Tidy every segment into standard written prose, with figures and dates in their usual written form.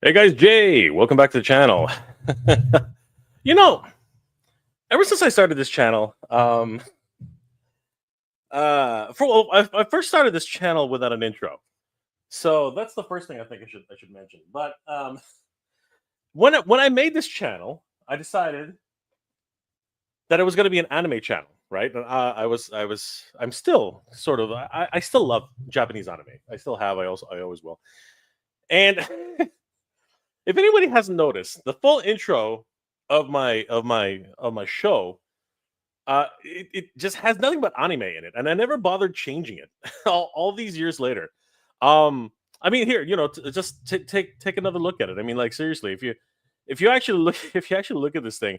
Hey guys, Jay, welcome back to the channel. you know, ever since I started this channel, I first started this channel without an intro, so that's the first thing I think I should mention. But when I made this channel, I decided that it was going to be an anime channel, right? And I'm still sort of I still love Japanese anime. I still have. I always will. And if anybody hasn't noticed, the full intro of my show, it just has nothing but anime in it, and I never bothered changing it all these years later. I mean, here, just take another look at it. I mean, like seriously, if you actually look if you actually look at this thing,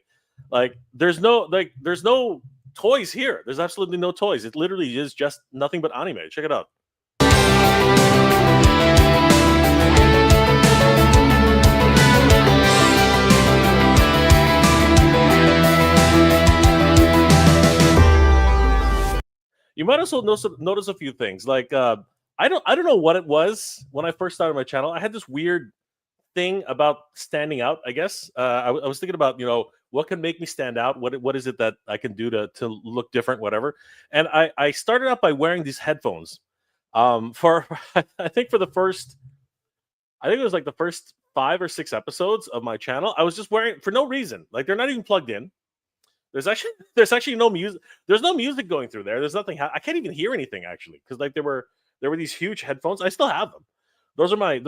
like there's no toys here. There's absolutely no toys. It literally is just nothing but anime. Check it out. You might also notice a few things. Like I don't know what it was when I first started my channel. I had this weird thing about standing out. I guess I was thinking about what can make me stand out. What is it that I can do to look different, whatever. And I started out by wearing these headphones. For I think for the first I think it was like the first 5 or 6 episodes of my channel. I was just wearing for no reason. Like they're not even plugged in. There's actually there's actually no music. There's no music going through there. There's nothing. I can't even hear anything actually because like there were these huge headphones. I still have them. Those are my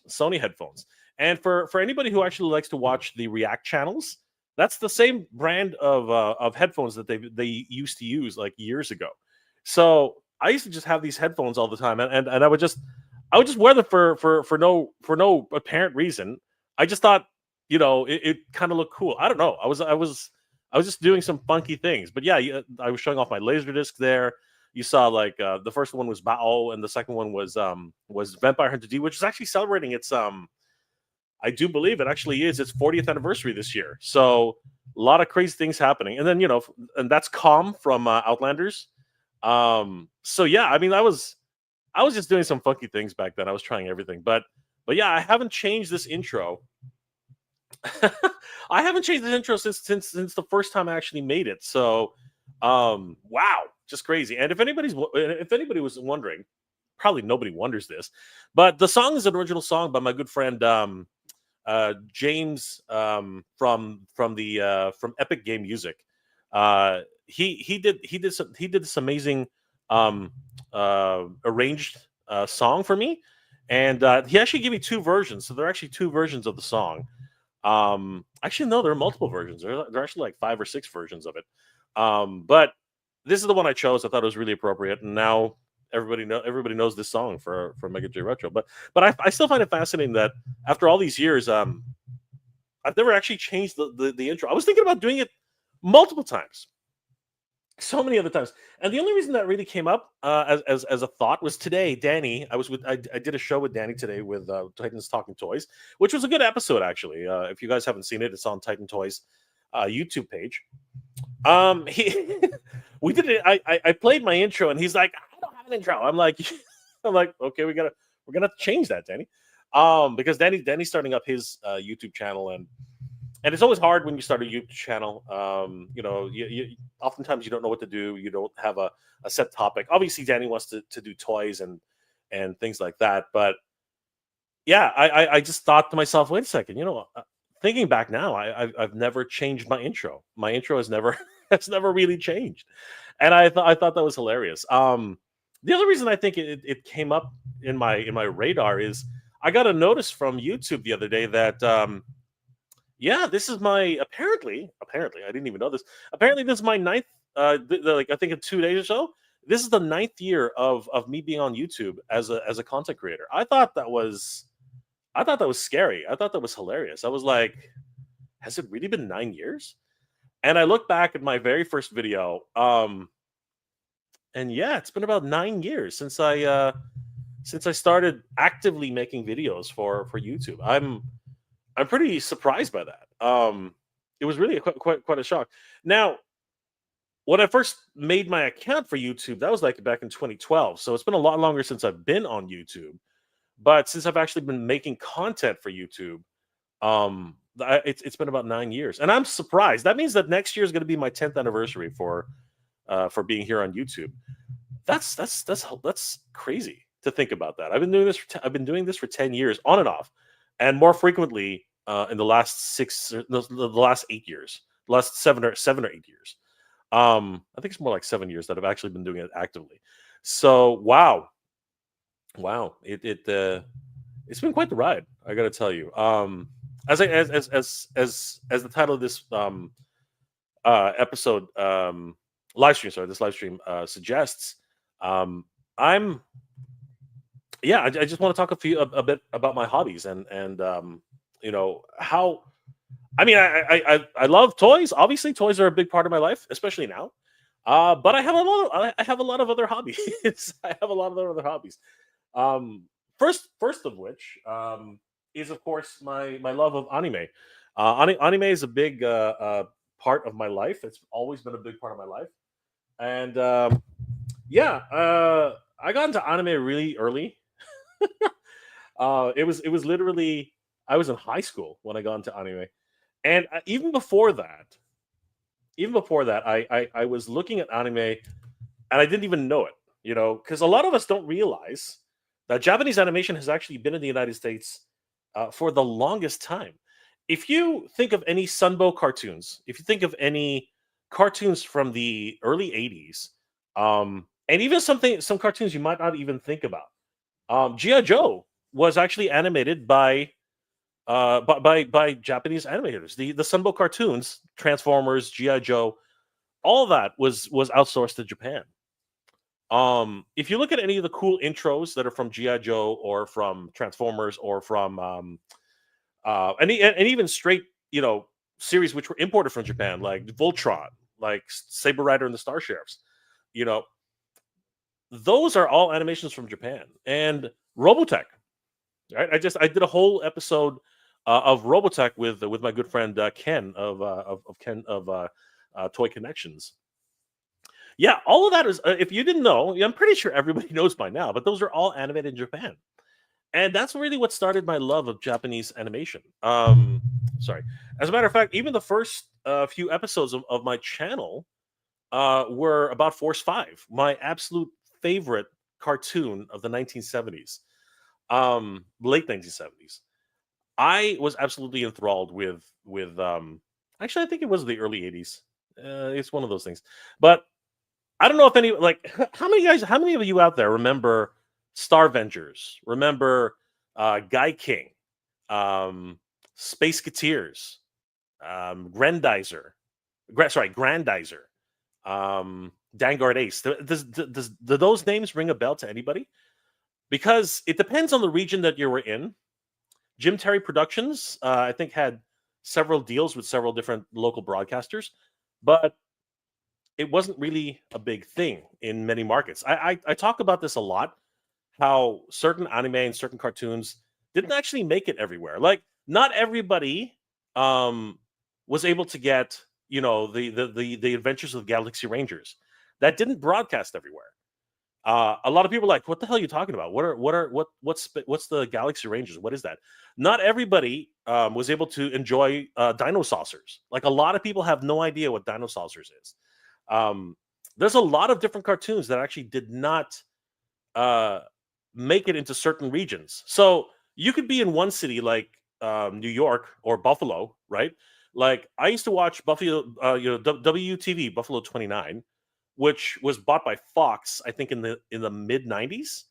Sony headphones. And for anybody who actually likes to watch the React channels, that's the same brand of headphones that they used to use like years ago. So I used to just have these headphones all the time, and I would just wear them for no apparent reason. I just thought it kind of looked cool. I don't know. I was just doing some funky things. But yeah, I was showing off my laser disc there. You saw like the first one was Bao, and the second one was Vampire Hunter D, which is actually celebrating its I do believe it actually is its 40th anniversary this year. So a lot of crazy things happening. And then and that's Calm from Outlanders. So yeah, I mean I was just doing some funky things back then. I was trying everything, but yeah, I haven't changed this intro. I haven't changed this intro since the first time I actually made it. So, wow, just crazy. And if anybody was wondering, probably nobody wonders this, but the song is an original song by my good friend James from Epic Game Music. He did this amazing arranged song for me, and he actually gave me two versions. So there are actually two versions of the song. Actually, no, there are multiple versions. There are actually like 5 or 6 versions of it. But this is the one I chose. I thought it was really appropriate, and now everybody knows this song for Mega J Retro. But I still find it fascinating that after all these years, I've never actually changed the intro. I was thinking about doing it multiple times, so many other times, and the only reason that really came up as a thought was today. Danny, I did a show with Danny today with Titans Talking Toys, which was a good episode actually. If you guys haven't seen it, it's on Titan Toys YouTube page. He we did it. I played my intro, and he's like, I don't have an intro. I'm like, okay, we're gonna change that, Danny. Because Danny's starting up his YouTube channel, and it's always hard when you start a YouTube channel. You oftentimes you don't know what to do. You don't have a set topic. Obviously, Danny wants to do toys and things like that. But yeah, I just thought to myself, wait a second. Thinking back now, I've never changed my intro. My intro has never has never really changed, and I thought that was hilarious. The other reason I think it came up in my radar is I got a notice from YouTube the other day that yeah, this is my apparently I didn't even know this. Apparently, this is my ninth. Like I think in 2 days or so, this is the ninth year of me being on YouTube as a content creator. I thought that was scary. I thought that was hilarious. I was like, has it really been 9 years? And I look back at my very first video, and yeah, it's been about 9 years since I started actively making videos for YouTube. I'm pretty surprised by that. It was really quite a shock. Now, when I first made my account for YouTube, that was like back in 2012. So it's been a lot longer since I've been on YouTube. But since I've actually been making content for YouTube, it's been about 9 years, and I'm surprised. That means that next year is going to be my 10th anniversary for being here on YouTube. That's crazy to think about that. I've been doing this for 10 years on and off, and more frequently in the last the last 8 years, the last 7 or 8 years. I think it's more like 7 years that I've actually been doing it actively. So wow, it's been quite the ride. I got to tell you. As the title of this episode live stream, sorry, this live stream suggests, um, I'm I just want to talk a bit about my hobbies and how. I mean, I love toys. Obviously, toys are a big part of my life, especially now. But I have a lot of other hobbies. I have a lot of other hobbies. Um, first of which is of course my love of anime. Anime is a big part of my life. It's always been a big part of my life, and I got into anime really early. It was literally I was in high school when I got into anime, and even before that, I was looking at anime and I didn't even know it. Because a lot of us don't realize that Japanese animation has actually been in the United States for the longest time. If you think of any Sunbow cartoons, if you think of any cartoons from the early '80s, and even some cartoons you might not even think about, GI Joe was actually animated by Japanese animators. The Sunbow cartoons, Transformers, GI Joe, all of that was outsourced to Japan. If you look at any of the cool intros that are from GI Joe or from Transformers or from and even straight series which were imported from Japan, like Voltron, like Saber Rider and the Star Sheriffs, you know those are all animations from Japan. And Robotech, right? I did a whole episode of Robotech with my good friend Ken of Ken of Toy Connections. Yeah, all of that is. If you didn't know, I'm pretty sure everybody knows by now. But those are all animated in Japan, and that's really what started my love of Japanese animation. Sorry. As a matter of fact, even the first few episodes of my channel were about Force Five, my absolute favorite cartoon of the 1970s, late 1970s. I was absolutely enthralled with. Actually, I think it was the early 80s. It's one of those things, but I don't know if any like how many of you out there remember Star Vengers? Remember Guy King, um, Space Cateers, Grandizer, Grandizer, Vanguard Ace. Do those names ring a bell to anybody? Because it depends on the region that you were in. Jim Terry Productions, I think, had several deals with several different local broadcasters, but it wasn't really a big thing in many markets. I talk about this a lot. How certain anime and certain cartoons didn't actually make it everywhere. Like not everybody um, was able to get the Adventures of the Galaxy Rangers. That didn't broadcast everywhere. A lot of people are like, what the hell are you talking about? What's the Galaxy Rangers? What is that? Not everybody was able to enjoy Dino Saucers. Like a lot of people have no idea what Dino Saucers is. Um, there's a lot of different cartoons that actually did not uh, make it into certain regions. So you could be in one city like New York or Buffalo, right? Like I used to watch Buffalo, WTV Buffalo 29, which was bought by Fox, I think in the mid '90s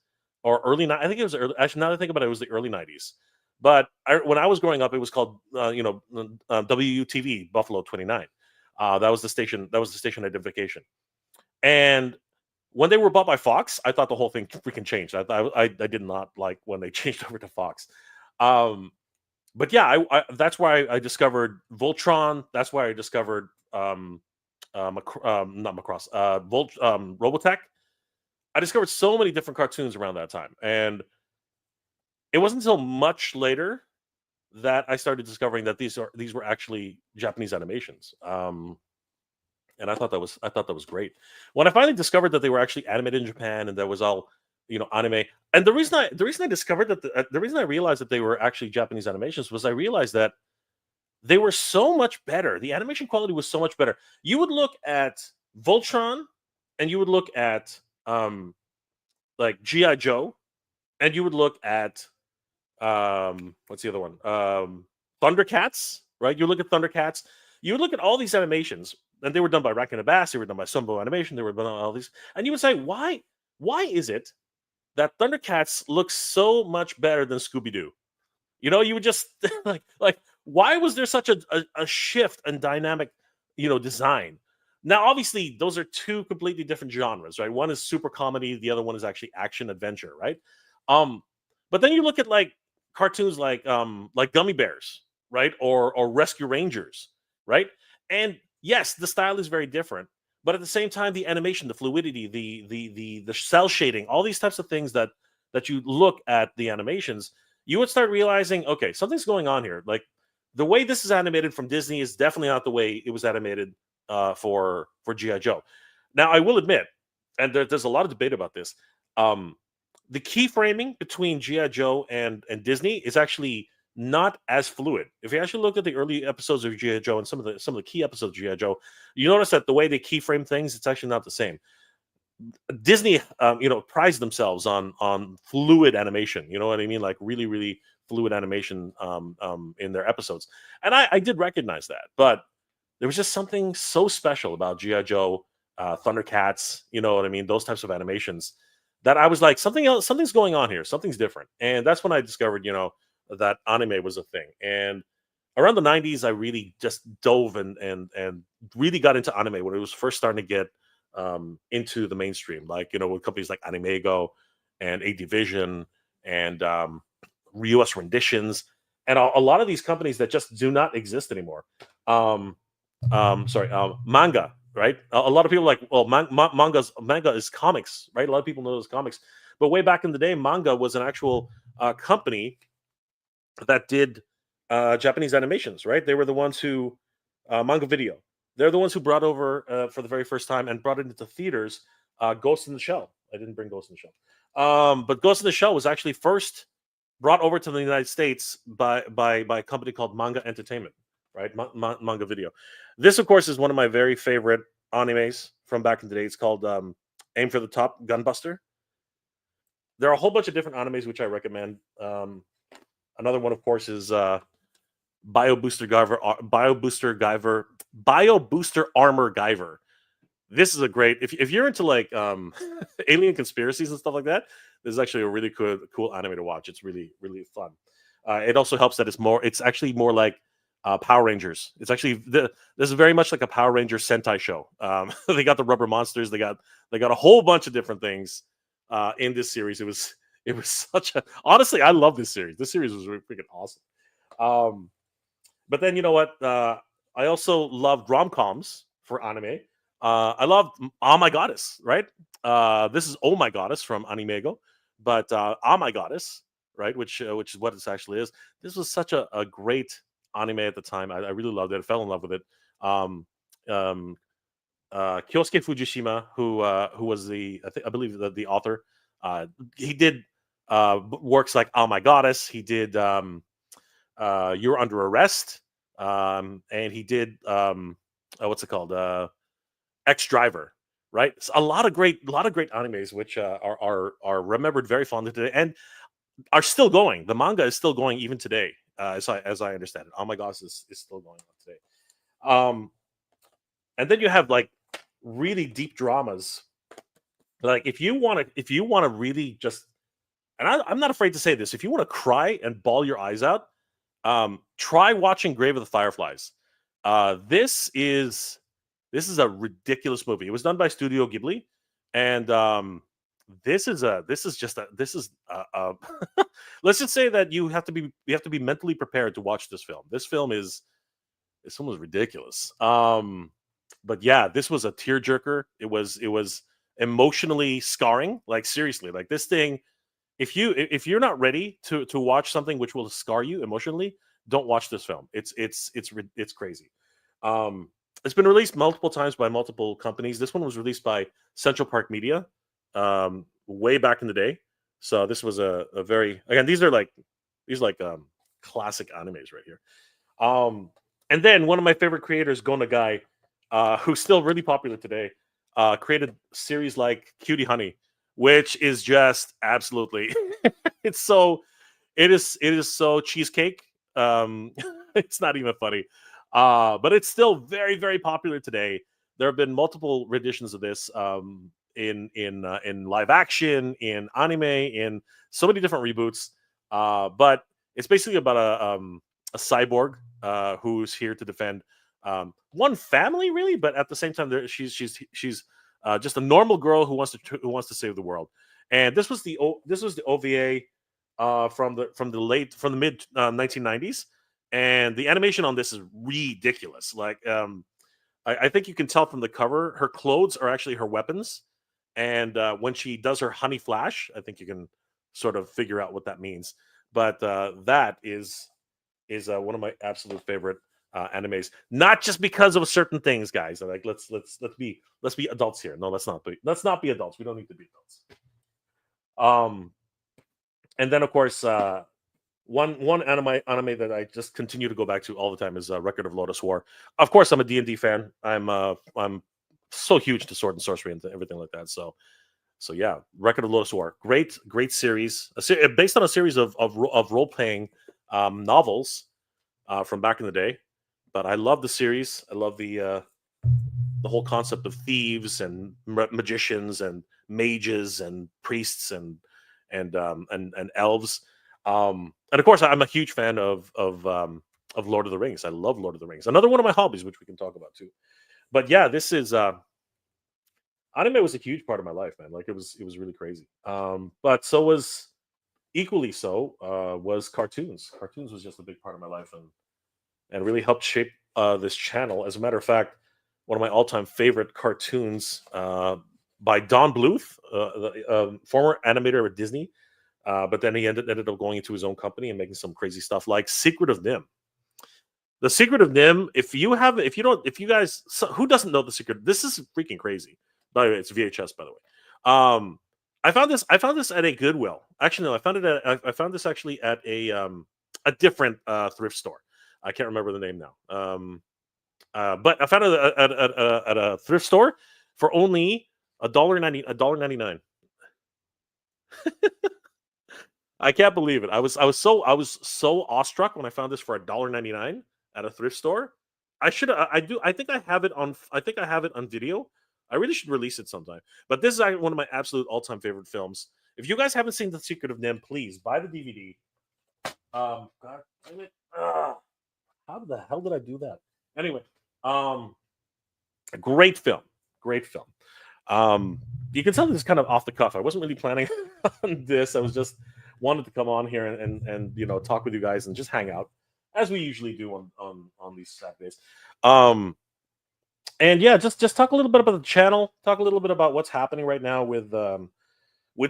or I think it was early. Actually, now that I think about it, it was the early '90s. But when I was growing up, it was called WTV Buffalo 29. That was the station. That was the station identification. And when they were bought by Fox, I thought the whole thing freaking changed. I did not like when they changed over to Fox. Um, but yeah, that's why I discovered Voltron. That's why I discovered not Macross, Robotech. I discovered so many different cartoons around that time, and it wasn't until much later that I started discovering that these were actually Japanese animations. And I thought that was great. When I finally discovered that they were actually animated in Japan and that was all anime, And the reason I discovered that the reason I realized that they were actually Japanese animations was I realized that they were so much better. The animation quality was so much better. You would look at Voltron, and you would look at like GI Joe, and you would look at what's the other one? Thundercats, right? You look at Thundercats. You would look at all these animations, and they were done by Rack and Bass. They were done by Sumbo Animation. They were done on all these, and you would say, why is it that Thundercats looks so much better than Scooby Doo? You would just like why was there such a shift in dynamic, design? Now, obviously, those are two completely different genres, right? One is super comedy, the other one is actually action adventure, right? Um, but then you look at like cartoons like Gummy Bears, right? Or Rescue Rangers, right? And yes, the style is very different, but at the same time, the animation, the fluidity, the cell shading, all these types of things that you look at the animations, you would start realizing, okay, something's going on here. Like the way this is animated from Disney is definitely not the way it was animated for GI Joe. Now, I will admit, and there's a lot of debate about this. Um, the keyframing between GI Joe and Disney is actually not as fluid. If you actually look at the early episodes of GI Joe and some of the key episodes of GI Joe, you notice that the way they keyframe things, it's actually not the same. Disney, prides themselves on fluid animation. You know what I mean? Like really, really fluid animation in their episodes, and I did recognize that. But there was just something so special about GI Joe, Thundercats. You know what I mean? Those types of animations that I was like, something else, something's going on here, something's different, and that's when I discovered, that anime was a thing. And around the '90s, I really just dove and really got into anime when it was first starting to get into the mainstream, like with companies like Animego and A Division and US Renditions, and a lot of these companies that just do not exist anymore. Um, sorry, manga, right? A lot of people are like, well, manga is comics, right? A lot of people know those comics, but way back in the day, manga was an actual company that did Japanese animations, right? They were the ones who Manga Video. They're the ones who brought over for the very first time and brought it into theaters. Ghost in the Shell. I didn't bring Ghost in the Shell, but Ghost in the Shell was actually first brought over to the United States by a company called Manga Entertainment, right? Manga Video. This, of course, is one of my very favorite animes from back in the day. It's called Aim for the Top, Gunbuster. There are a whole bunch of different animes which I recommend. Another one, of course, is Bio Booster Armor Guyver. This is a great if you're into like alien conspiracies and stuff like that. This is actually a really cool anime to watch. It's really really fun. It also helps that it's actually more like Power Rangers. This is very much like a Power Ranger Sentai show. They got the rubber monsters. They got a whole bunch of different things in this series. It was such a honestly, I love this series. This series was really freaking awesome. But then you know what? I also loved rom coms for anime. I loved Oh My Goddess, right? This is Oh My Goddess from Animego, but Oh My Goddess, right? Which is what this actually is. This was such a great anime at the time. I really loved it. I fell in love with it. Um, um, Kyosuke Fujishima, who was I believe the author. He did works like Oh My Goddess. He did You're Under Arrest, and he did what's it called? Ex Driver, right? So a lot of great animes which are remembered very fondly today and are still going. The manga is still going even today, as I understand it. Oh My Gosh is still going on today. Um, and then you have like really deep dramas. Like if you want to really just, and I'm not afraid to say this, if you want to cry and bawl your eyes out, try watching Grave of the Fireflies. This is a ridiculous movie. It was done by Studio Ghibli, and this is let's just say that you have to be mentally prepared to watch this film. This film was ridiculous. But yeah, this was a tearjerker. It was emotionally scarring. Like seriously, like this thing. If you're not ready to watch something which will scar you emotionally, don't watch this film. It's crazy. Um, it's been released multiple times by multiple companies. This one was released by Central Park Media way back in the day. So this was a very, again, these are like classic animes right here. Um, and then one of my favorite creators, Gona Guy, who's still really popular today, created series like Cutie Honey, which is just absolutely it's so it is so cheesecake. It's not even funny. But it's still very, very popular today. There have been multiple renditions of this in live action, in anime, in so many different reboots. But it's basically about a cyborg who's here to defend one family, really, but at the same time, she's just a normal girl who wants to save the world. And this was the OVA from the mid 1990s, and the animation on this is ridiculous. Like, I think you can tell from the cover, her clothes are actually her weapons, and when she does her honey flash, I think you can sort of figure out what that means. But that is one of my absolute favorite animes. Not just because of certain things, guys. Like, let's be adults here. No, let's not be adults. We don't need to be adults. Um, and then of course, one anime that I just continue to go back to all the time is Record of Lotus War. Of course, I'm a D&D fan. I'm so huge to sword and sorcery and everything like that. So yeah, Record of Lotus War, great series, based on a series of role playing novels from back in the day. But I love the series. I love the whole concept of thieves and magicians and mages and priests and elves. And of course, I'm a huge fan of Lord of the Rings. I love Lord of the Rings. Another one of my hobbies, which we can talk about too. But yeah, this is anime was a huge part of my life, man. Like, it was really crazy. But so was equally so was cartoons. Cartoons was just a big part of my life, and really helped shape this channel. As a matter of fact, one of my all-time favorite cartoons by Don Bluth, the former animator at Disney, but then he ended up going into his own company and making some crazy stuff like Secret of Nim. The Secret of Nim. If you guys, who doesn't know the secret? This is freaking crazy. By the way, it's VHS. By the way, I found this at a Goodwill. Actually, no, I found this actually at a different thrift store. I can't remember the name now. But I found it at a thrift store for only $1.99. I can't believe it. I was so awestruck when I found this for $1.99 at a thrift store. I think I have it on. I think I have it on video. I really should release it sometime. But this is one of my absolute all-time favorite films. If you guys haven't seen The Secret of Nim, please buy the DVD. God damn it! How the hell did I do that? Anyway, um, a great film. Great film. You can tell this is kind of off the cuff. I wasn't really planning on this. I was just wanted to come on here and talk with you guys and just hang out as we usually do on these Saturdays. Um, and yeah, just talk a little bit about the channel. Talk a little bit about what's happening right now with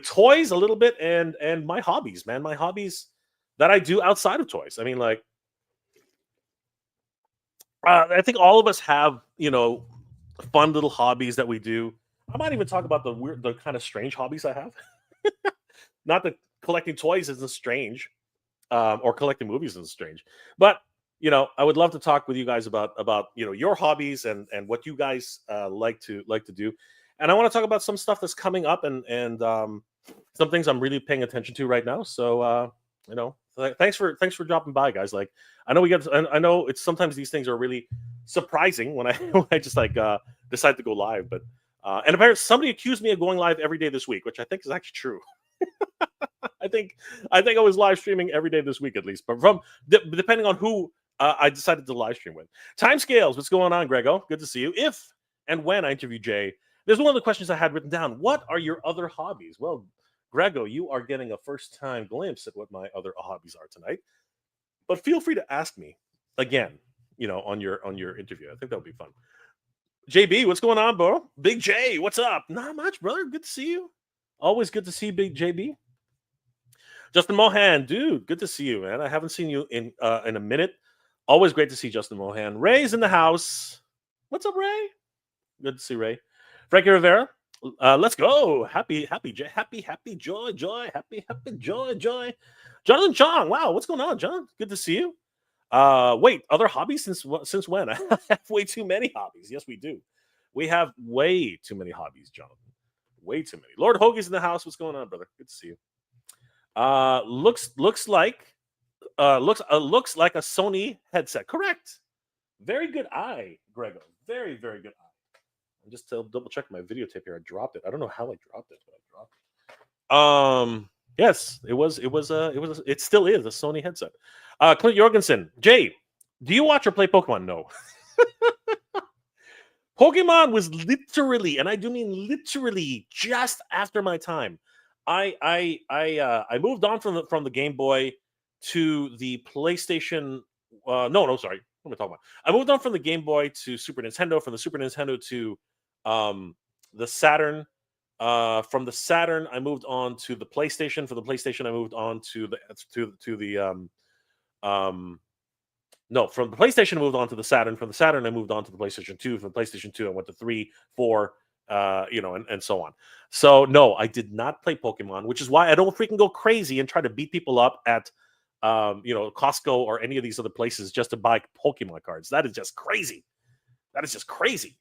toys a little bit and my hobbies, man. My hobbies that I do outside of toys. I mean, like, I think all of us have, fun little hobbies that we do. I might even talk about the kind of strange hobbies I have. Not that collecting toys isn't strange, or collecting movies isn't strange, but I would love to talk with you guys about your hobbies and what you guys like to do. And I want to talk about some stuff that's coming up and some things I'm really paying attention to right now. So thanks for dropping by, guys. Like, I know I know it's sometimes these things are really surprising when I when I just decide to go live, but and apparently somebody accused me of going live every day this week, which I think is actually true. I think I was live streaming every day this week at least, but depending on who I decided to live stream with. Time scales, what's going on, Grego? Good to see you. If and when I interview Jay, there's one of the questions I had written down. What are your other hobbies? Well, Grego, you are getting a first-time glimpse at what my other hobbies are tonight. But feel free to ask me again, on your interview. I think that would be fun. JB, what's going on, bro? Big J, what's up? Not much, brother. Good to see you. Always good to see Big JB. Justin Mohan, dude, good to see you, man. I haven't seen you in a minute. Always great to see Justin Mohan. Ray's in the house. What's up, Ray? Good to see Ray. Frankie Rivera. Let's go. Happy joy. Jonathan Chong. Wow, what's going on, John? Good to see you. Wait, other hobbies since when? I have way too many hobbies. Yes, we do. We have way too many hobbies, Jonathan. Way too many. Lord Hoagie's in the house. What's going on, brother? Good to see you. Looks like a Sony headset. Correct. Very good eye, Grego. Very good eye. I'm just double check my videotape here. I dropped it. I don't know how I dropped it, but I dropped it. Yes, it still is a Sony headset. Clint Jorgensen, Jay, do you watch or play Pokemon? No. Pokemon was literally, and I do mean literally, just after my time. I moved on from the Game Boy to the PlayStation. No, sorry. What am I talking about? I moved on from the Game Boy to Super Nintendo, from the Super Nintendo to the Saturn. From the Saturn, I moved on to the PlayStation. From the PlayStation, I moved on to the no, from the PlayStation, I moved on to the Saturn. From the Saturn, I moved on to the PlayStation 2. From the PlayStation 2, I went to 3, 4, and so on. So, no, I did not play Pokemon, which is why I don't freaking go crazy and try to beat people up at, Costco or any of these other places just to buy Pokemon cards. That is just crazy. That is just crazy.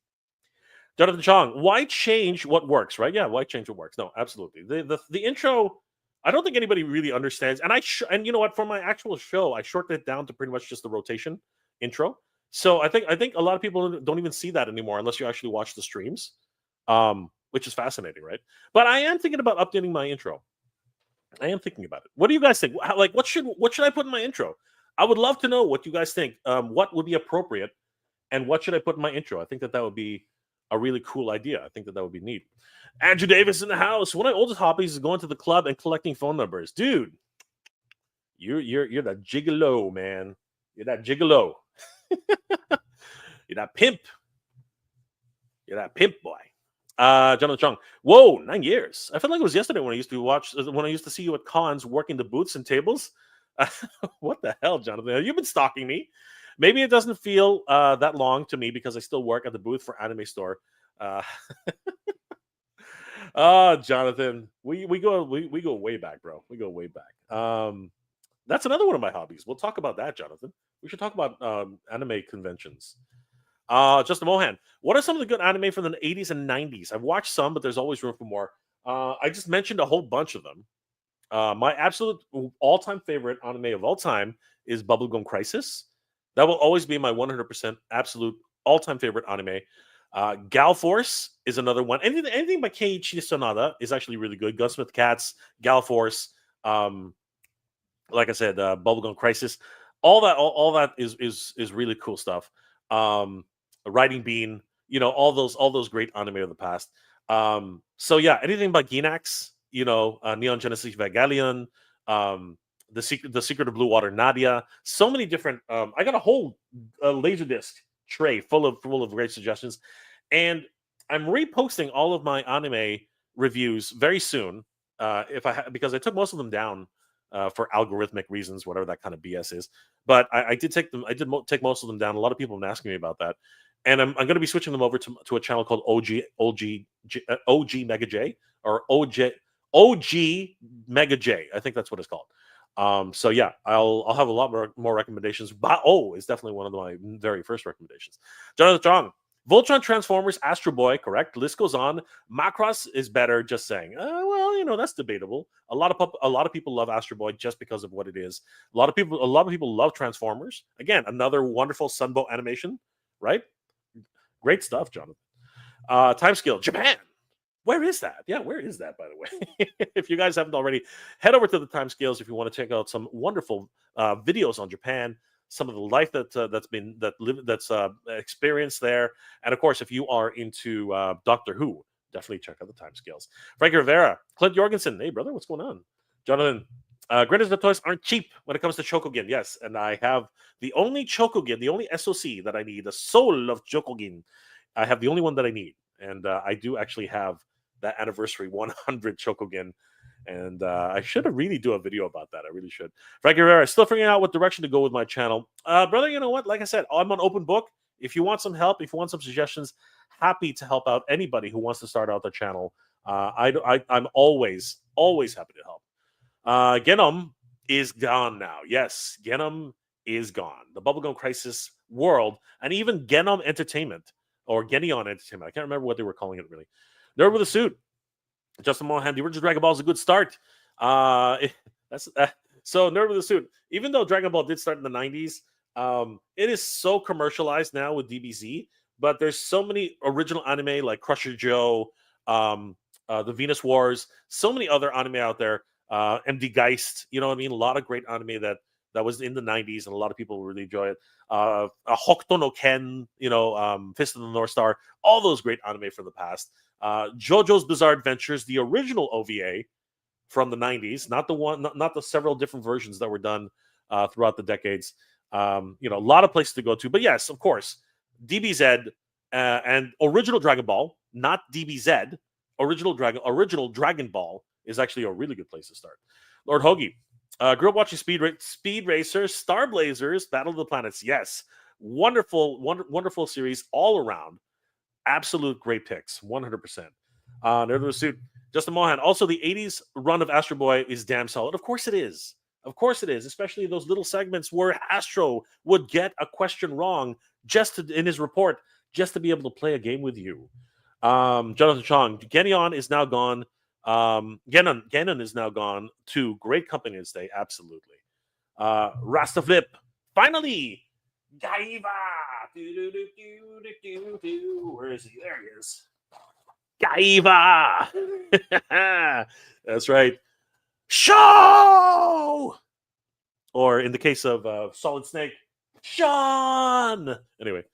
Jonathan Chong, why change what works, right? Yeah, why change what works? No, absolutely. The intro, I don't think anybody really understands. And you know what? For my actual show, I shortened it down to pretty much just the rotation intro. So I think a lot of people don't even see that anymore unless you actually watch the streams, which is fascinating, right? But I am thinking about updating my intro. I am thinking about it. What do you guys think? Like, what should I put in my intro? I would love to know what you guys think. What would be appropriate, and what should I put in my intro? I think that would be a really cool idea. I think that would be neat. Andrew Davis in the house. One of my oldest hobbies is going to the club and collecting phone numbers. Dude, you're that gigolo, man. You're that gigolo. You're that pimp. You're that pimp boy. Jonathan Chung. Whoa, 9 years. I felt like it was yesterday when I used to see you at cons working the booths and tables. What the hell, Jonathan? You've been stalking me. Maybe it doesn't feel that long to me because I still work at the booth for Anime Store. Oh, Jonathan, we go way back, bro. We go way back. That's another one of my hobbies. We'll talk about that, Jonathan. We should talk about anime conventions. Justin Mohan, what are some of the good anime from the 80s and 90s? I've watched some, but there's always room for more. I just mentioned a whole bunch of them. My absolute all-time favorite anime of all time is Bubblegum Crisis. That will always be my 100% absolute all-time favorite anime. Gal Force is another one. Anything by Keiichi Sonada is actually really good. Gunsmith Cats, Gal Force, like I said, Bubblegum Crisis. All that is really cool stuff. Riding Bean, all those great anime of the past. So yeah, anything by Gainax, Neon Genesis Evangelion, the secret of Blue Water Nadia. So many different. I got a whole Laserdisc tray full of great suggestions, and I'm reposting all of my anime reviews very soon. Because I took most of them down for algorithmic reasons, whatever that kind of BS is. But I did take them. I did take most of them down. A lot of people have been asking me about that, and I'm going to be switching them over to a channel called OG Mega J, or OG Mega J. I think that's what it's called. So yeah, I'll have a lot more recommendations. But it's definitely one of my very first recommendations. Jonathan Strong, Voltron, Transformers, Astro Boy, correct. List goes on. Macross is better. Just saying. Well, that's debatable. A lot of people love Astro Boy just because of what it is. A lot of people love Transformers. Again, another wonderful Sunbow animation, right? Great stuff, Jonathan. Timescale, Japan. Where is that? Yeah, where is that, by the way? If you guys haven't already, head over to the Timescales if you want to check out some wonderful videos on Japan, some of the life that's experienced there, and of course, if you are into Doctor Who, definitely check out the Timescales. Frankie Rivera, Clint Jorgensen, hey brother, what's going on? Jonathan, Granted, the toys aren't cheap when it comes to Chokugin, yes, and I have the only Chokugin, the only SOC that I need, the soul of Chokugin. I have the only one that I need, and I do actually have that anniversary 100 Chokugin, and I should have really do a video about that. I really should. Frankie Rivera, still figuring out what direction to go with my channel. Brother, you know what? Like I said, I'm on open book. If you want some help, if you want some suggestions, happy to help out anybody who wants to start out their channel. I'm always happy to help. Genom is gone now. Yes, Genom is gone. The Bubblegum Crisis world, and even Genom Entertainment or Genion Entertainment. I can't remember what they were calling it really. Nerd with a Suit. Justin Mohan, the original Dragon Ball is a good start. That's so Nerd with a Suit. Even though Dragon Ball did start in the 90s, it is so commercialized now with DBZ. But there's so many original anime like Crusher Joe, the Venus Wars, so many other anime out there. MD Geist, you know what I mean? A lot of great anime that was in the 90s, and a lot of people really enjoy it. Hokuto no Ken, Fist of the North Star, all those great anime from the past. JoJo's Bizarre Adventures, the original OVA from the 90s, not the one, not the several different versions that were done throughout the decades. A lot of places to go to. But yes, of course, DBZ and original Dragon Ball, not DBZ, original Dragon Ball is actually a really good place to start. Lord Hoagie, grew up watching Speed Racers, Star Blazers, Battle of the Planets. Yes, wonderful series all around. Absolute great picks, 100%. Nerd with a Suit, Justin Mohan. Also, the 80s run of Astro Boy is damn solid. Of course it is. Of course it is, especially those little segments where Astro would get a question wrong in his report, just to be able to play a game with you. Jonathan Chong, Genion is now gone. Genon is now gone to great company to stay. Absolutely. Rasta Flip, finally, Gaiva. Where is he? There he is. Gaiva. That's right. Show. Or in the case of Solid Snake, Sean. Anyway,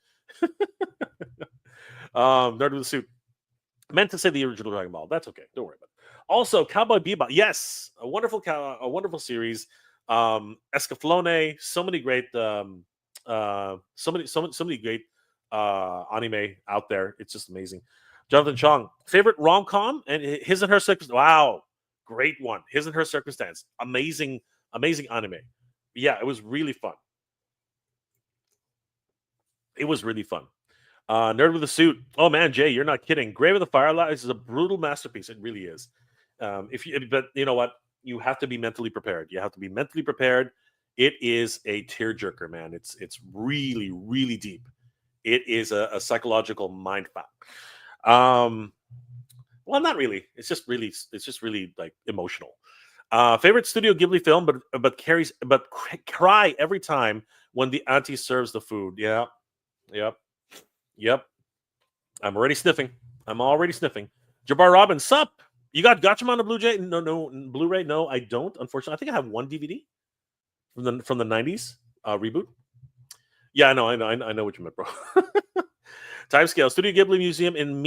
Nerd with a Suit. Meant to say the original Dragon Ball. That's okay. Don't worry about it. Also, Cowboy Bebop. Yes, a wonderful series. Escaflowne. So many great, so many great anime out there. It's just amazing. Jonathan Chong, favorite rom-com and His and Her Circumstance. Wow, great one. His and Her Circumstance. Amazing anime. Yeah, it was really fun. It was really fun. Nerd with a Suit. Oh man, Jay, you're not kidding. Grave of the Firelights is a brutal masterpiece. It really is. But you know what? You have to be mentally prepared. You have to be mentally prepared. It is a tearjerker, man. It's really, really deep. It is a psychological mind fuck. Well, not really. It's just really like emotional. Favorite Studio Ghibli film, but cry every time when the auntie serves the food. Yeah. Yep. I'm already sniffing. Jabbar Robin, sup? You got Gatchaman on Blu-ray? No, Blu-ray. No, I don't. Unfortunately, I think I have one DVD from the 90s reboot. Yeah, I know what you meant, bro. Timescale. Studio Ghibli Museum in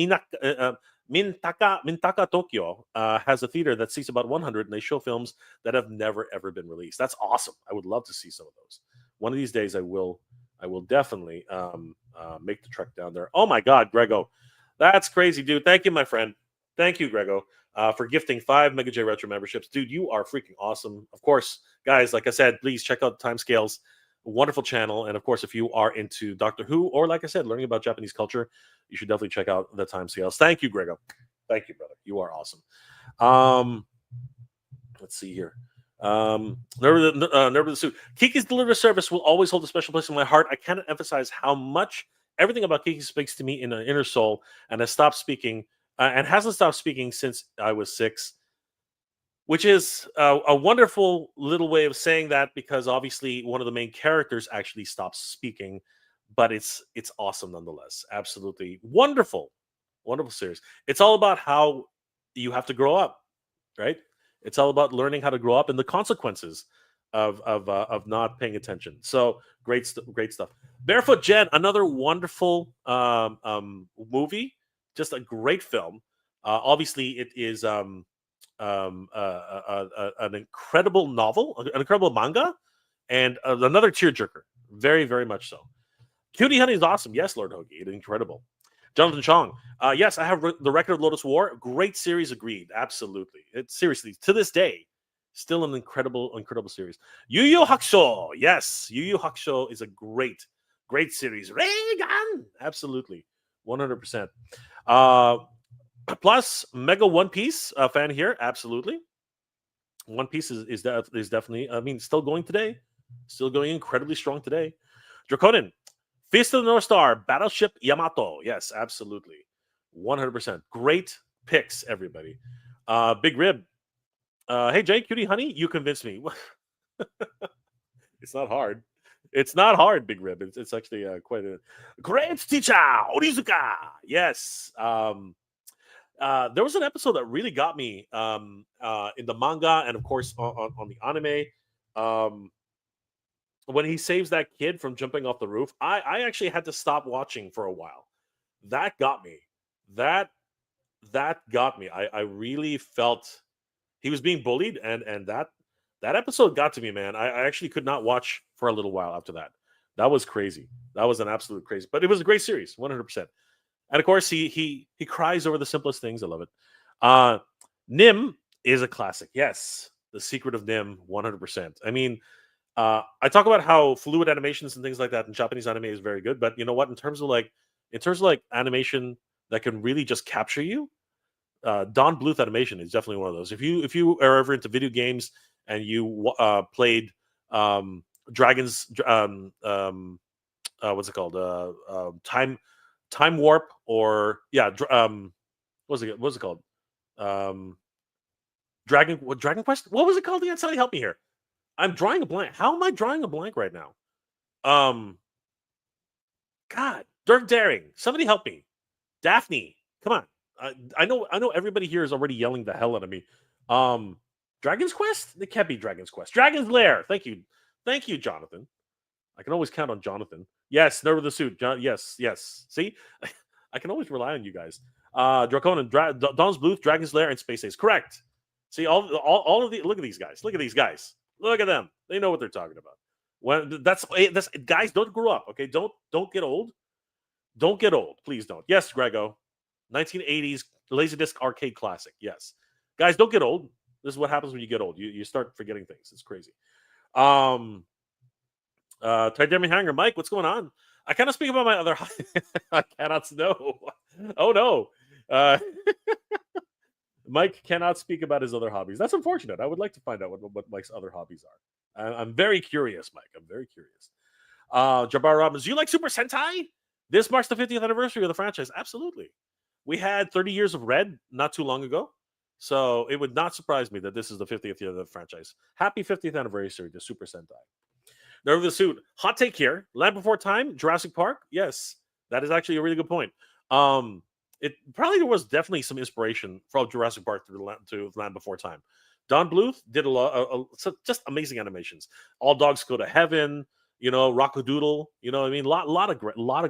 Mintaka, Tokyo has a theater that seats about 100, and they show films that have never ever been released. That's awesome. I would love to see some of those. One of these days, I will definitely make the trek down there. Oh my God, Grego, that's crazy, dude. Thank you, my friend. Thank you, Grego, for gifting 5 Mega J Retro memberships. Dude, you are freaking awesome. Of course, guys, like I said, please check out Timescales. Wonderful channel. And of course, if you are into Doctor Who or, like I said, learning about Japanese culture, you should definitely check out the Timescales. Thank you, Grego. Thank you, brother. You are awesome. Let's see here. Nerd with the Suit. Kiki's delivery service will always hold a special place in my heart. I cannot emphasize how much everything about Kiki speaks to me in an inner soul, and has stopped speaking and hasn't stopped speaking since I was 6. Which is a wonderful little way of saying that, because obviously one of the main characters actually stops speaking, but it's awesome nonetheless. Absolutely wonderful series. It's all about how you have to grow up, right? It's all about learning how to grow up and the consequences of not paying attention. So great stuff. Barefoot Jen, another wonderful movie, just a great film. Obviously, it is an incredible novel, an incredible manga, and another tearjerker. Very, very much so. Cutie Honey is awesome. Yes, Lord Hoagie, incredible. Jonathan Chong. Yes, I have the Record of Lotus War. Great series, agreed. Absolutely. It's seriously, to this day, still an incredible series. Yu Yu Hakusho. Yes, Yu Yu Hakusho is a great Great series. Reagan. Absolutely. 100%. Uh, plus, Mega One Piece fan here. Absolutely. One Piece is definitely, I mean, still going today. Still going incredibly strong today. Draconin. Fist of the North Star. Battleship Yamato. Yes, absolutely. 100%. Great picks, everybody. Big Rib. Hey, Jay, Cutie Honey, you convinced me. It's not hard. It's not hard, Big Rib. It's actually quite a great teacher, Onizuka. Yes. There was an episode that really got me in the manga and, of course, on the anime. Um, when he saves that kid from jumping off the roof, I actually had to stop watching for a while. That got me. That that got me. I really felt he was being bullied, and that episode got to me, man. I actually could not watch for a little while after that. That was crazy. That was an absolute crazy, but it was a great series, 100%. And of course, he cries over the simplest things. I love it. Nim is a classic. Yes, The Secret of Nim, 100%. I mean, I talk about how fluid animations and things like that in Japanese anime is very good, but you know what? In terms of like animation that can really just capture you, Don Bluth animation is definitely one of those. If you are ever into video games and you played Dragons, what's it called? Time Warp, or yeah, what's it called? Um, Dragon Quest. What was it called again? Somebody help me here. I'm drawing a blank. How am I drawing a blank right now? Um, God, Dirk Daring. Somebody help me. Daphne, come on. I know everybody here is already yelling the hell out of me. Um, Dragon's Quest? It can't be Dragon's Quest. Dragon's Lair. Thank you, Jonathan. I can always count on Jonathan. Yes, Nerve of the Suit. Yes. See, I can always rely on you guys. Draconin, Dawn's Bluth, Dragon's Lair, and Space Ace. Correct. See, all of the look at these guys. Look at these guys. Look at them. They know what they're talking about. When that's guys, don't grow up. Okay, don't get old. Don't get old. Please don't. Yes, Grego. 1980s Laserdisc arcade classic. Yes. Guys, don't get old. This is what happens when you get old. You start forgetting things. It's crazy. Tridemic Hanger, Mike, what's going on? I cannot speak about my other. I cannot know. Oh no, Mike cannot speak about his other hobbies. That's unfortunate. I would like to find out what Mike's other hobbies are. I'm very curious, Mike. I'm very curious. Jabbar Robbins, do you like Super Sentai? This marks the 50th anniversary of the franchise. Absolutely. We had 30 years of Red not too long ago. So it would not surprise me that this is the 50th year of the franchise. Happy 50th anniversary to Super Sentai. Nerve of the Suit. Hot take here. Land Before Time, Jurassic Park. Yes, that is actually a really good point. It probably there was definitely some inspiration from Jurassic Park to Land Before Time. Don Bluth did a lot, just amazing animations. All Dogs Go to Heaven. Rockadoodle. You know what I mean? Lot of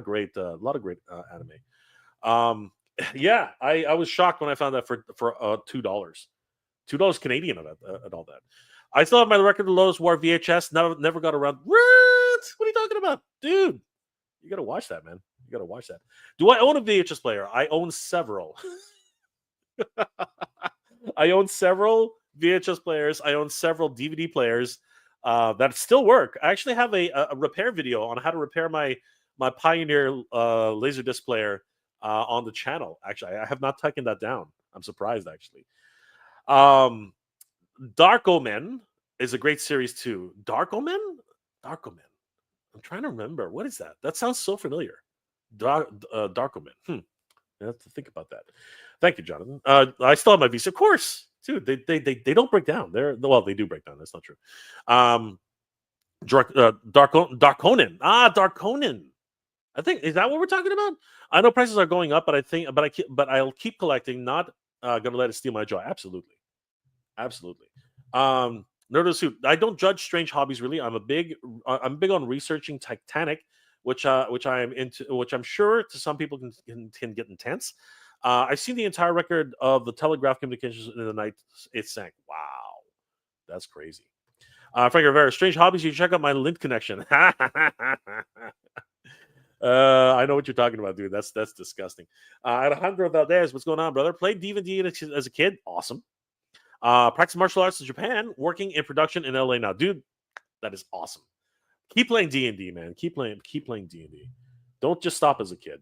great anime. Yeah, I was shocked when I found that for $2 Canadian and all that. I still have my Record of the Lotus War VHS. Never got around. What are you talking about, dude? You gotta watch that, man. You gotta watch that. Do I own a VHS player? I own several. I own several VHS players. I own several DVD players that still work. I actually have a repair video on how to repair my Pioneer Laserdisc player on the channel. Actually, I have not taken that down. I'm surprised, actually. Dark Omen is a great series too. Dark Omen. I'm trying to remember. What is that? That sounds so familiar. Dark Omen. I have to think about that. Thank you, Jonathan. I still have my Visa, of course. Dude, they don't break down. They do break down. That's not true. Dark Conan. Dark Conan. I think, is that what we're talking about? I know prices are going up, but I'll keep collecting. Not gonna let it steal my joy. Absolutely. Nerd of the Suit. I don't judge strange hobbies really. I'm big on researching Titanic, which I'm into, which I'm sure to some people can get intense. I've seen the entire record of the telegraph communications in the night it sank. Wow, that's crazy. Frank Rivera, strange hobbies. You check out my lint connection. I know what you're talking about, dude. That's disgusting. Alejandro Valdez, what's going on, brother? Played D&D as a kid. Awesome. Practice martial arts in Japan, working in production in LA now. Dude, that is awesome. Keep playing D&D, man. Keep playing D&D. Don't just stop as a kid.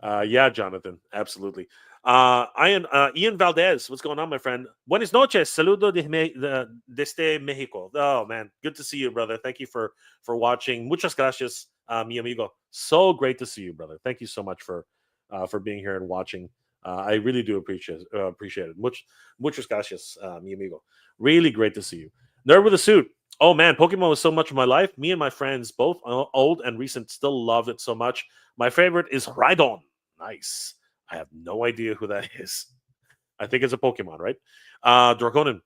Yeah, Jonathan, absolutely. Ian Valdez, what's going on, my friend? Buenas noches, saludo desde Mexico. Oh man, good to see you, brother. Thank you for watching. Muchas gracias, mi amigo. So great to see you, brother. Thank you so much for being here and watching. I really do appreciate it. Muchas gracias, mi amigo. Really great to see you. Nerd with a suit. Oh man, Pokemon was so much of my life. Me and my friends, both old and recent, still loved it so much. My favorite is Rhydon. Nice. I have no idea who that is. I think it's a Pokemon, right? Draconin.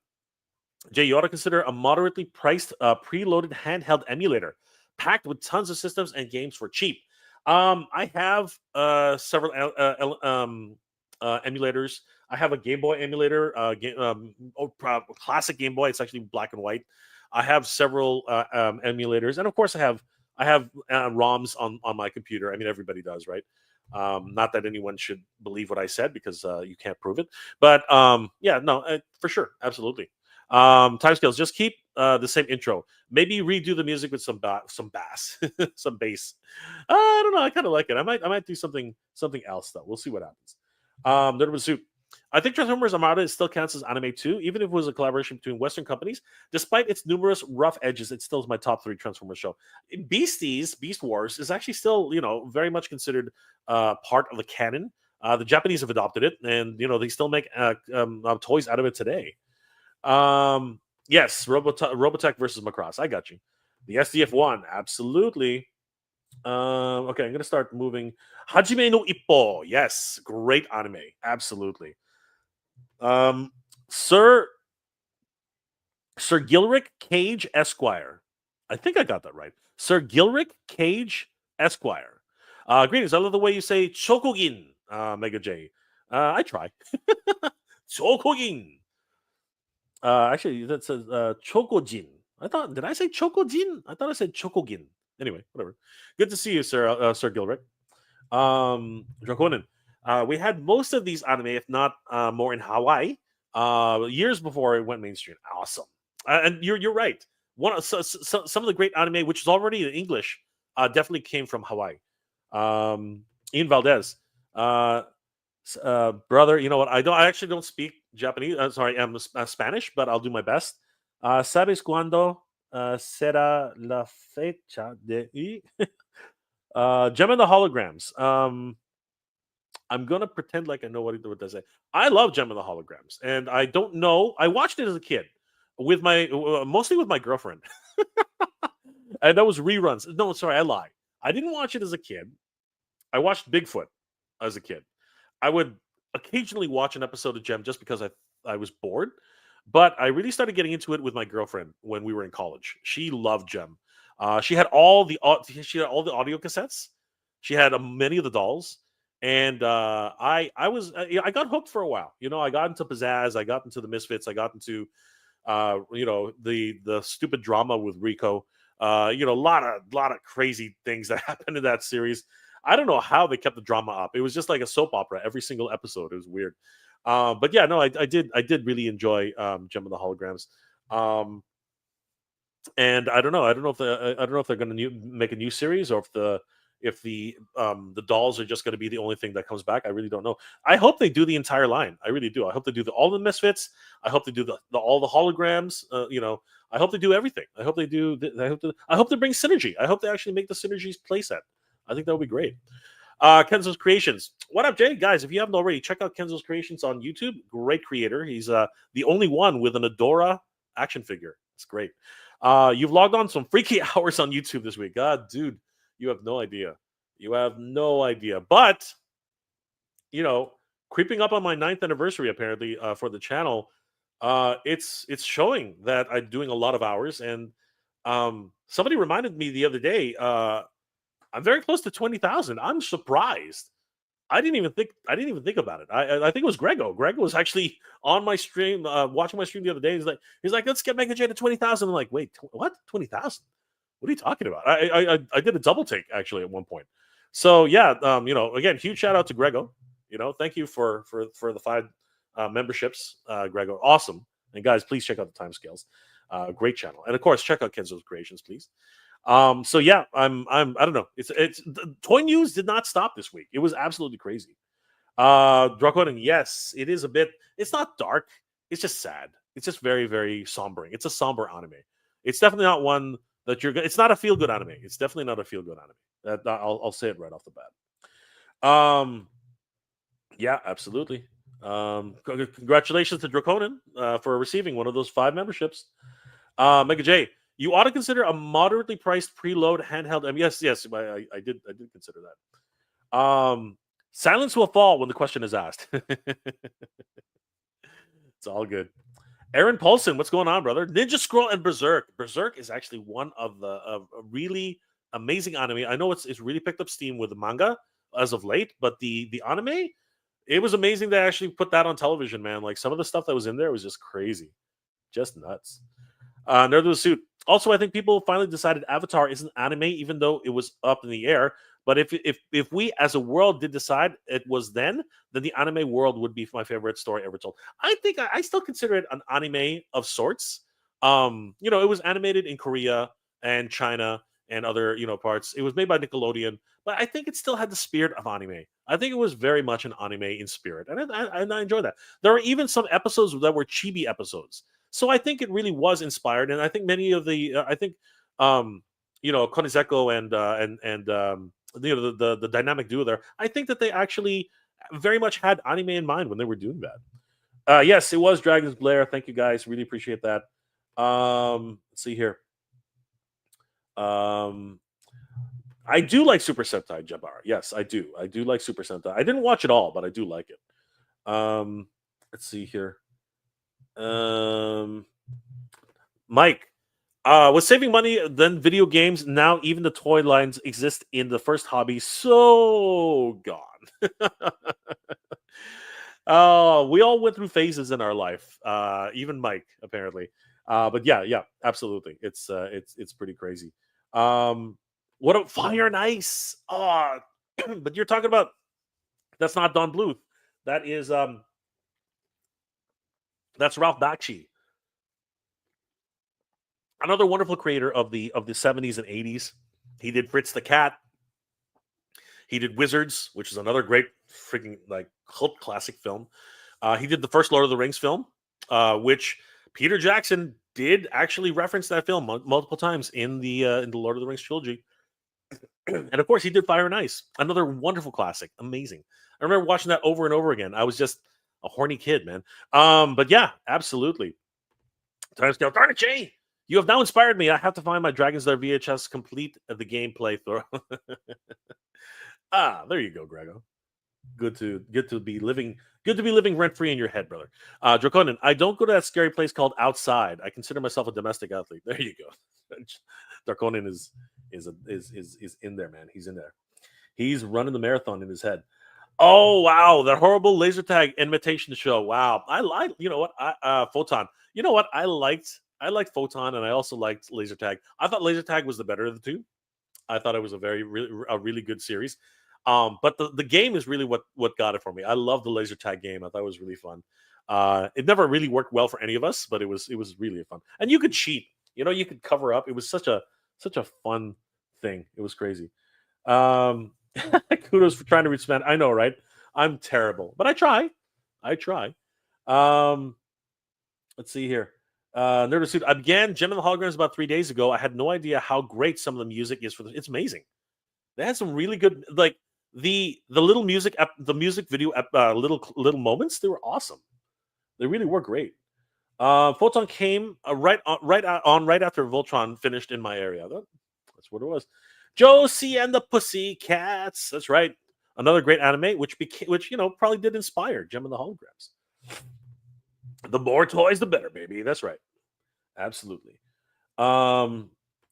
Jay, you ought to consider a moderately priced preloaded handheld emulator packed with tons of systems and games for cheap. I have several emulators. I have a Game Boy emulator, classic Game Boy. It's actually black and white. I have several emulators, and of course, I have ROMs on my computer. I mean, everybody does, right? Not that anyone should believe what I said because you can't prove it. But yeah, no, for sure, absolutely. Timescales, just keep the same intro. Maybe redo the music with some bass, some bass. I don't know. I kind of like it. I might do something else though. We'll see what happens. Nerd Soup. I think Transformers Armada still counts as anime too, even if it was a collaboration between Western companies. Despite its numerous rough edges, it still is my top 3 Transformers show. Beast Wars is actually still, very much considered part of the canon. The Japanese have adopted it, and they still make toys out of it today. Yes, Robotech versus Macross. I got you. The SDF one, absolutely. Okay, I'm gonna start moving. Hajime no Ippo. Yes, great anime. Absolutely. Um, Sir Sir Gilric Cage Esquire. I think I got that right. Sir Gilric Cage Esquire. Greetings. I love the way you say Chokugin, Mega J. I try. Chokugin. Actually, that says Chokojin. Did I say Chokojin? I thought I said Chokogin. Anyway, whatever. Good to see you, Sir Gilric. Draconin. We had most of these anime, if not more, in Hawaii years before it went mainstream. Awesome. And you're right. Some of the great anime, which is already in English, definitely came from Hawaii. Ian Valdez. Brother, you know what? I actually don't speak Japanese. Sorry, I'm Spanish, but I'll do my best. ¿Sabes cuándo será la fecha de Gem and the Holograms? I'm gonna pretend like I know what they say. I love Gem and the Holograms, and I don't know. I watched it as a kid with mostly with my girlfriend, and that was reruns. No, sorry, I lie. I didn't watch it as a kid. I watched Bigfoot as a kid. I would occasionally watch an episode of Gem just because I was bored, but I really started getting into it with my girlfriend when we were in college. She loved Gem. She had all the audio cassettes. She had many of the dolls, and I got hooked for a while. I got into Pizzazz. I got into the Misfits. I got into the stupid drama with Rico. A lot of crazy things that happened in that series. I don't know how they kept the drama up. It was just like a soap opera every single episode. It was weird. But yeah, no, I did really enjoy Gem of the Holograms. And I don't know. I don't know if they're going to make a new series or if the dolls are just going to be the only thing that comes back. I really don't know. I hope they do the entire line. I really do. I hope they do all the Misfits. I hope they do all the holograms. I hope they do everything. I hope they do. I hope they bring synergy. I hope they actually make the synergies playset. I think that would be great. Kenzo's Creations. What up, Jay? Guys, if you haven't already, check out Kenzo's Creations on YouTube. Great creator. He's the only one with an Adora action figure. It's great. You've logged on some freaky hours on YouTube this week. God, dude, you have no idea. You have no idea. But, creeping up on my 9th anniversary, apparently, for the channel, it's showing that I'm doing a lot of hours. And somebody reminded me the other day, I'm very close to 20,000. I'm surprised. I didn't even think about it. I think it was Grego. Grego was actually on my stream, watching my stream the other day. He's like, let's get Mega J to 20,000. I'm like, wait, what? 20,000? What are you talking about? I did a double take actually at one point. So yeah, again, huge shout out to Grego. Thank you for the 5 memberships, Grego. Awesome. And guys, please check out the timescales. Great channel. And of course, check out Kenzo's Creations, please. So yeah, I don't know. It's the toy news did not stop this week. It was absolutely crazy. Draconian, yes, it is a bit. It's not dark. It's just sad. It's just very, very sombering. It's a somber anime. It's definitely not one that you're. It's not a feel good anime. It's definitely not a feel good anime. I'll say it right off the bat. Yeah, absolutely. Congratulations to Draconin for receiving one of those 5 memberships. Mega J, you ought to consider a moderately priced preload handheld. Yes, I did consider that. Silence will fall when the question is asked. It's all good. Aaron Paulson, what's going on, brother? Ninja Scroll and Berserk. Berserk is actually one of the a really amazing anime. I know it's really picked up steam with the manga as of late, but the anime, it was amazing to actually put that on television, man. Like some of the stuff that was in there was just crazy, just nuts. Nerd of the Suit. Also, I think people finally decided Avatar isn't anime, even though it was up in the air. But if we as a world did decide it was then the anime world would be my favorite story ever told. I think I still consider it an anime of sorts. It was animated in Korea and China and other parts. It was made by Nickelodeon, but I think it still had the spirit of anime. I think it was very much an anime in spirit, and I enjoy that. There are even some episodes that were chibi episodes, so I think it really was inspired, and I think many of the I think Koniseko and the dynamic duo there. I think that they actually very much had anime in mind when they were doing that. Yes, it was Dragon's Blair. Thank you guys, really appreciate that. Let's see here. I do like Super Sentai Jabbar. Yes, I do. I do like Super Sentai. I didn't watch it all, but I do like it. Let's see here. Mike, with saving money, then video games, now even the toy lines exist in the first hobby. So gone. Oh, we all went through phases in our life. Even Mike, apparently. But yeah, absolutely. It's pretty crazy. What a Fire and Ice. Oh, but you're talking about that's not Don Bluth. That is that's Ralph Bakshi, another wonderful creator of the 70s and 80s. He did Fritz the Cat. He did Wizards, which is another great freaking like cult classic film. He did the first Lord of the Rings film, which Peter Jackson did actually reference that film multiple times in the Lord of the Rings trilogy. And of course, he did Fire and Ice, another wonderful classic, amazing. I remember watching that over and over again. I was just a horny kid, man. But yeah, absolutely. Timescale, darn it, Jay! You have now inspired me. I have to find my Dragon's Lair VHS complete the game playthrough. There you go, Grego. Good to be living rent free in your head, brother. Draconin, I don't go to that scary place called Outside. I consider myself a domestic athlete. There you go. Draconin is in there, man. He's in there. He's running the marathon in his head. Oh wow, that horrible laser tag imitation show. Wow, I like. You know what? Photon. You know what? I liked Photon, and I also liked laser tag. I thought laser tag was the better of the two. I thought it was a really good series. But the game is really what got it for me. I love the laser tag game. I thought it was really fun. It never really worked well for any of us, but it was really fun. And you could cheat. You could cover up. It was such a fun thing. It was crazy. Kudos for trying to reach man. I know, right? I'm terrible, but I try. Let's see here. Nerd Suit. I began Gem and the Holograms about 3 days ago. I had no idea how great some of the music is for it's amazing. They had some really good like the little music the music video little moments. They were awesome. They really were great. Photon came right after Voltron finished in my area. That's what it was. Josie and the Pussycats. That's right. Another great anime, which probably did inspire Gem and the Holograms. The more toys, the better, baby. That's right. Absolutely.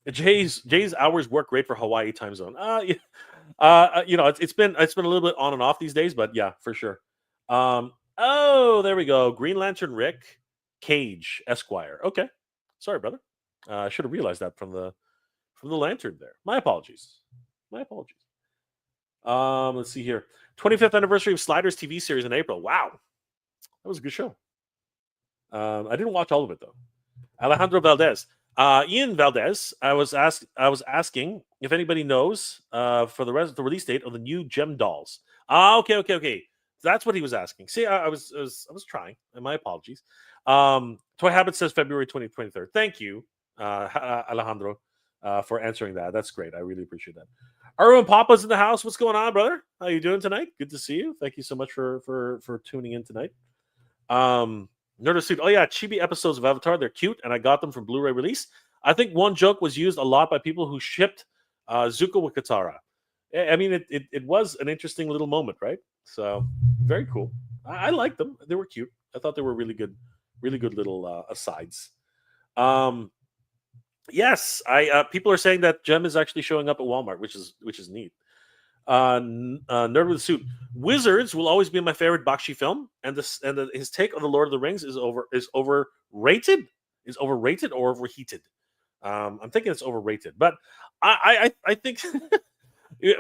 Jay's hours work great for Hawaii time zone. It's been a little bit on and off these days, but yeah, for sure. There we go. Green Lantern Rick Cage Esquire. Okay, sorry, brother. I should have realized that from the lantern there. My apologies. Let's see here. 25th anniversary of Sliders TV series in April. Wow, that was a good show. I didn't watch all of it though. Alejandro Valdez. Ian Valdez, I was asking if anybody knows for the release date of the new Gem dolls. Okay, okay, okay. That's what he was asking. See, I was trying. And my apologies. Toy Habit says February 2023. Thank you, Alejandro, for answering that. That's great. I really appreciate that. Erwin Papa's in the house. What's going on, brother? How you doing tonight? Good to see you. Thank you so much for tuning in tonight. Nerd Suit. Oh yeah, chibi episodes of Avatar. They're cute, and I got them from Blu-ray release. I think one joke was used a lot by people who shipped Zuko with Katara. I mean, it was an interesting little moment, right? So very cool. I liked them. They were cute. I thought they were really good little asides. Um, yes, I people are saying that Gem is actually showing up at Walmart, which is neat. Nerd with a Suit. Wizards will always be my favorite Bakshi film, and his take on the Lord of the Rings is overrated. Is overrated or overheated? I'm thinking it's overrated, but I think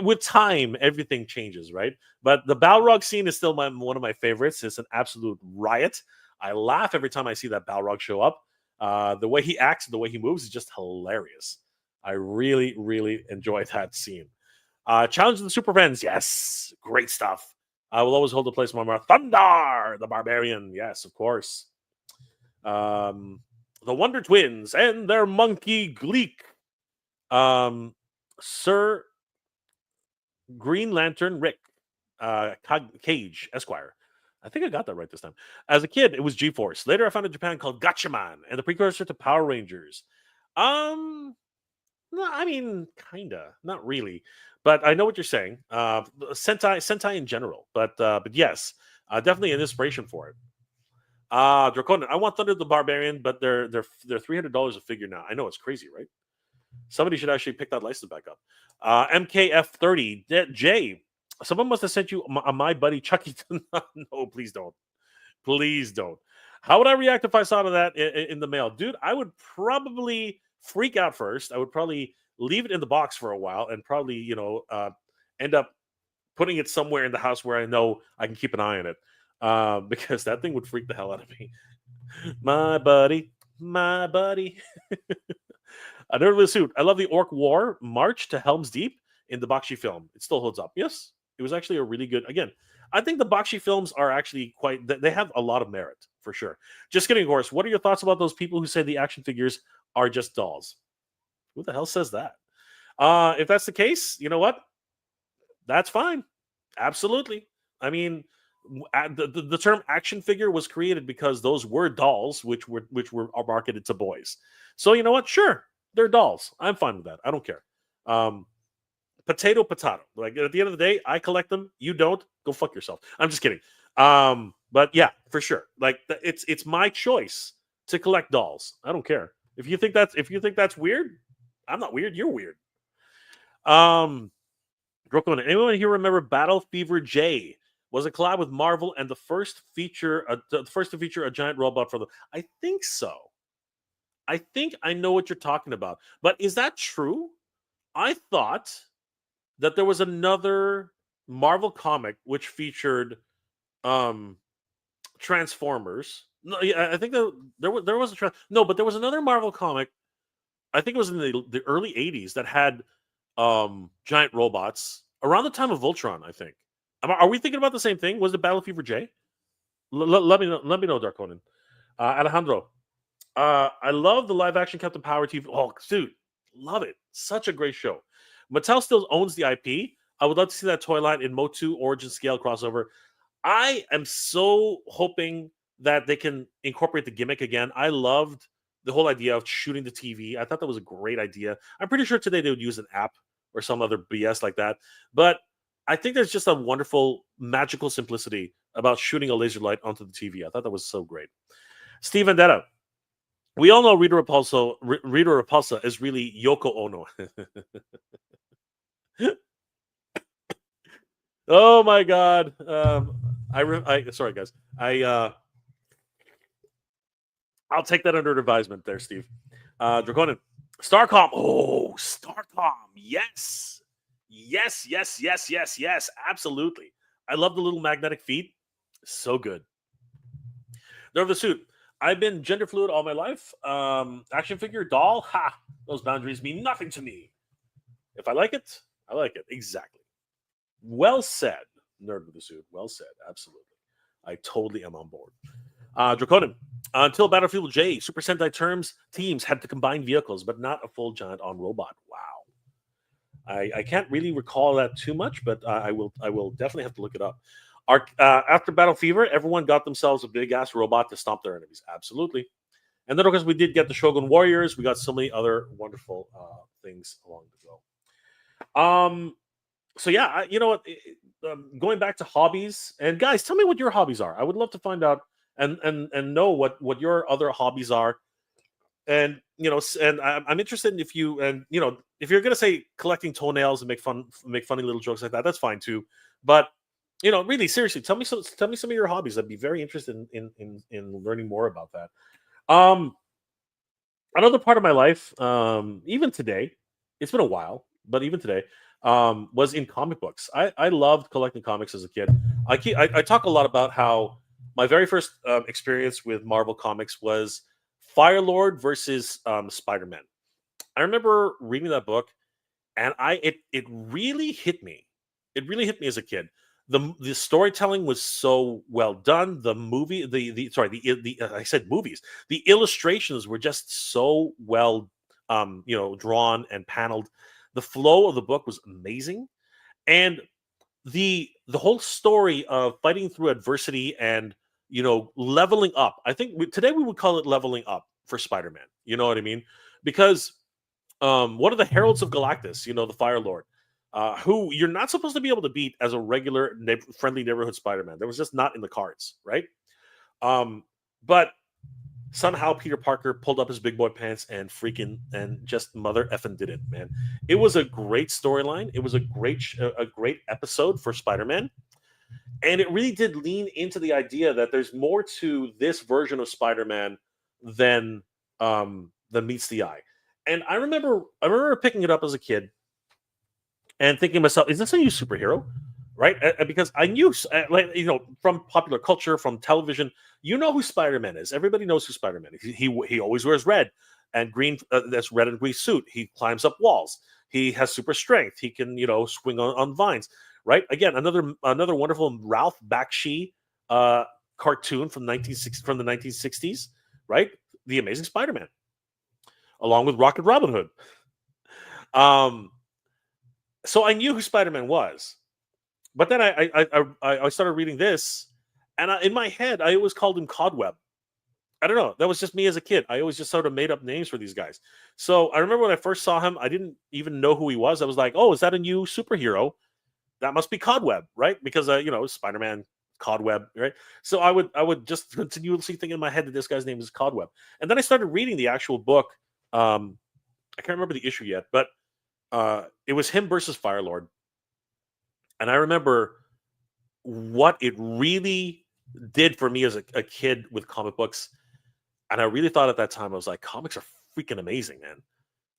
with time everything changes, right? But the Balrog scene is still one of my favorites. It's an absolute riot. I laugh every time I see that Balrog show up. The way he acts, the way he moves is just hilarious. I really, really enjoy that scene. Challenge of the Super Friends, yes, great stuff. I will always hold the place in my mouth. Thunder, the Barbarian, yes, of course. The Wonder Twins and their monkey Gleek. Sir Green Lantern Rick, Cage Esquire. I think I got that right this time. As a kid, it was G-Force. Later, I found a Japan called Gatchaman and the precursor to Power Rangers. No, I mean, kinda, not really, but I know what you're saying. Sentai in general, but yes, definitely an inspiration for it. Draconin, I want Thunder the Barbarian, but they're $300 a figure now. I know it's crazy, right? Somebody should actually pick that license back up. MKF30 J. Someone must have sent you a my buddy Chucky. No, please don't. Please don't. How would I react if I saw that in the mail? Dude, I would probably freak out first. I would probably leave it in the box for a while and probably, end up putting it somewhere in the house where I know I can keep an eye on it. Because that thing would freak the hell out of me. My buddy, my buddy. Another suit. I love the Orc War March to Helm's Deep in the Bakshi film. It still holds up. Yes, it was actually a really good. Again, I think the Bakshi films are actually quite. They have a lot of merit for sure. Just kidding, of course. What are your thoughts about those people who say the action figures are just dolls? Who the hell says that? If that's the case, you know what? That's fine. Absolutely. I mean, the term action figure was created because those were dolls, which were marketed to boys. So you know what? Sure, they're dolls. I'm fine with that. I don't care. Potato. Like at the end of the day, I collect them. You don't. Go fuck yourself. I'm just kidding. But yeah, for sure. Like it's my choice to collect dolls. I don't care. If you think that's weird, I'm not weird. You're weird. Brooklyn. Anyone here remember Battle Fever J? Was a collab with Marvel and the first to feature a giant robot for them. I think so. I think I know what you're talking about. But is that true? I thought that there was another Marvel comic which featured Transformers. No, yeah, I think there was no, but there was another Marvel comic. I think it was in the early '80s that had giant robots around the time of Voltron. I think. Are we thinking about the same thing? Was it Battle Fever J? Let me know. Let me know, Dark Conan. Alejandro. I love the live action Captain Power TV. Oh, dude, love it. Such a great show. Mattel still owns the IP. I would love to see that toy line in Motu Origin Scale crossover. I am so hoping that they can incorporate the gimmick again. I loved the whole idea of shooting the TV. I thought that was a great idea. I'm pretty sure today they would use an app or some other BS like that. But I think there's just a wonderful, magical simplicity about shooting a laser light onto the TV. I thought that was so great. Steve Vendetta. We all know Rita Repulsa is really Yoko Ono. Oh my God. Sorry guys. I'll take that under advisement there, Steve. Draconin. Starcom. Oh, Starcom. Yes. Yes. Absolutely. I love the little magnetic feet. So good. Nerve the Suit. I've been gender fluid all my life. Action figure, doll, ha! Those boundaries mean nothing to me. If I like it, I like it. Exactly. Well said, nerd with a suit. Well said. Absolutely. I totally am on board. Draconin. Until Battlefield J, Super Sentai teams had to combine vehicles, but not a full giant on robot. Wow. I can't really recall that too much, but I will definitely have to look it up. After Battle Fever, everyone got themselves a big ass robot to stomp their enemies. Absolutely. And then, of course, we did get the Shogun Warriors. We got so many other wonderful things along the go. So yeah, you know what? Going back to hobbies, and guys, tell me what your hobbies are. I would love to find out and know what your other hobbies are. And and I'm interested in if you and if you're gonna say collecting toenails and make funny little jokes like that, that's fine too. But really seriously, tell me some of your hobbies. I'd be very interested in learning more about that. Um, Another part of my life, even today, it's been a while, but even today, was in comic books. I loved collecting comics as a kid. I talk a lot about how my very first experience with Marvel comics was Fire Lord versus Spider Man. I remember reading that book, and it really hit me. It really hit me as a kid. The storytelling was so well done. The movie, the sorry, the I said movies. The illustrations were just so well, drawn and paneled. The flow of the book was amazing, and the whole story of fighting through adversity and leveling up. I think today we would call it leveling up for Spider-Man. You know what I mean? Because one of the heralds of Galactus, the Fire Lord, who you're not supposed to be able to beat as a regular friendly neighborhood Spider-Man. That was just not in the cards, right? But somehow Peter Parker pulled up his big boy pants and just mother effing did it, man. It was a great storyline. It was a great episode for Spider-Man, and it really did lean into the idea that there's more to this version of Spider-Man than meets the eye. And I remember picking it up as a kid and thinking to myself, is this a new superhero? Right? Because I knew, from popular culture, from television, who Spider-Man is. Everybody knows who Spider-Man is. He always wears red and green. That's red and green suit. He climbs up walls. He has super strength. He can, swing on vines. Right? Again, another wonderful Ralph Bakshi cartoon from the 1960s. Right? The Amazing Spider-Man, along with Rocket Robin Hood. So I knew who Spider-Man was, but then I started reading this, and in my head I always called him Cobweb. I don't know. That was just me as a kid. I always just sort of made up names for these guys. So I remember when I first saw him, I didn't even know who he was. I was like, "Oh, is that a new superhero? That must be Cobweb, right?" Because Spider-Man, Cobweb, right? So I would just continuously think in my head that this guy's name is Cobweb, and then I started reading the actual book. I can't remember the issue yet, but it was him versus Firelord, and I remember what it really did for me as a kid with comic books. And I really thought at that time, I was like, comics are freaking amazing, man.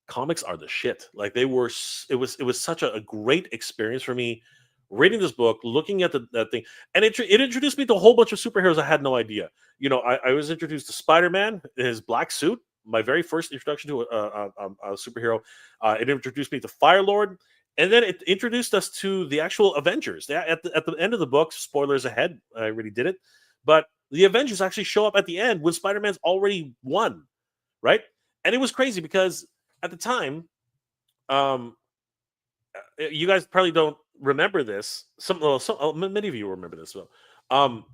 Comics are the shit. Like it was such a great experience for me reading this book, looking at that thing, and it introduced me to a whole bunch of superheroes I had no idea. I was introduced to Spider-Man in his black suit, my very first introduction to a superhero. It introduced me to Firelord, and then it introduced us to the actual Avengers. At the end of the book, spoilers ahead, I already did it, but the Avengers actually show up at the end when Spider-Man's already won, right? And it was crazy because at the time, um, you guys probably don't remember this. Many of you remember this. Though. Um,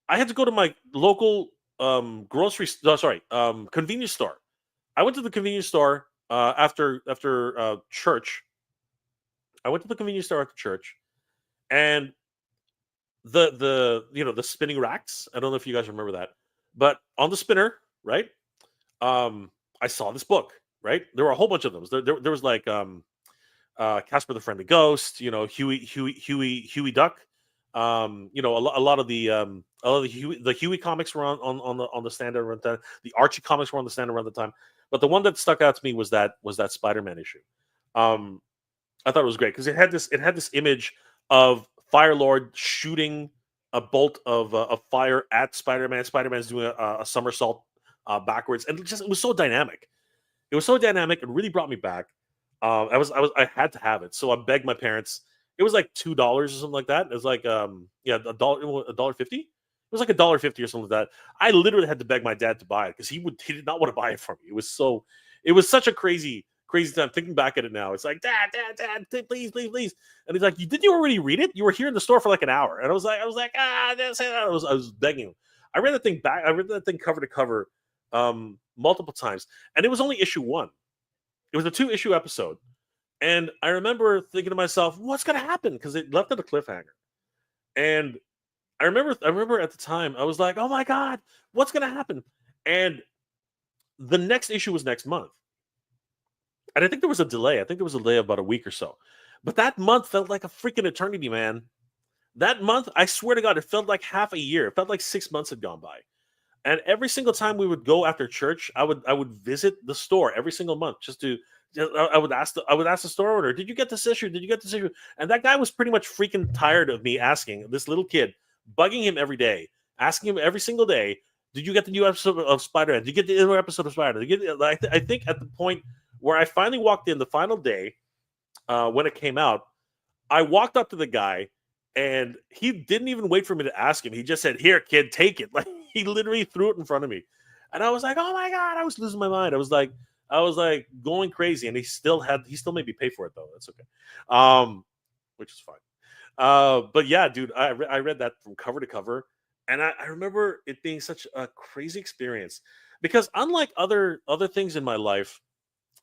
I had to go to my local convenience store. I went to the convenience store after church. I went to the convenience store after church, and the spinning racks. I don't know if you guys remember that, but on the spinner, right? I saw this book. Right, there were a whole bunch of them. There was like Casper the Friendly Ghost, Huey Duck. A lot of the Huey comics were on the stand around the time. The Archie comics were on the stand around the time. But the one that stuck out to me was that Spider-Man issue. I thought it was great because it had this image of Firelord shooting a bolt of fire at Spider-Man. Spider-Man's doing a somersault backwards, and it was so dynamic. It was so dynamic. It really brought me back. I had to have it, so I begged my parents. It was like $2 or something like that. It was like yeah, $1.50. It was like $1.50 or something like that. I literally had to beg my dad to buy it because he did not want to buy it for me. It was such a crazy time. Thinking back at it now, it's like dad, please, please, please. And he's like, didn't you already read it? You were here in the store for like an hour. And I was like, that's it. I was begging him. I read that thing back. I read that thing cover to cover, multiple times, and it was only issue one. It was a 2-issue episode, and I remember thinking to myself, "What's going to happen?" Because it left at a cliffhanger. And I remember at the time, I was like, "Oh my god, what's going to happen?" And the next issue was next month, and I think there was a delay. I think there was a delay of about a week or so, but that month felt like a freaking eternity, man. That month, I swear to God, it felt like half a year. It felt like 6 months had gone by. And every single time we would go after church, I would visit the store every single month just to. I would ask the store owner, "Did you get this issue? Did you get this issue?" And that guy was pretty much freaking tired of me asking this little kid, bugging him every day, asking him every single day, "Did you get the new episode of Spider-Man? Did you get the new episode of Spider-Man?" Did you get, I think at the point where I finally walked in, the final day when it came out, I walked up to the guy, and he didn't even wait for me to ask him. He just said, "Here, kid, take it." Like he literally threw it in front of me, and I was like, "Oh my god!" I was losing my mind. I was like going crazy, and he still made me pay for it though. That's okay, which is fine. But yeah, dude, I read that from cover to cover, and I remember it being such a crazy experience because unlike other things in my life,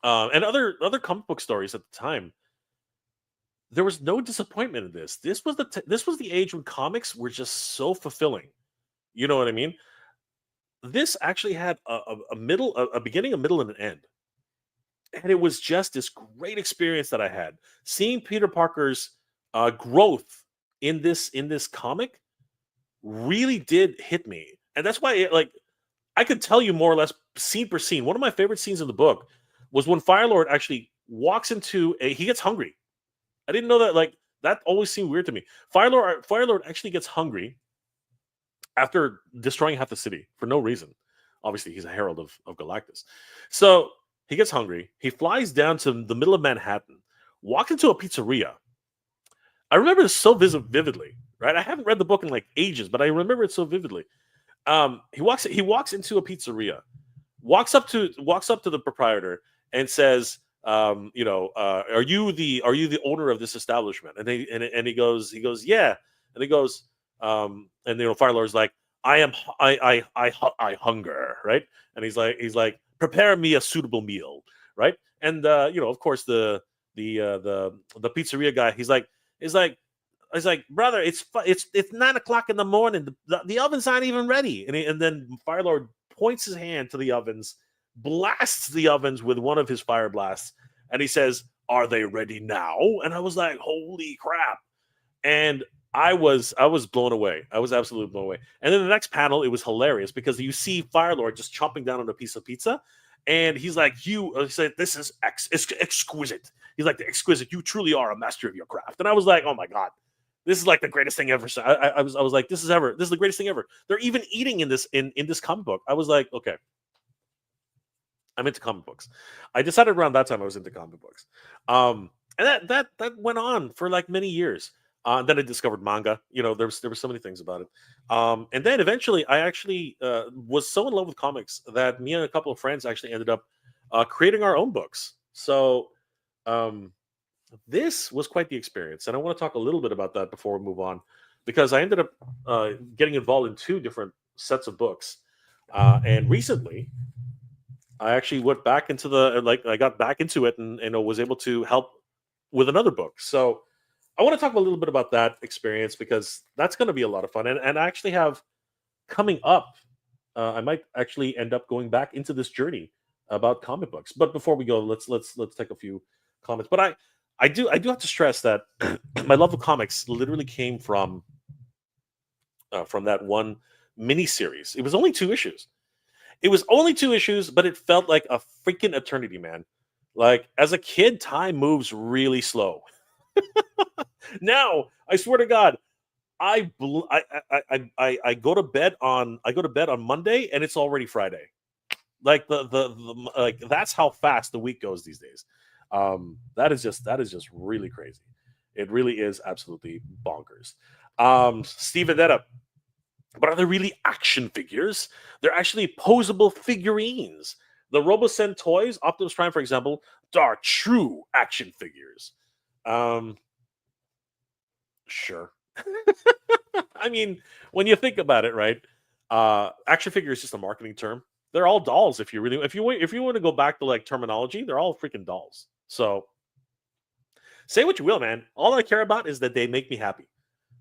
and other comic book stories at the time, there was no disappointment in this. This was the age when comics were just so fulfilling. You know what I mean? This actually had a beginning, a middle, and an end, and it was just this great experience that I had seeing Peter Parker's growth in this comic. Really did hit me, and that's why like I could tell you more or less scene per scene. One of my favorite scenes in the book was when Firelord actually walks into a he gets hungry. I didn't know that. Like that always seemed weird to me. Firelord actually gets hungry after destroying half the city for no reason. Obviously, he's a herald of Galactus. So he gets hungry. He flies down to the middle of Manhattan, walks into a pizzeria. I remember this so vividly, right? I haven't read the book in like ages, but I remember it so vividly. He walks into a pizzeria, walks up to the proprietor and says, are you the owner of this establishment? And he goes, yeah. And he goes, and Firelord's like, I am I hunger, right? And he's like, prepare me a suitable meal, right? And of course the pizzeria guy, he's like he's like, brother, it's 9 o'clock in the morning. The ovens aren't even ready. And then Firelord points his hand to the ovens, blasts the ovens with one of his fire blasts, and he says, "Are they ready now?" And I was like, "Holy crap!" And I was blown away. I was absolutely blown away. And then the next panel, it was hilarious because you see Firelord just chomping down on a piece of pizza, and he's like, he said, "This is exquisite." He's like, "The exquisite. You truly are a master of your craft." And I was like, "Oh my god." This is like the greatest thing ever. I was like, this is the greatest thing ever. They're even eating in this comic book. I was like, okay, I'm into comic books. I decided around that time I was into comic books. And that went on for like many years. Then I discovered manga. There were so many things about it. And then eventually, I actually was so in love with comics that me and a couple of friends actually ended up creating our own books. So um, this was quite the experience, and I want to talk a little bit about that before we move on, because I ended up getting involved in 2 different sets of books. And recently, I actually went back into I got back into it and was able to help with another book. So I want to talk a little bit about that experience because that's going to be a lot of fun. And I actually have coming up, I might actually end up going back into this journey about comic books. But before we go, let's take a few comments. But I do have to stress that my love of comics literally came from that one mini series. It was only 2 issues. It was only 2 issues, but it felt like a freaking eternity, man. Like as a kid, time moves really slow. Now, I swear to God, I bl- I go to bed on Monday and it's already Friday. Like like that's how fast the week goes these days. That is just really crazy. It really is absolutely bonkers. Steven Netta, but are they really action figures? They're actually posable figurines. The RoboSend toys, Optimus Prime, for example, are true action figures. Um, sure. I mean, when you think about it, right? Action figure is just a marketing term. They're all dolls. If you want to go back to like terminology, they're all freaking dolls. So say what you will, man. All I care about is that they make me happy.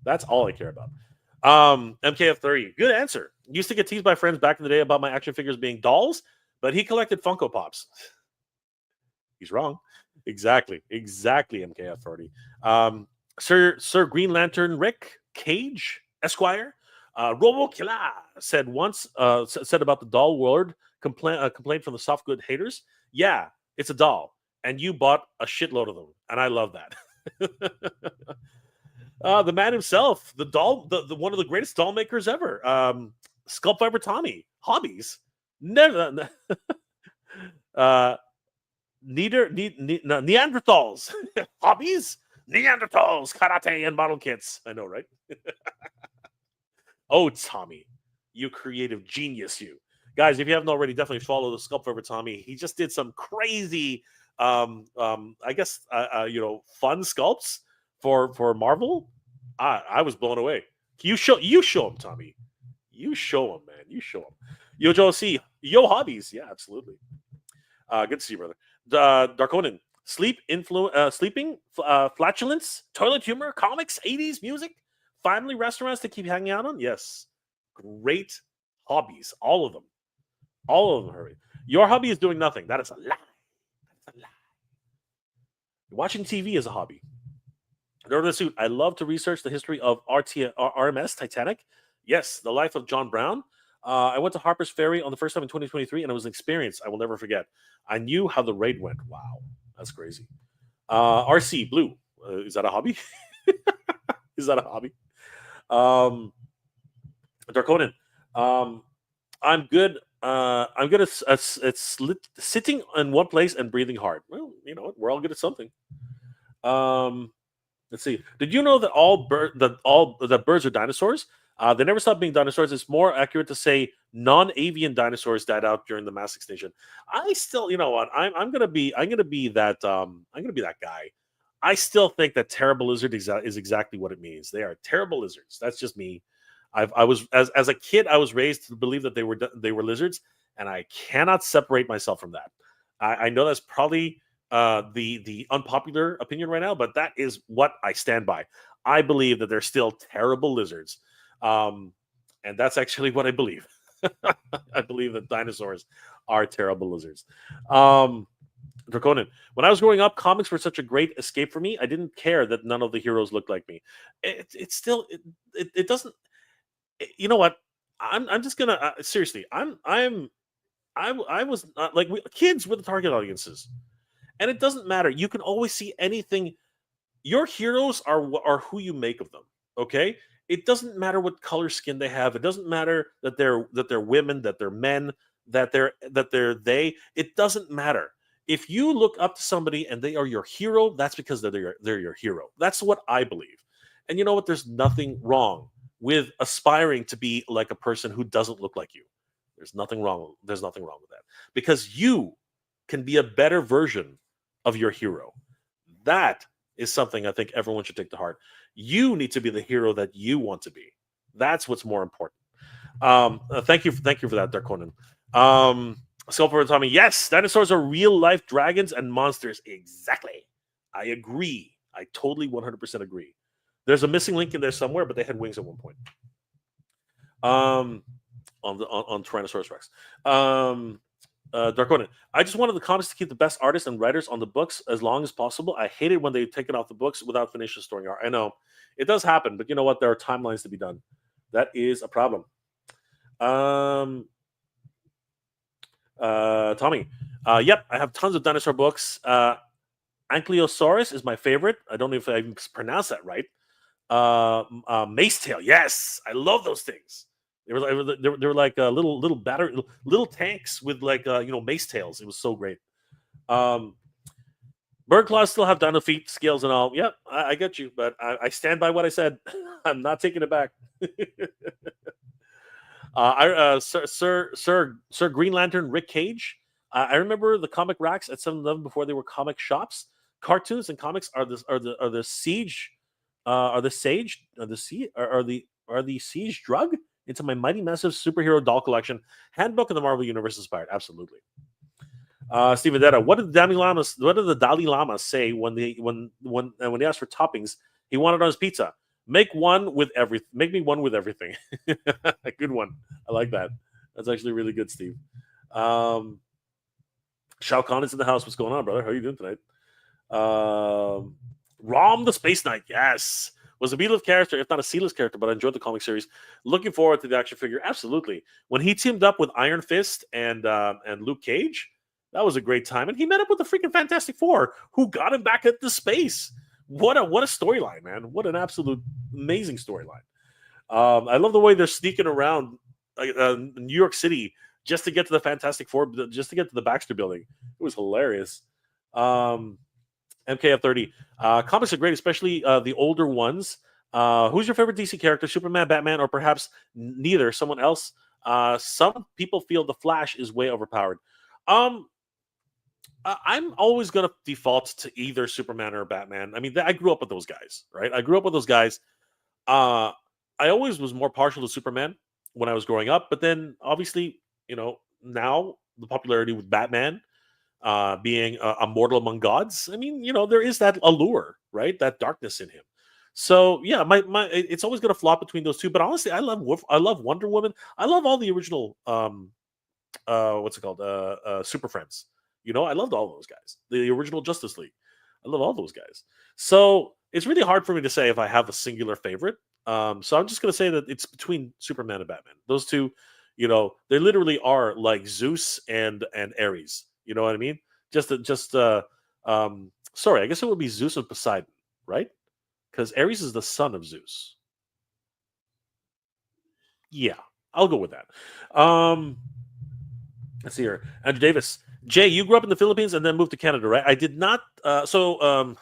That's all I care about. MKF30, good answer. Used to get teased by friends back in the day about my action figures being dolls, but he collected Funko Pops. He's wrong. Exactly, MKF30. Sir Green Lantern Rick Cage Esquire, Robo Killer said about the doll world complaint from the soft good haters. Yeah, it's a doll, and you bought a shitload of them, and I love that. The man himself, the doll, the one of the greatest doll makers ever. Sculpt Fiber Tommy, hobbies. Never, uh, Neanderthals, hobbies, Neanderthals, karate, and model kits. I know, right? Oh, Tommy, you creative genius, you guys. If you haven't already, definitely follow the Sculpt Fiber Tommy. He just did some crazy, I guess, fun sculpts for Marvel. I was blown away. You show him, Tommy. You show him, man. You show him. Yo, Joe C. Yo, hobbies. Yeah, absolutely. Good to see you, brother. Darkonin. Sleeping, flatulence, toilet humor, comics, 80s music, family restaurants to keep hanging out on. Yes. Great hobbies. All of them. All of them, Hurry. Your hobby is doing nothing. That is a lie. That's a lie. Watching TV is a hobby. Northern Suit. I love to research the history of RMS Titanic. Yes, the life of John Brown. I went to Harper's Ferry on the first time in 2023, and it was an experience I will never forget. I knew how the raid went. Wow, that's crazy. RC Blue. Is that a hobby? Is that a hobby? Darkonin. I'm good. I'm good at sitting in one place and breathing hard. Well, you know what? We're all good at something. Let's see. Did you know that that birds are dinosaurs? They never stopped being dinosaurs. It's more accurate to say non-avian dinosaurs died out during the mass extinction. I still, you know what? I'm gonna be that guy. I still think that terrible lizard is exactly what it means. They are terrible lizards. That's just me. I was as a kid, I was raised to believe that they were lizards, and I cannot separate myself from that. I know that's probably the unpopular opinion right now, but that is what I stand by. I believe that they're still terrible lizards, um, and that's actually what I believe. I believe that dinosaurs are terrible lizards. Um, Draconin. When I was growing up, comics were such a great escape for me. I didn't care that none of the heroes looked like me. It still it doesn't. You know what? I'm just gonna seriously. I was not like kids were the target audiences, and it doesn't matter. You can always see anything. Your heroes are who you make of them. Okay, it doesn't matter what color skin they have. It doesn't matter that they're women, that they're men, that they're they. It doesn't matter. If you look up to somebody and they are your hero, that's because they're your hero. That's what I believe. And you know what? There's nothing wrong with aspiring to be like a person who doesn't look like you. There's nothing wrong. There's nothing wrong with that because you can be a better version of your hero. That is something I think everyone should take to heart. You need to be the hero that you want to be. That's what's more important. Thank you for that, Darkonin. Silver Tommy, yes, dinosaurs are real life dragons and monsters. Exactly. I agree. I totally 100% agree. There's a missing link in there somewhere, but they had wings at one point. On Tyrannosaurus Rex. Darkonin. I just wanted the comics to keep the best artists and writers on the books as long as possible. I hate it when they take it off the books without finishing the story arc. I know it does happen, but you know what? There are timelines to be done. That is a problem. Tommy. Yep, I have tons of dinosaur books. Ankylosaurus is my favorite. I don't know if I even pronounced that right. Mace Tail. Yes, I love those things. They were like little batter little tanks with like mace tails. It was so great. Um, Bird claws still have dino feet, scales, and all. Yep, I get you, but I stand by what I said. I'm not taking it back. Sir Green Lantern Rick Cage. I remember the comic racks at 7-Eleven before they were comic shops. Cartoons and comics are the siege, are the sage, are the sea, are the siege drug into my mighty massive superhero doll collection. Handbook of the Marvel Universe inspired. Absolutely. Steve Vendetta, what did the Dalai Lama say when they asked for toppings he wanted on his pizza? Make me one with everything. A good one. I like that. That's actually really good, Steve. Shao Kahn is in the house. What's going on, brother? How are you doing tonight? Rom the Space Knight, yes. Was a B-list character, if not a C-list character, but I enjoyed the comic series. Looking forward to the action figure. Absolutely. When he teamed up with Iron Fist and Luke Cage, that was a great time. And he met up with the freaking Fantastic Four, who got him back into space. What a storyline, man. What an absolute amazing storyline. I love the way they're sneaking around New York City just to get to the Fantastic Four, just to get to the Baxter Building. It was hilarious. MKF30. Comics are great, especially the older ones. Who's your favorite DC character? Superman, Batman, or perhaps neither? Someone else? Some people feel the Flash is way overpowered. I'm always going to default to either Superman or Batman. I mean, I grew up with those guys, right? I grew up with those guys. I always was more partial to Superman when I was growing up, but then obviously, now the popularity with Batman being a mortal among gods. I mean, there is that allure, right? That darkness in him. So yeah, it's always going to flop between those two. But honestly, I love Wonder Woman. I love all the original what's it called? Super Friends. I loved all those guys. The original Justice League. I love all those guys. So it's really hard for me to say if I have a singular favorite. So I'm just going to say that it's between Superman and Batman. Those two, they literally are like Zeus and Ares. You know what I mean? Sorry, I guess it would be Zeus and Poseidon, right? Because Ares is the son of Zeus. Yeah, I'll go with that. Let's see here. Andrew Davis. Jay, you grew up in the Philippines and then moved to Canada, right? I did not. That's an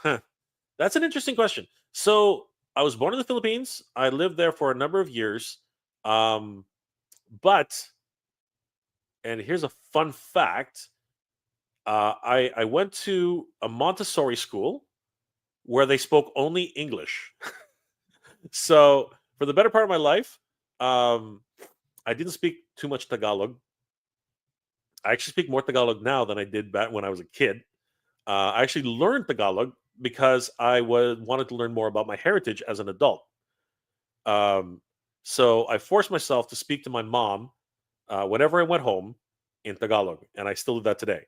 interesting question. So I was born in the Philippines. I lived there for a number of years. But, and here's a fun fact. I went to a Montessori school where they spoke only English. So for the better part of my life, I didn't speak too much Tagalog. I actually speak more Tagalog now than I did back when I was a kid. I actually learned Tagalog because I wanted to learn more about my heritage as an adult. So I forced myself to speak to my mom whenever I went home in Tagalog, and I still do that today.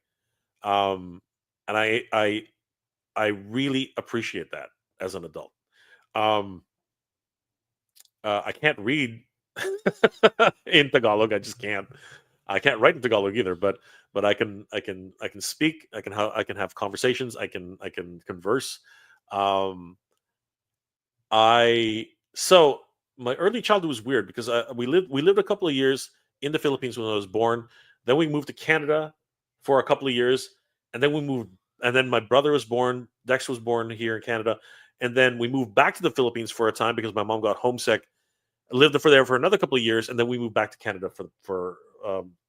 And I really appreciate that as an adult. I can't read in Tagalog. I just can't. I can't write in Tagalog either, but I can speak. I can have conversations. I can converse. So my early childhood was weird because we lived a couple of years in the Philippines when I was born. Then we moved to Canada for a couple of years, and then we moved. And then my brother was born. Dexter was born here in Canada, and then we moved back to the Philippines for a time because my mom got homesick. Lived there for another couple of years, and then we moved back to Canada for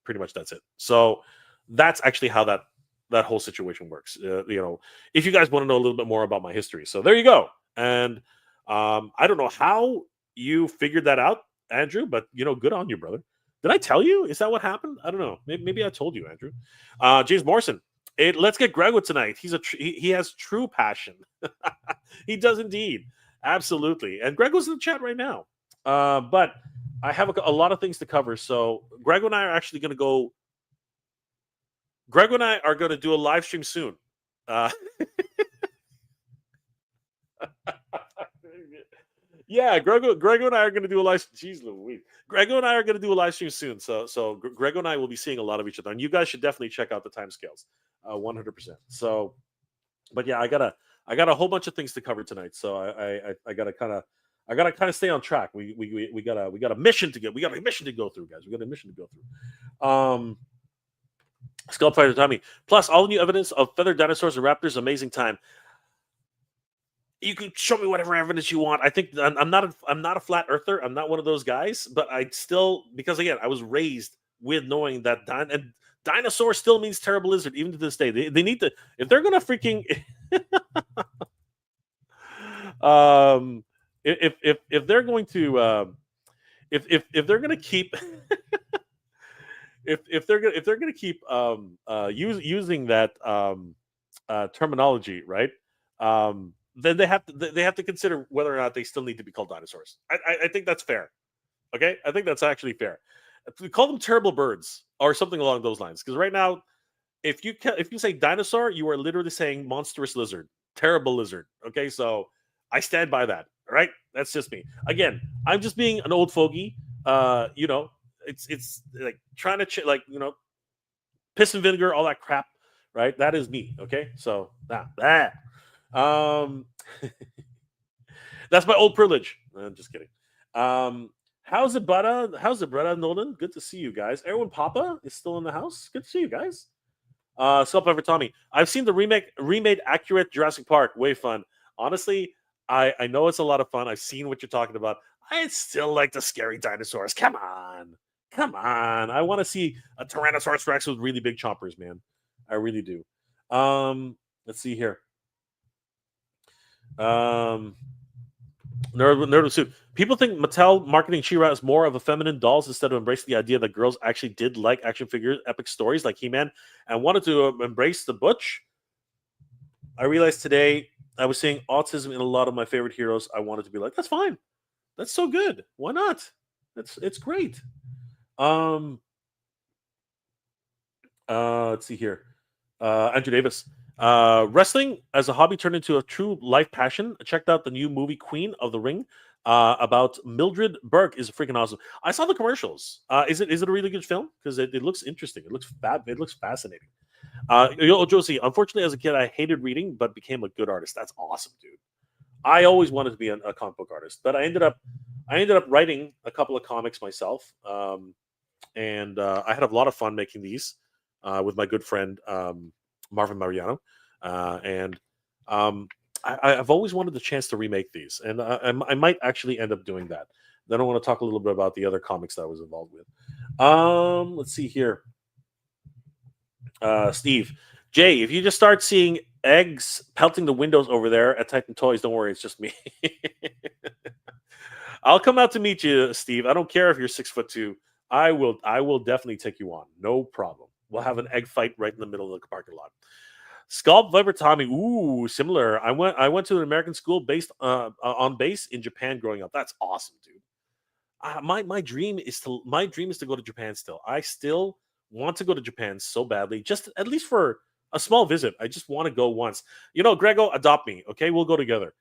pretty much that's it. So that's actually how that whole situation works. If you guys want to know a little bit more about my history, so there you go. And I don't know how you figured that out, Andrew, but good on you, brother. Did I tell you? Is that what happened? I don't know. Maybe I told you, Andrew. James Morrison. Let's get Gregwood tonight. He has true passion. He does indeed, absolutely. And Gregwood's in the chat right now. But I have a lot of things to cover. So Greg and I are actually going to go. Greg and I are going to do a live stream soon. Yeah, Greg and I are going to do a live. Jeez Louise. Greg and I are going to do a live stream soon. So Greg and I will be seeing a lot of each other, and you guys should definitely check out the timescales, 100%. So, but yeah, I got a whole bunch of things to cover tonight. So I got to kind of I gotta kind of stay on track. We got a mission to get. We got a mission to go through, guys. We got a mission to go through. Skull Fighter Tommy. Plus, all the new evidence of feathered dinosaurs and raptors. Amazing time. You can show me whatever evidence you want. I think I'm not a flat earther. I'm not one of those guys. But I still, because again, I was raised with knowing that and dinosaur still means terrible lizard, even to this day. They need to, if they're gonna freaking if they're going to if they're gonna keep if they're gonna keep using that terminology, right? Then they have to consider whether or not they still need to be called dinosaurs. I think that's fair. Okay, I think that's actually fair. We call them terrible birds or something along those lines. Because right now, if you say dinosaur, you are literally saying monstrous lizard, terrible lizard. Okay, so I stand by that. All right, that's just me. Again, I'm just being an old fogey. It's like trying to like piss and vinegar, all that crap. Right, that is me. Okay, so that. That's my old privilege. I'm just kidding. How's it, brother? How's it, brother Nolan? Good to see you guys. Everyone, Papa is still in the house. Good to see you guys. Self ever Tommy. I've seen the remade accurate Jurassic Park. Way fun. Honestly, I know it's a lot of fun. I've seen what you're talking about. I still like the scary dinosaurs. Come on. I want to see a Tyrannosaurus Rex with really big chompers, man. I really do. Let's see here. Nerd with suit. People think Mattel marketing She-Ra as more of a feminine dolls instead of embracing the idea that girls actually did like action figures, epic stories like He-Man, and wanted to embrace the butch. I realized today I was seeing autism in a lot of my favorite heroes. I wanted to be like, that's fine. That's so good. Why not? It's great. Let's see here. Andrew Davis. Wrestling as a hobby turned into a true life passion. I checked out the new movie Queen of the Ring about Mildred Burke. Is freaking awesome. I saw the commercials. Is it a really good film? Because it looks interesting. It looks It looks fascinating. Josie, unfortunately, as a kid, I hated reading, but became a good artist. That's awesome, dude. I always wanted to be a comic book artist, but I ended up writing a couple of comics myself, and I had a lot of fun making these with my good friend Marvin Mariano, and I've always wanted the chance to remake these, and I might actually end up doing that. Then I want to talk a little bit about the other comics that I was involved with. Let's see here. Steve, Jay, if you just start seeing eggs pelting the windows over there at Titan Toys, don't worry, it's just me. I'll come out to meet you, Steve. I don't care if you're 6'2". I will definitely take you on. No problem. We'll have an egg fight right in the middle of the parking lot. Scalp Viper Tommy. Ooh, similar. I went to an American school based on base in Japan growing up. That's awesome, dude. My dream is to go to Japan still. I still want to go to Japan so badly, just at least for a small visit. I just want to go once. Grego, adopt me, okay? We'll go together.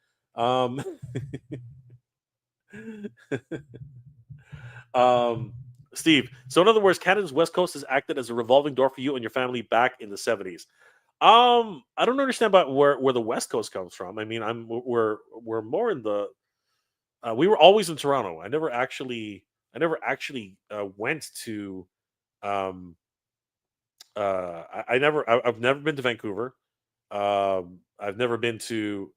Steve, so in other words, Canada's West Coast has acted as a revolving door for you and your family back in the 70s. I don't understand about where the West Coast comes from. I mean, we're more in the we were always in Toronto. I never actually went to I've never been to Vancouver. I've never been to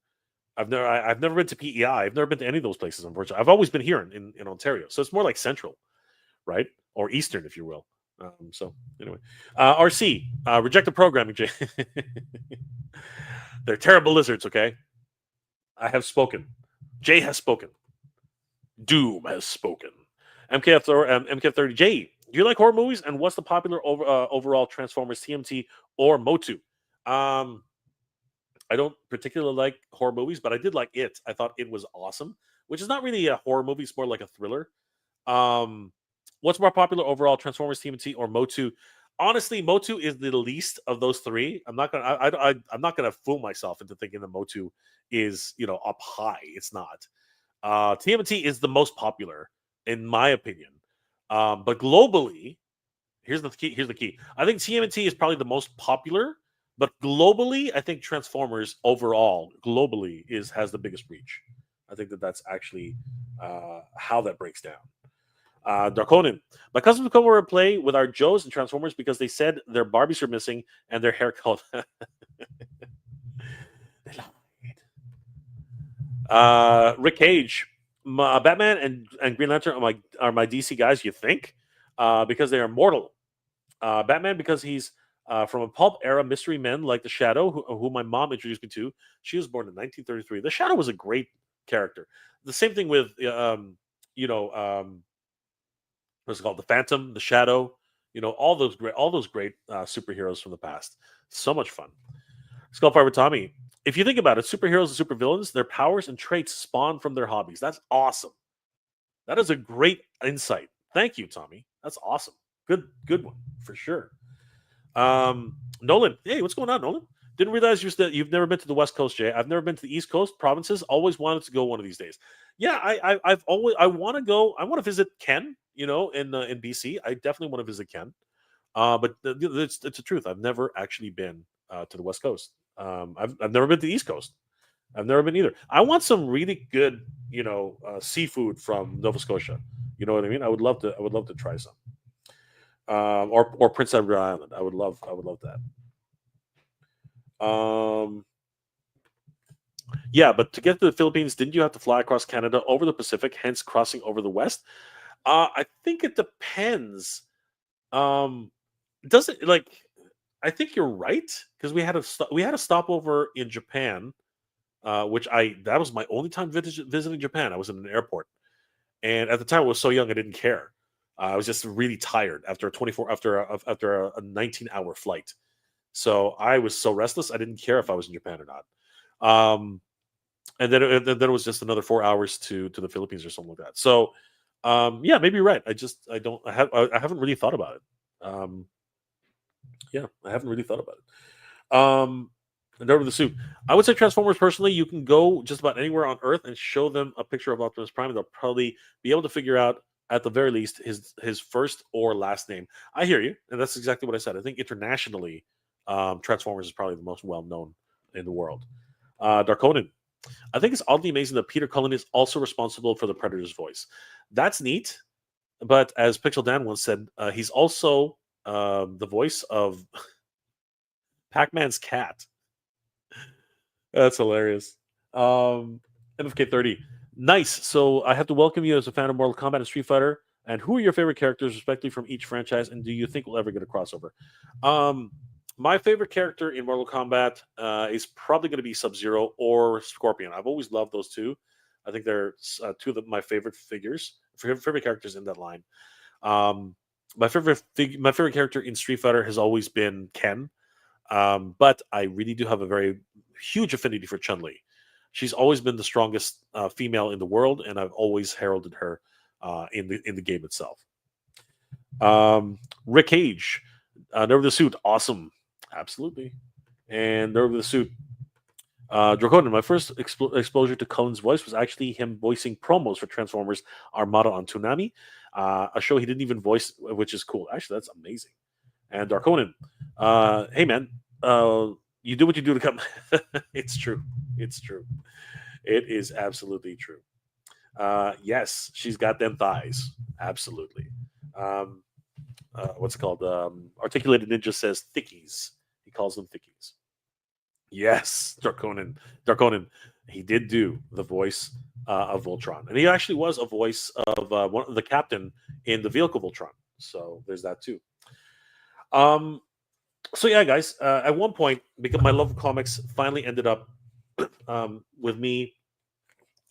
PEI. I've never been to any of those places, unfortunately. I've always been here in Ontario. So it's more like central, right? Or eastern, if you will. So anyway, RC, reject the programming, Jay. They're terrible lizards, okay? I have spoken. Jay has spoken. Doom has spoken. MKF30, Jay, do you like horror movies? And what's the popular overall Transformers, TMT, or Motu? I don't particularly like horror movies, but I did like it. I thought it was awesome, which is not really a horror movie. It's more like a thriller. What's more popular overall, Transformers, TMT, or Motu? Honestly, Motu is the least of those three. I'm not gonna fool myself into thinking that Motu is up high. It's not. TMT is the most popular, in my opinion. But globally, here's the key. I think TMT is probably the most popular, but globally, I think Transformers overall globally has the biggest reach. I think that that's actually how that breaks down. Darkonin. My cousins would come over and play with our Joes and Transformers because they said their Barbies are missing and their hair color. They lied. Rick Cage. Batman and Green Lantern are my DC guys, you think? Because they are mortal. Batman because he's from a pulp era mystery men like the Shadow, who my mom introduced me to. She was born in 1933. The Shadow was a great character. The same thing with you know what's it called, the Phantom, the Shadow. All those great superheroes from the past. So much fun. Skullfire with Tommy. If you think about it, superheroes and supervillains, their powers and traits spawn from their hobbies. That's awesome. That is a great insight. Thank you, Tommy. That's awesome. Good one for sure. Nolan, hey, what's going on, Nolan? Didn't realize you've never been to the West Coast, Jay. I've never been to the East Coast provinces. Always wanted to go one of these days. Yeah, I've always I want to go. I want to visit Ken. In BC, I definitely want to visit Ken. But it's the truth. I've never actually been to the West Coast. I've never been to the East Coast. I've never been either. I want some really good, seafood from Nova Scotia. You know what I mean? I would love to try some. Or Prince Edward Island. I would love that. Yeah, but to get to the Philippines, didn't you have to fly across Canada over the Pacific, hence crossing over the West? I think it depends. Um, does it like? I think you're right because we had a stopover in Japan, which I that was my only time visiting Japan. I was in an airport, and at the time I was so young I didn't care. I was just really tired after a 24 after a 19-hour flight. So I was so restless I didn't care if I was in Japan or not. Um, and then it was just another 4 hours to the Philippines or something like that. So yeah, maybe you're right. I haven't really thought about it. Yeah, I haven't really thought about it. And over the suit. I would say Transformers personally, you can go just about anywhere on Earth and show them a picture of Optimus Prime, and they'll probably be able to figure out at the very least his first or last name. I hear you, and that's exactly what I said. I think internationally, Transformers is probably the most well known in the world. Darkonin. I think it's oddly amazing that Peter Cullen is also responsible for the Predator's voice. That's neat, but as Pixel Dan once said, he's also the voice of Pac-Man's cat. That's hilarious. MFK30. Nice. So I have to welcome you as a fan of Mortal Kombat and Street Fighter. And who are your favorite characters, respectively, from each franchise? And do you think we'll ever get a crossover? Um, my favorite character in Mortal Kombat is probably going to be Sub-Zero or Scorpion. I've always loved those two. I think they're two of my favorite favorite characters in that line. Um, my favorite character in Street Fighter has always been Ken. But I really do have a very huge affinity for Chun Li. She's always been the strongest female in the world, and I've always heralded her in the game itself. Rick Cage, Never the Suit, awesome, absolutely, and Never the Suit. Draconin, my first exposure to Cullen's voice was actually him voicing promos for Transformers Armada on Toonami, a show he didn't even voice, which is cool. Actually, that's amazing. And Darkonin, hey man, you do what you do to come. It's true. It's true. It is absolutely true. Yes, she's got them thighs. Absolutely. Um, what's it called? Articulated Ninja says thickies. He calls them thickies. Yes, Darkonin. He did do the voice of Voltron, and he actually was a voice of the captain in the vehicle Voltron. So there's that too. Um, so yeah, guys. At one point, because my love of comics finally ended up with me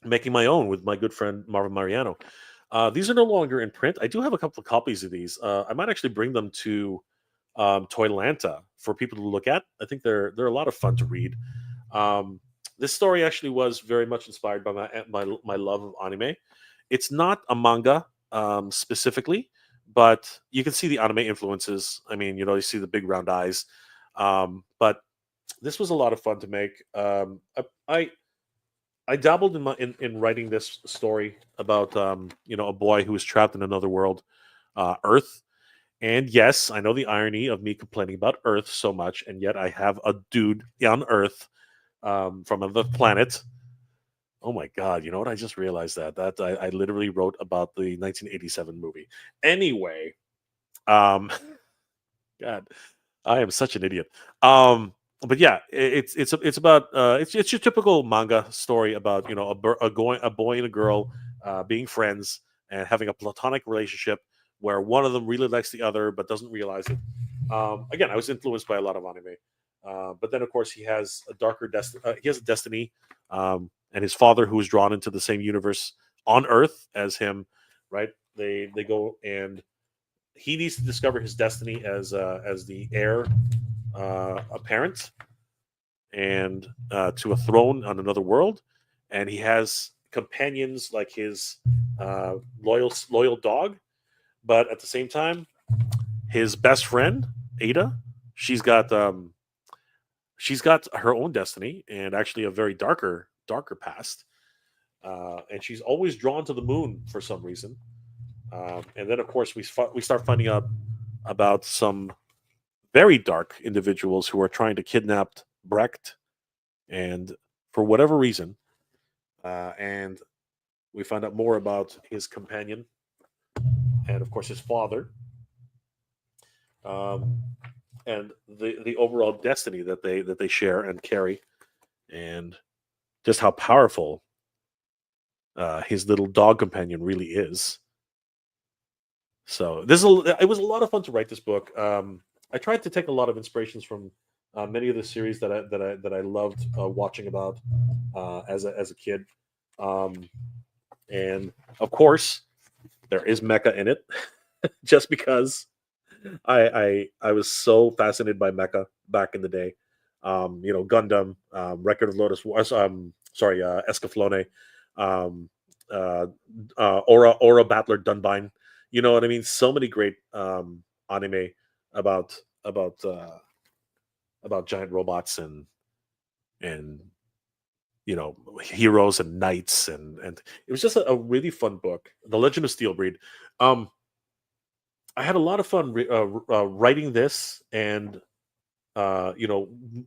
making my own with my good friend Marvin Mariano. These are no longer in print. I do have a couple of copies of these. I might actually bring them to Toylanta for people to look at. I think they're a lot of fun to read. Um, this story actually was very much inspired by my love of anime. It's not a manga specifically, but you can see the anime influences. I mean, you see the big round eyes. But this was a lot of fun to make. I dabbled in writing this story about a boy who was trapped in another world, Earth. And yes, I know the irony of me complaining about Earth so much, and yet I have a dude on Earth from another planet Oh my god, you know what? I just realized that I literally wrote about the 1987 movie. Anyway, um, God, I am such an idiot. But yeah, it's about it's your typical manga story about a boy and a girl being friends and having a platonic relationship where one of them really likes the other but doesn't realize it. Again, I was influenced by a lot of anime, but then of course he has a darker destiny. He has a destiny, and his father, who is drawn into the same universe on Earth as him, right? They go and he needs to discover his destiny as the heir apparent and to a throne on another world, and he has companions like his loyal dog, but at the same time, his best friend Ada, she's got um, she's got her own destiny and actually a very darker past, and she's always drawn to the moon for some reason. And then of course we start finding out about some very dark individuals who are trying to kidnap Brecht, and for whatever reason, and we find out more about his companion and of course his father, um, and the overall destiny that they share and carry, and just how powerful his little dog companion really is. So it was a lot of fun to write this book. I tried to take a lot of inspirations from many of the series that I loved watching about as a kid, um, and of course there is mecha in it, just because I was so fascinated by mecha back in the day. Gundam, Record of Lotus Wars, sorry, Escaflowne, um, uh, Aura Battler Dunbine. You know what I mean? So many great anime about about uh, about giant robots and heroes and knights, and it was just a really fun book. The Legend of Steel Breed. Um, I had a lot of fun writing this and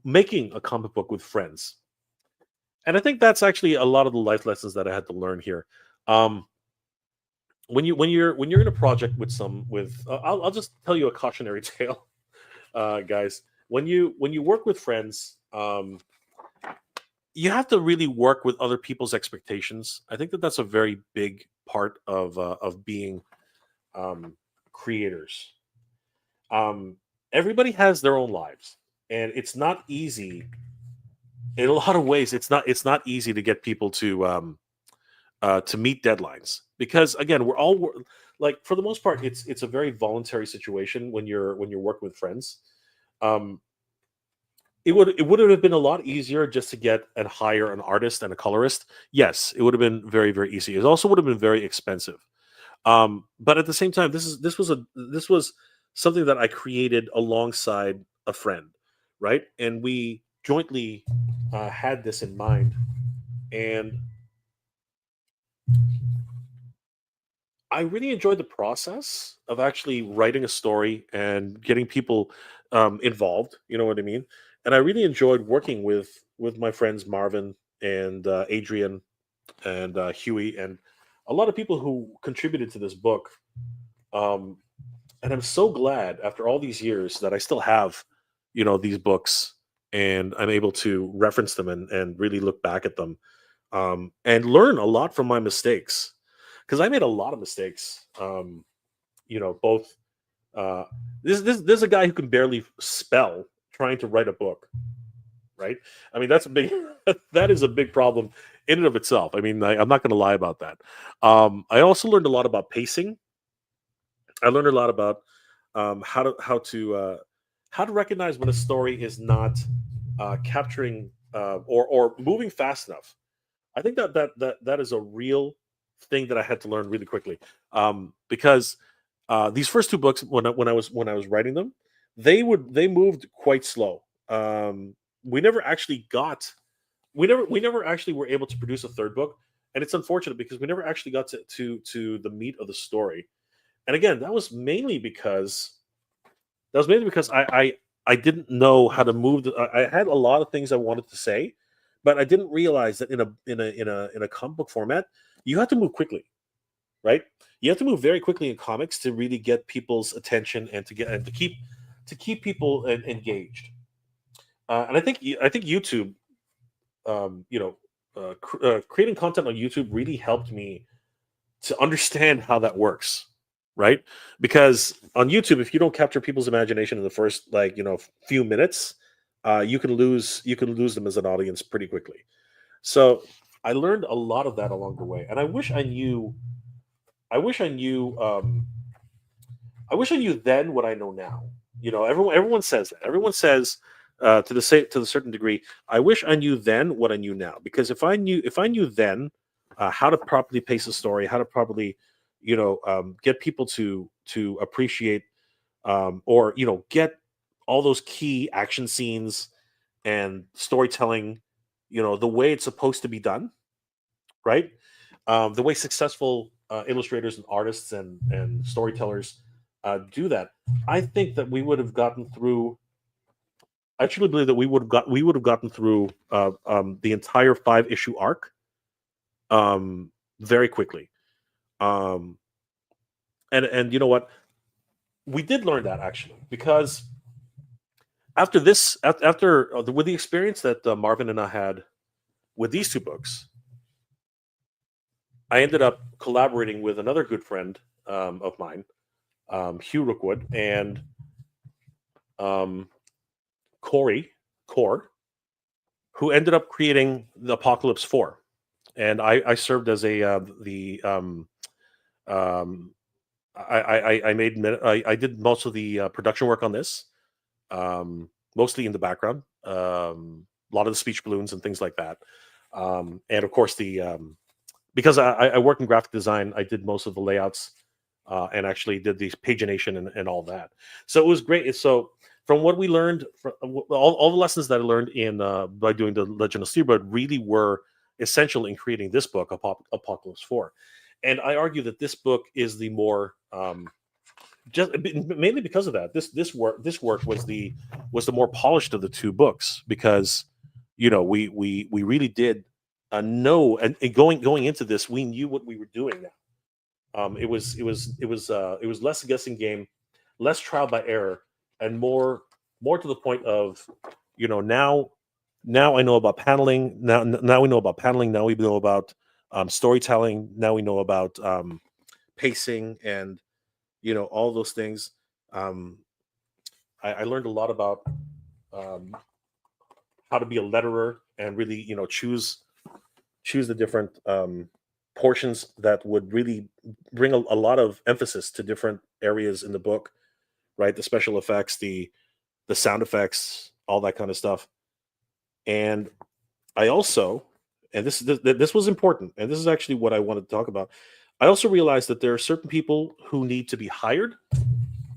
making a comic book with friends. And I think that's actually a lot of the life lessons that I had to learn here. Um, when you're in a project with I'll just tell you a cautionary tale, guys. When you work with friends, you have to really work with other people's expectations. I think that that's a very big part of being um, creators. Um, Everybody has their own lives, and it's not easy in a lot of ways. It's not easy to get people to meet deadlines, because again like, for the most part, it's a very voluntary situation when you're working with friends. um it would have been a lot easier just to get and hire an artist and a colorist. Yes, it would have been very, very easy. It also would have been very expensive. But at the same time, this was something that I created alongside a friend, right? And we jointly had this in mind. And I really enjoyed the process of actually writing a story and getting people involved. You know what I mean? And I really enjoyed working with my friends Marvin and Adrian and Huey and a lot of people who contributed to this book. Um, and I'm so glad after all these years that I still have, these books, and I'm able to reference them and really look back at them, and learn a lot from my mistakes, because I made a lot of mistakes. Both uh, this is a guy who can barely spell trying to write a book, right? I mean, that's a big that is a big problem in and of itself. I mean, I'm not going to lie about that. I also learned a lot about pacing. I learned a lot about how to recognize when a story is not capturing or moving fast enough. I think that is a real thing that I had to learn really quickly, because these first two books, when I was writing them, they moved quite slow. We never actually got we never actually were able to produce a third book, and it's unfortunate because we never actually got to the meat of the story. And again, that was mainly because I didn't know how to move. I had a lot of things I wanted to say, But I didn't realize that in a comic book format, you have to move quickly, right? You have to move very quickly in comics to really get people's attention and to keep people engaged. And I think YouTube, um, you know, creating content on YouTube really helped me to understand how that works, right? Because on YouTube, if you don't capture people's imagination in the first few minutes, you can lose them as an audience pretty quickly. So I learned a lot of that along the way, and I wish I knew then what I know now. Everyone says that. Everyone says to the certain degree, I wish I knew then what I knew now. Because if I knew then how to properly pace a story, how to properly, get people to appreciate, or get all those key action scenes and storytelling, the way it's supposed to be done, right? The way successful illustrators and artists and storytellers do that, I think that we would have gotten through. I truly believe that we would have gotten through the entire 5 issue arc very quickly. Um, and you know what? We did learn that actually because after this, after with the experience that Marvin and I had with these 2 books, I ended up collaborating with another good friend of mine, Hugh Rookwood, and um, Corey Core, who ended up creating the Apocalypse 4. And I served as a the um, I made I did most of the production work on this, mostly in the background, a lot of the speech balloons and things like that, and of course the because I work in graphic design, I did most of the layouts, and actually did the pagination and all that. So it was great. So from what we learned, from all the lessons that I learned in by doing the Legend of Steelbird really were essential in creating this book, Apocalypse 4. And I argue that this book is the more just mainly because of that. This work was the more polished of the 2 books because we really did know, and going into this, we knew what we were doing now. It was less a guessing game, less trial by error, and more to the point of, now I know about paneling. Now we know about paneling. Now we know about storytelling. Now we know about pacing and all those things. Um, I learned a lot about um, how to be a letterer and really choose the different portions that would really bring a lot of emphasis to different areas in the book, right? The special effects, the sound effects, all that kind of stuff. And I also, and this was important, and this is actually what I wanted to talk about. I also realized that there are certain people who need to be hired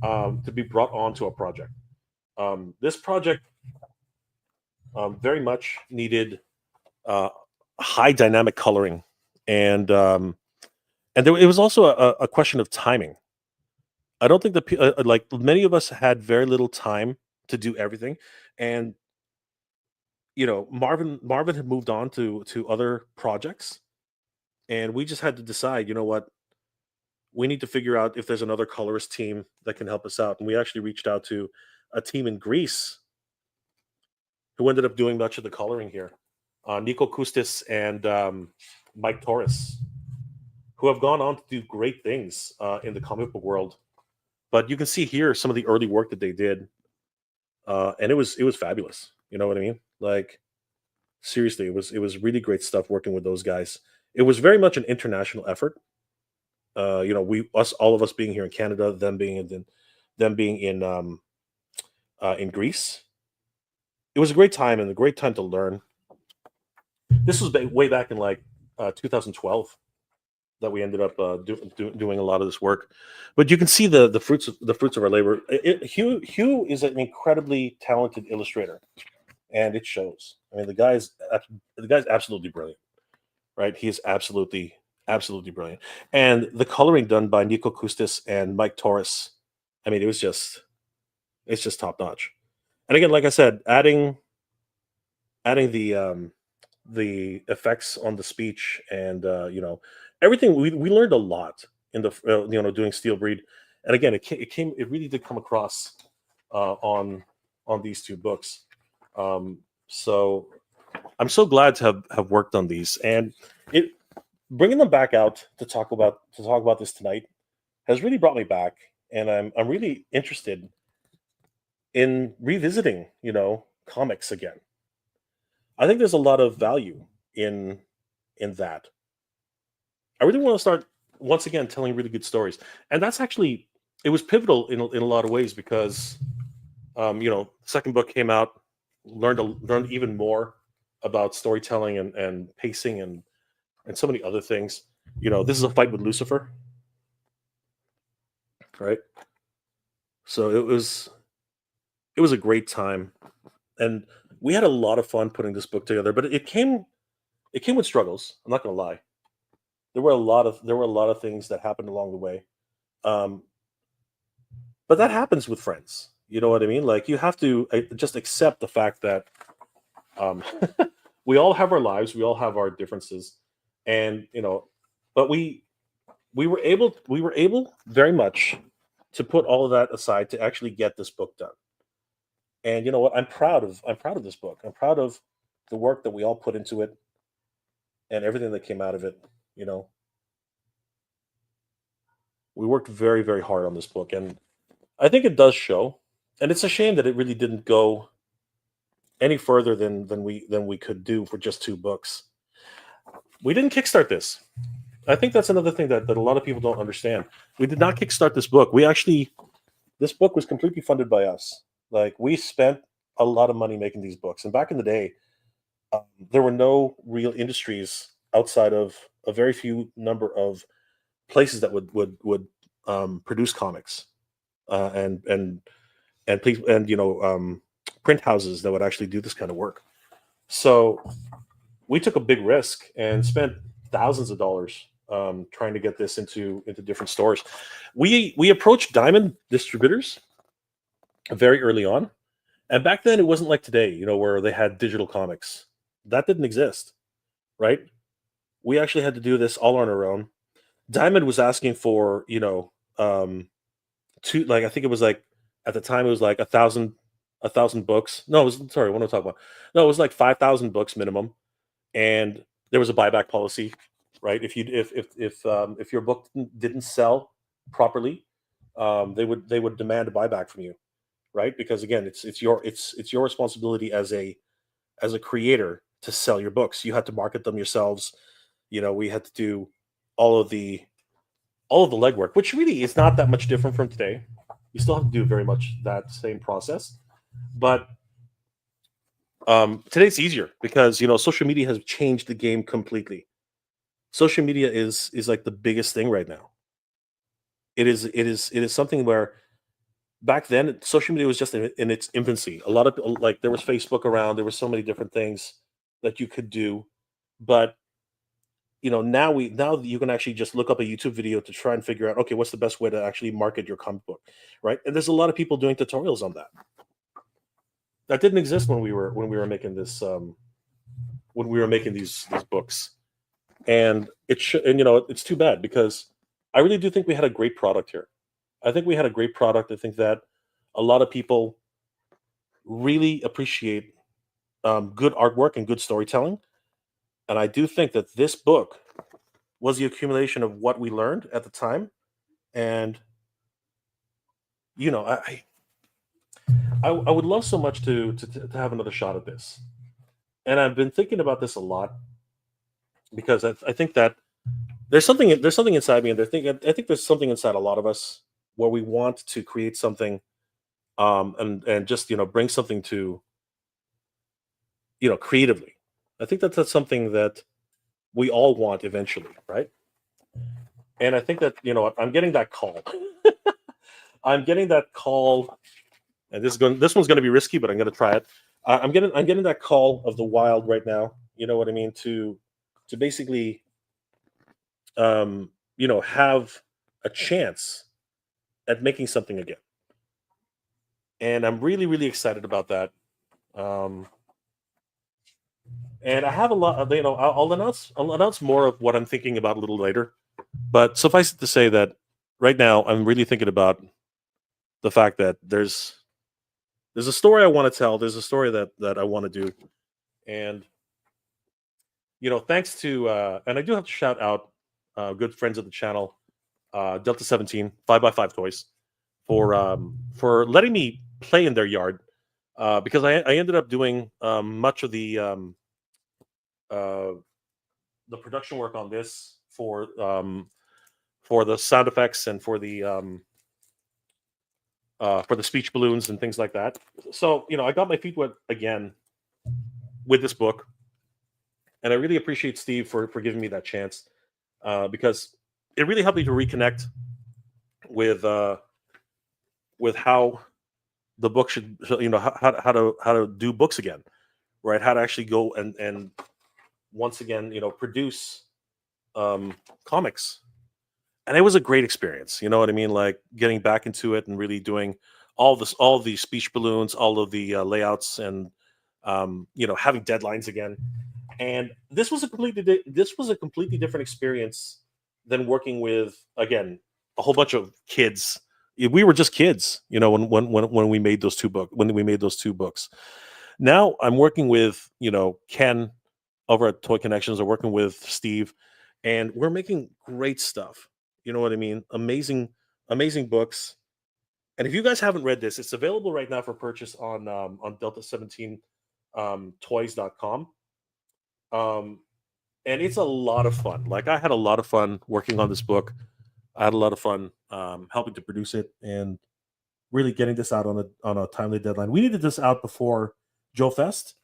to be brought onto a project. This project very much needed uh, high dynamic coloring, and it was also a question of timing. I don't think that like many of us had very little time to do everything, and Marvin had moved on to other projects, and we just had to decide. You know what? We need to figure out if there's another colorist team that can help us out, and we actually reached out to a team in Greece who ended up doing much of the coloring here. Nico Kustis and Mike Torres, who have gone on to do great things in the comic book world. But you can see here some of the early work that they did, and it was fabulous. You know what I mean? Like seriously, it was really great stuff working with those guys. It was very much an international effort. All of us being here in Canada, them being in Greece. It was a great time and a great time to learn. This was way back in like 2012 that we ended up doing a lot of this work. But you can see the fruits of our labor. Hugh is an incredibly talented illustrator, and it shows. I mean, the guy's absolutely brilliant, right? He is absolutely brilliant. And the coloring done by Nico Kustis and Mike Torres, I mean, it's just top notch. And again, like I said, adding the the effects on the speech, and everything. We learned a lot in the doing Steel Breed. And again, it really did come across on these two books. So I'm so glad to have worked on these, and it bringing them back out to talk about this tonight has really brought me back, and I'm really interested in revisiting comics again. I think there's a lot of value in that. I really want to start once again telling really good stories, and that's actually it was pivotal in a lot of ways because second book came out, learned even more about storytelling and pacing and so many other things. This is a fight with Lucifer, right? So it was a great time, and we had a lot of fun putting this book together. But it came with struggles. I'm not gonna lie. There were a lot of things that happened along the way. Um, but that happens with friends. You know what I mean? Like, you have to just accept the fact that um, we all have our lives, we all have our differences, and but we were able very much to put all of that aside to actually get this book done. And you know what? I'm proud of this book. I'm proud of the work that we all put into it and everything that came out of it. You know, we worked very, very hard on this book, and I think it does show. And it's a shame that it really didn't go any further than we could do for just two books. We didn't kickstart this. I think that's another thing that a lot of people don't understand. We did not kickstart this book. This book was completely funded by us. Like, we spent a lot of money making these books, and back in the day, there were no real industries outside of a very few number of places that would produce comics, and please and print houses that would actually do this kind of work. So we took a big risk and spent thousands of dollars trying to get this into different stores. We approached Diamond distributors very early on, and back then it wasn't like today, where they had digital comics. That didn't exist, right? We actually had to do this all on our own. Diamond was asking for two, like, I think it was like, at the time it was like a thousand books. No, it was, sorry, what am I talking about? No, it was like 5,000 books minimum, and there was a buyback policy, right? If your book didn't sell properly, they would demand a buyback from you, right? Because again, it's your responsibility as a creator to sell your books. You had to market them yourselves. We had to do all of the all of the legwork, which really is not that much different from today. You still have to do very much that same process, but today's easier because social media has changed the game completely. Social media is like the biggest thing right now. It is something where back then social media was just in its infancy. A lot of people, like, there was Facebook around, there were so many different things that you could do, but now you can actually just look up a YouTube video to try and figure out, okay, what's the best way to actually market your comic book, right? And there's a lot of people doing tutorials on that didn't exist when we were making this when we were making these books. And it's too bad because I really do think we had a great product here. I think we had a great product. I think that a lot of people really appreciate good artwork and good storytelling, and I do think that this book was the accumulation of what we learned at the time. And you know i I would love so much to have another shot at this. And I've been thinking about this a lot because I think that there's something inside me, and I think there's something inside a lot of us where we want to create something, and just bring something to creatively. I think that's something that we all want eventually, right? And I think that I'm getting that call. I'm getting that call, and this one's going to be risky, but I'm going to try it. I'm getting that call of the wild right now. You know what I mean? To basically have a chance at making something again. And I'm really, really excited about that. Um, And I have a lot of, I'll announce more of what I'm thinking about a little later. But suffice it to say that right now I'm really thinking about the fact that there's a story I want to tell. There's a story that I want to do. And thanks to and I do have to shout out good friends of the channel, Delta 17, 5x5 Toys, for letting me play in their yard. Because I ended up doing much of uh, the production work on this for the sound effects and for the speech balloons and things like that. So I got my feet wet again with this book, and I really appreciate Steve for giving me that chance, because it really helped me to reconnect with how the book should, how to do books again, right? How to actually go and once again produce comics. And it was a great experience. You know what I mean? Like getting back into it and really doing all the speech balloons, all of the layouts, and having deadlines again. And this was a completely different experience than working with, again, a whole bunch of kids. We were just kids, when we made those two books. Now I'm working with Ken over at Toy Connections. I'm working with Steve, and we're making great stuff. You know what I mean? Amazing books. And if you guys haven't read this, it's available right now for purchase on Delta 17 toys.com. Um, and it's a lot of fun. Like, I had a lot of fun working on this book. I had a lot of fun helping to produce it and really getting this out on a timely deadline. We needed this out before Joe Fest,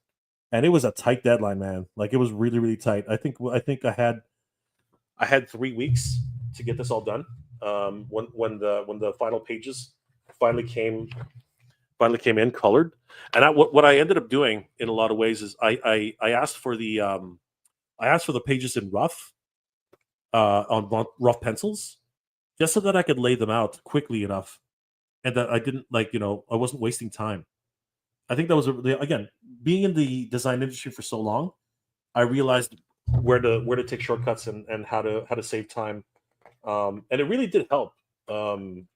and it was a tight deadline, man. Like, it was really really tight. I think I had 3 weeks to get this all done. When the final pages finally came in colored, and what I ended up doing in a lot of ways is I asked for the pages in rough pencils, just so that I could lay them out quickly enough, and that I didn't I wasn't wasting time. I think that was again, being in the design industry for so long, I realized where to take shortcuts and how to save time, and it really did help, um,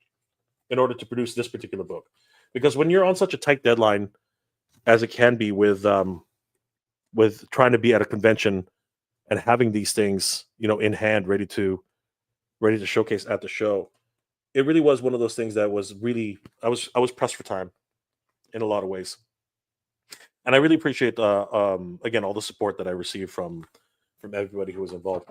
in order to produce this particular book, because when you're on such a tight deadline as it can be with trying to be at a convention and having these things in hand, ready to showcase at the show, it really was one of those things that was really, I was pressed for time in a lot of ways. And I really appreciate again all the support that I received from everybody who was involved.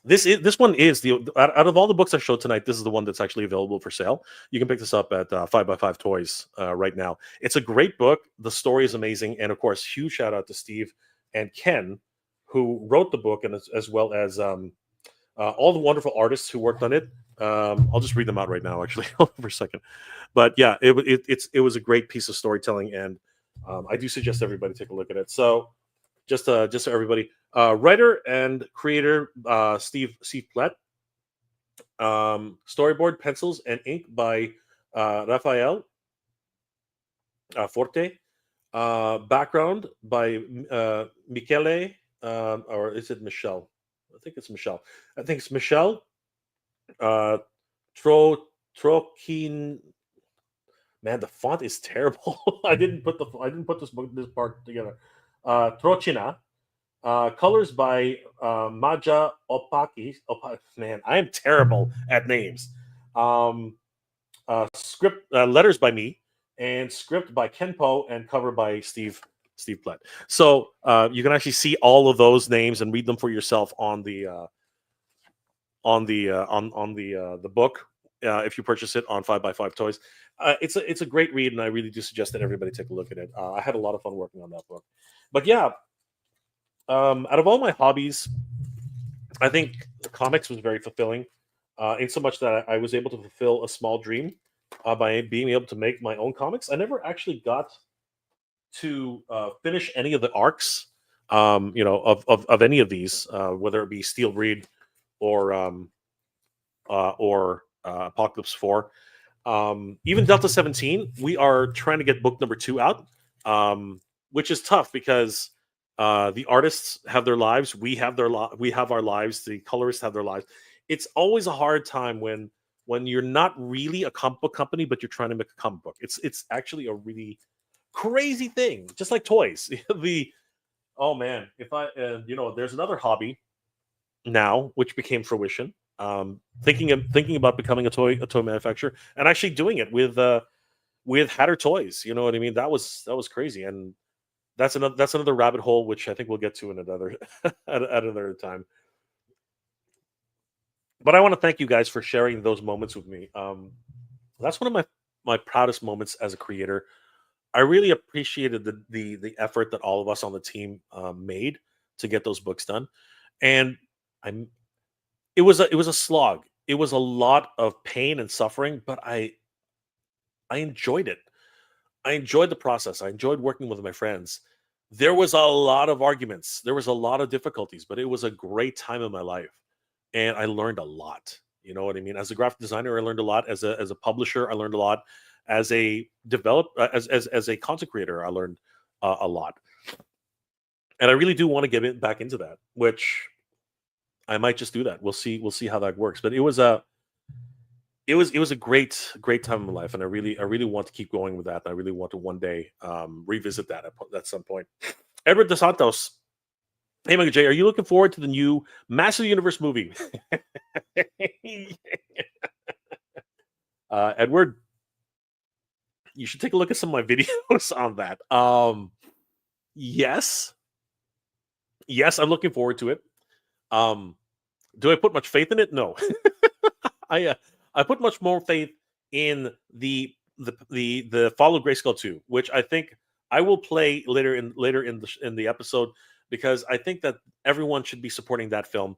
This one is out of all the books I showed tonight, this is the one that's actually available for sale. You can pick this up at 5x5 Toys right now. It's a great book. The story is amazing, and of course, huge shout out to Steve and Ken, who wrote the book, and as well as all the wonderful artists who worked on it. I'll just read them out right now, actually, for a second. But yeah, it was a great piece of storytelling, and I do suggest everybody take a look at it. So just so everybody, writer and creator Steve Platt, storyboard, pencils, and ink by Rafael Forte, background by Michele, or is it Michelle? I think it's Michelle. I think it's Michelle uh, Trokin. Man, the font is terrible. I didn't put this part together. Trochina. Colors by Maja Opaki. Man, I am terrible at names. Um, Script, letters by me, and script by Kenpo, and cover by Steve Platt. So you can actually see all of those names and read them for yourself on the book, if you purchase it on 5x5 Toys. It's a great read, and I really do suggest that everybody take a look at it. I had a lot of fun working on that book. But yeah, out of all my hobbies, I think comics was very fulfilling, in so much that I was able to fulfill a small dream by being able to make my own comics. I never actually got to finish any of the arcs, of any of these, whether it be Steel Reed or Apocalypse 4. Even Delta 17, we are trying to get book number 2 out, which is tough because The artists have their lives. We have our lives. The colorists have their lives. It's always a hard time when you're not really a comic book company, but you're trying to make a comic book. It's actually a really crazy thing. Just like toys. the Oh man, if I there's another hobby now which became fruition. Thinking about becoming a toy manufacturer and actually doing it with Hatter Toys. You know what I mean? That was crazy, and that's another rabbit hole which I think we'll get to in another at another time. But I want to thank you guys for sharing those moments with me. That's one of my proudest moments as a creator. I really appreciated the effort that all of us on the team made to get those books done, and I'm it was a slog. It was a lot of pain and suffering, but I enjoyed it. I enjoyed the process. I enjoyed working with my friends. There was a lot of arguments. There was a lot of difficulties, but it was a great time in my life, and I learned a lot. You know what I mean? As a graphic designer, I learned a lot. As a publisher, I learned a lot. As a content creator, I learned a lot, and I really do want to get back into that. Which I might just do that. We'll see. We'll see how that works. But it was a great time in my life, and I really want to keep going with that. I really want to one day revisit that at some point. Edward Dos Santos, hey Michael J, are you looking forward to the new Master of the Universe movie? Edward, you should take a look at some of my videos on that. Yes, yes, I'm looking forward to it. Um, do I put much faith in it? No. I uh, I put much more faith in the Fall of Grayskull 2, which I think I will play later in the episode, because I think that everyone should be supporting that film,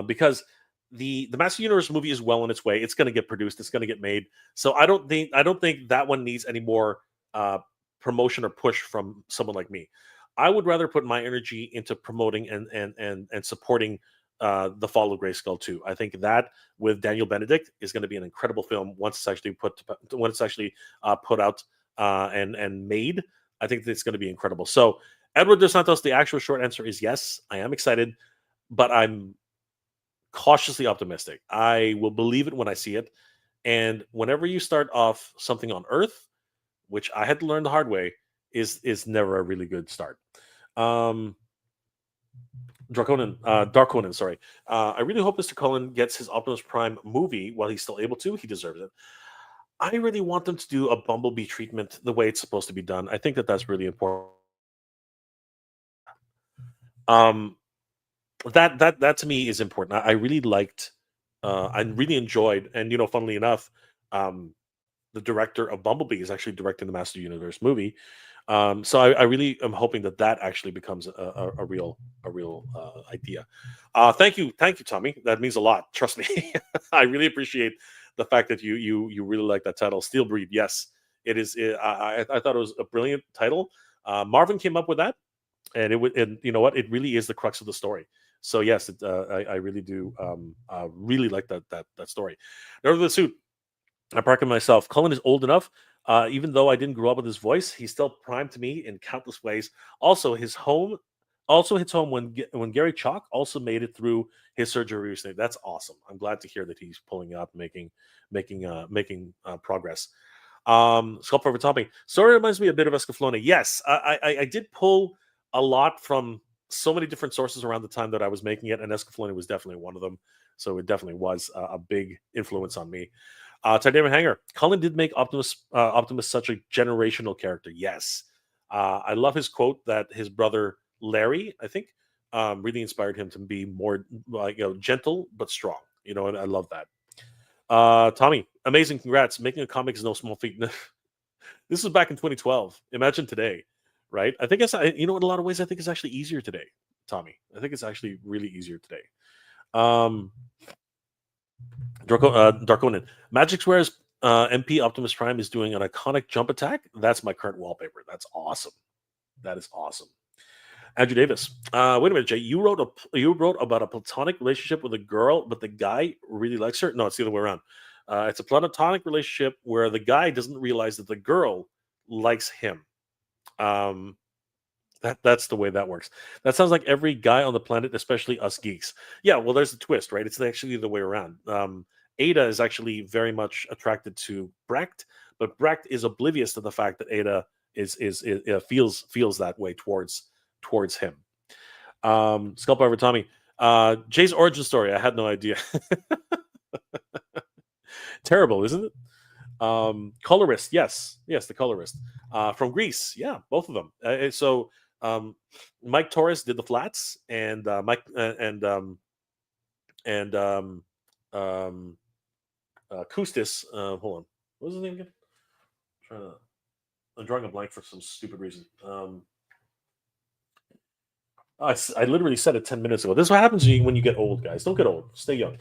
because the Master Universe movie is well on its way. It's going to get produced. It's going to get made. So I don't think that one needs any more uh, promotion or push from someone like me. I would rather put my energy into promoting and supporting the Fall of Grayskull 2. I think that with Daniel Benedict is going to be an incredible film once it's actually put out and made. I think it's going to be incredible. So Edward Dos Santos, the actual short answer is yes. I am excited, but I'm cautiously optimistic. I will believe it when I see it. And whenever you start off something on Earth, which I had to learn the hard way, is never a really good start. Um, Dark Conan, sorry. I really hope Mr. Cullen gets his Optimus Prime movie while he's still able to. He deserves it. I really want them to do a Bumblebee treatment the way it's supposed to be done. I think that that's really important. Um, that to me is important. I really liked, I really enjoyed, and funnily enough, um, the director of Bumblebee is actually directing the Master Universe movie. So I really am hoping that that actually becomes a real idea. Thank you, Tommy. That means a lot. Trust me, I really appreciate the fact that you really like that title, Steel Breed. Yes, it is. I thought it was a brilliant title. Marvin came up with that, and it would. And you know what? It really is the crux of the story. So yes, I really do really like that story. Nerve of the Suit. I'm parking myself. Cullen is old enough. Even though I didn't grow up with his voice, he's still prime to me in countless ways. Also hits home when Gary Chalk also made it through his surgery recently. That's awesome. I'm glad to hear that he's pulling up, making progress. Sculpt over topping. Story reminds me a bit of Escaflowne. Yes, I did pull a lot from so many different sources around the time that I was making it, and Escaflowne was definitely one of them. So it definitely was a big influence on me. Titanium Hanger. Cullen did make Optimus such a generational character. Yes, I love his quote that his brother Larry, I think, really inspired him to be more like gentle but strong. And I love that. Tommy, amazing, congrats! Making a comic is no small feat. This was back in 2012. Imagine today, right? I think in a lot of ways, I think it's actually easier today, Tommy. I think it's actually really easier today. Um, Darkonin. Magic Square's MP Optimus Prime is doing an iconic jump attack. That's my current wallpaper. That's awesome. That is awesome. Andrew Davis. Wait a minute, Jay. You wrote about a platonic relationship with a girl, but the guy really likes her. No, it's the other way around. It's a platonic relationship where the guy doesn't realize that the girl likes him. Um, That's the way that works. That sounds like every guy on the planet, especially us geeks. Yeah, well, there's a twist, right? It's actually the way around. Ada is actually very much attracted to Brecht, but Brecht is oblivious to the fact that Ada feels that way towards him. Sculpt over Tommy. Jay's origin story. I had no idea. Terrible, isn't it? Colorist, yes, the colorist from Greece. Yeah, both of them. So Mike Torres did the flats, and Mike and um, Kustis. Hold on, what was his name again? trying to, I'm drawing a blank for some stupid reason. I literally said it 10 minutes ago. This is what happens to you when you get old, guys. Don't get old. Stay young.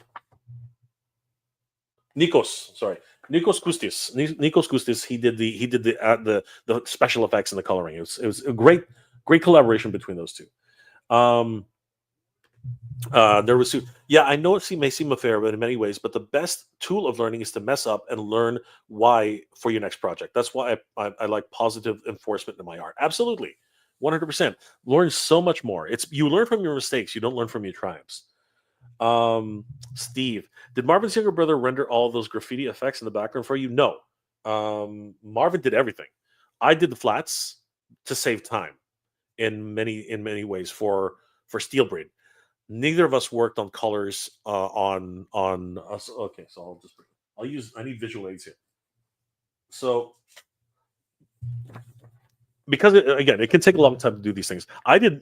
Nikos, sorry, Nikos Kustis. Nikos Kustis. He did the special effects and the coloring. It was a great collaboration between those two. Um, there was yeah, I know may seem unfair, but in many ways, but the best tool of learning is to mess up and learn why for your next project. That's why I like positive enforcement in my art. Absolutely, 100%. Learn so much more. It's you learn from your mistakes. You don't learn from your triumphs. Steve, did Marvin's younger brother render all those graffiti effects in the background for you? No. Marvin did everything. I did the flats to save time in many ways for Steelbreed. Neither of us worked on colors on us. Okay, so I need visual aids here. So because again, it can take a long time to do these things. Pardon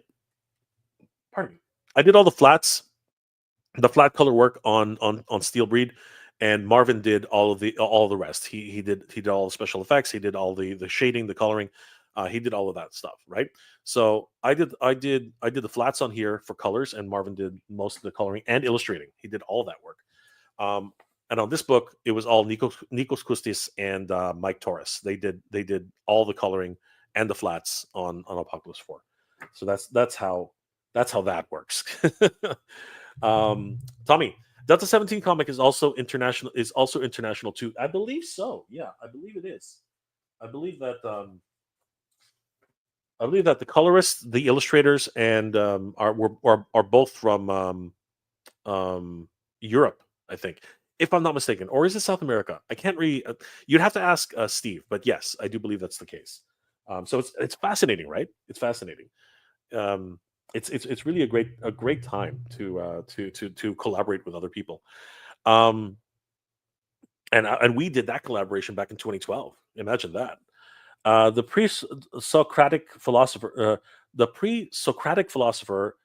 me. I did all the flat color work on Steelbreed, and Marvin did all the rest. He did all the special effects. He did all the shading, the coloring. He did all of that stuff, right? So I did the flats on here for colors, and Marvin did most of the coloring and illustrating. He did all that work. And on this book, it was all Nikos Kustis and Mike Torres. They did all the coloring and the flats on Apocalypse 4. So that's how that works. Tommy, Delta 17 comic is also international too. I believe so. Yeah, I believe it is. I believe that the colorists, the illustrators, and are both from Europe, I think, if I'm not mistaken, or is it South America? I can't really. You'd have to ask Steve, but yes, I do believe that's the case. So it's fascinating, right? It's fascinating. Um, it's really a great time to collaborate with other people. Um, and we did that collaboration back in 2012. Imagine that. The pre-Socratic philosopher, the pre-Socratic philosopher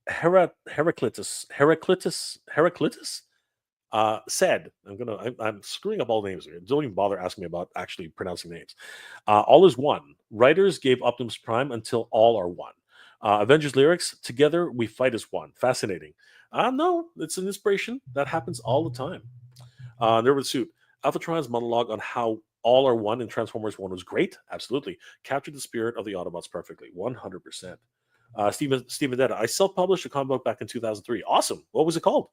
Heraclitus said, I'm screwing up all names here. Don't even bother asking me about actually pronouncing names. All is one. Writers gave Optimus Prime until all are one. Avengers lyrics, together we fight as one. Fascinating. No, it's an inspiration. That happens all the time. Nervous Suit. Alphatron's monologue on how all are one in Transformers 1 was great. Absolutely. Captured the spirit of the Autobots perfectly. 100%. Steven Detta. I self-published a comic book back in 2003. Awesome. What was it called?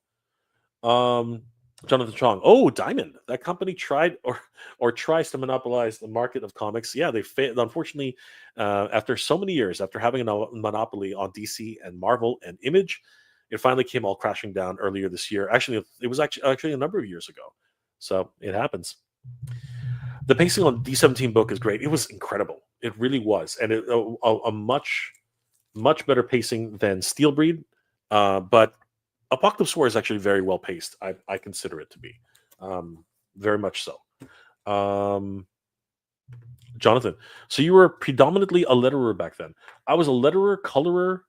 Um, Jonathan Chong. Oh, Diamond. That company tried or tries to monopolize the market of comics. Yeah, they failed. Unfortunately, after so many years, after having a monopoly on DC and Marvel and Image, it finally came all crashing down earlier this year. Actually, it was actually a number of years ago. So it happens. The pacing on D17 book is great. It was incredible. It really was, and a much better pacing than Steelbreed. But Apocalypse War is actually very well paced. I consider it to be, very much so. Jonathan, so you were predominantly a letterer back then. I was a letterer, colorer,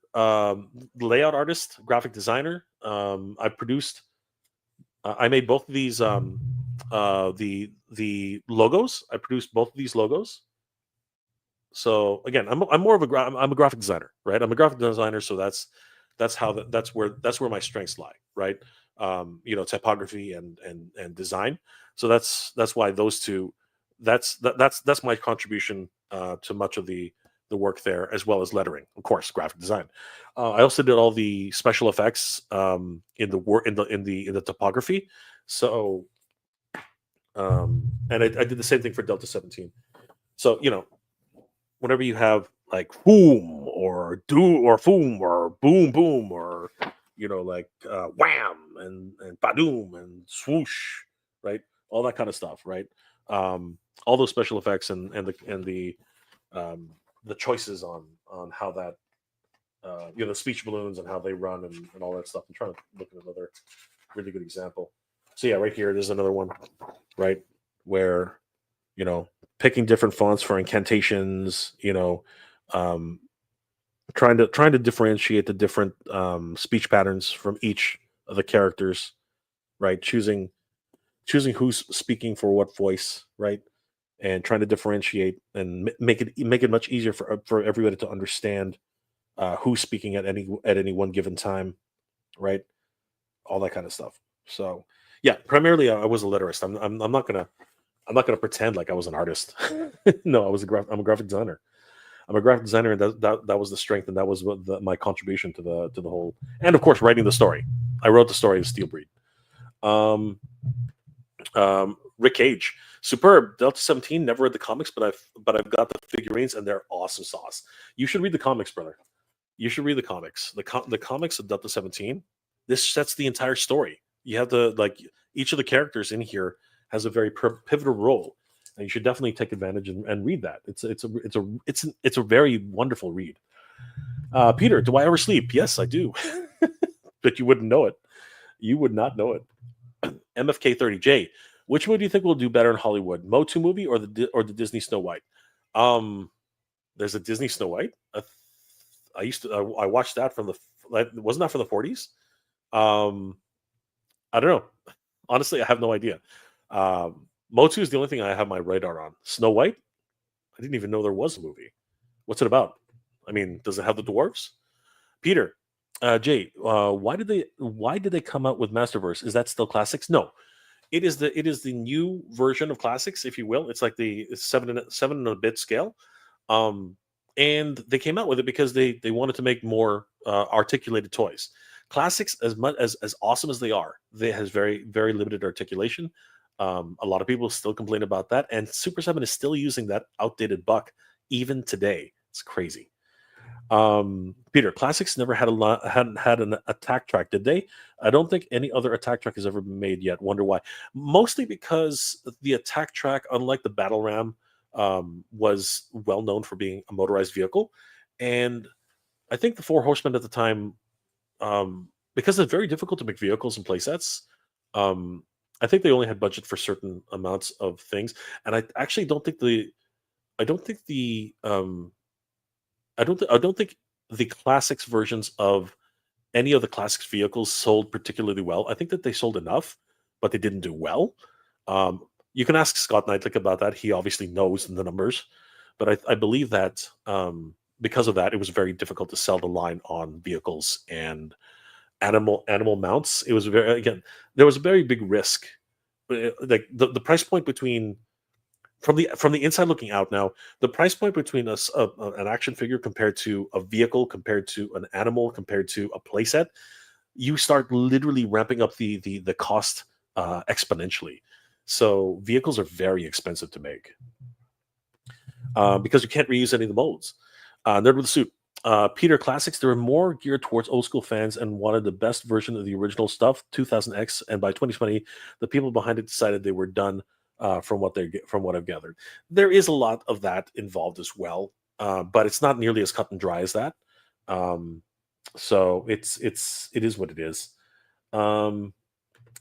layout artist, graphic designer. I produced. I made both of these. The logos. I produced both of these logos. So again, I'm more of I'm a graphic designer, right? I'm a graphic designer, so that's where my strengths lie, right? Typography and design. So that's why those two. That's my contribution to much of the work there, as well as lettering, of course, graphic design. I also did all the special effects in the work in the topography. So and I did the same thing for Delta 17. So whenever you have like boom or do or boom or boom boom or like wham and badoom and swoosh, right? All that kind of stuff, right? All those special effects um, the choices on how that the speech balloons and how they run and all that stuff. I'm trying to look at another really good example. So yeah, right here, there's another one, right, where you know picking different fonts for incantations, um, trying to differentiate the different speech patterns from each of the characters, right? Choosing who's speaking for what voice, right? And trying to differentiate and make it much easier for everybody to understand who's speaking at any one given time, right? All that kind of stuff. So yeah, primarily I was a literist. I'm not gonna pretend like I was an artist. No, I'm a graphic designer. I'm a graphic designer, and that was the strength, and that was my contribution to the whole. And of course, writing the story. I wrote the story of Steel Breed. Um, Rick Cage, superb. Delta 17. Never read the comics, but I've got the figurines, and they're awesome sauce. You should read the comics, brother. You should read the comics. The comics of Delta 17. This sets the entire story. You have to like each of the characters in here has a very pivotal role, and you should definitely take advantage and read that. It's a very wonderful read. Peter, do I ever sleep? Yes, I do, but you wouldn't know it. You would not know it. MFK 30J. Which movie do you think will do better in Hollywood? Motu movie or the Disney Snow White? Um, there's a Disney Snow White. I watched that from wasn't that from the 40s? Um, I don't know. Honestly, I have no idea. Motu is the only thing I have my radar on. Snow White. I didn't even know there was a movie. What's it about? I mean, does it have the dwarves? Peter, Jay, why did they come out with Masterverse? Is that still classics? No, it is the new version of classics, if you will. It's like the seven and a bit scale. Um, and they came out with it because they wanted to make more articulated toys. Classics, as much as awesome as they are, they has very very limited articulation. A lot of people still complain about that, and Super Seven is still using that outdated buck even today. It's crazy. Peter, classics never hadn't had an attack track, did they? I don't think any other attack track has ever been made yet. Wonder why? Mostly because the attack track, unlike the battle ram, was well known for being a motorized vehicle, and I think the Four Horsemen at the time, because it's very difficult to make vehicles and playsets. Um, I think they only had budget for certain amounts of things, and I actually don't think I don't think the I don't think the classics versions of any of the classics vehicles sold particularly well. I think that they sold enough, but they didn't do well. You can ask Scott Knightlick about that. He obviously knows the numbers, but I believe that because of that, it was very difficult to sell the line on vehicles and animal mounts. It was very again there was a very big risk. Like the price point between from the inside looking out now, the price point between an action figure compared to a vehicle, compared to an animal, compared to a playset, you start literally ramping up the cost exponentially. So vehicles are very expensive to make because you can't reuse any of the molds. Nerd with a suit. Peter Classics, they were more geared towards old school fans and wanted the best version of the original stuff, 2000X, and by 2020, the people behind it decided they were done. From what I've gathered, there is a lot of that involved as well, but it's not nearly as cut and dry as that. Um, so it is what it is. Um,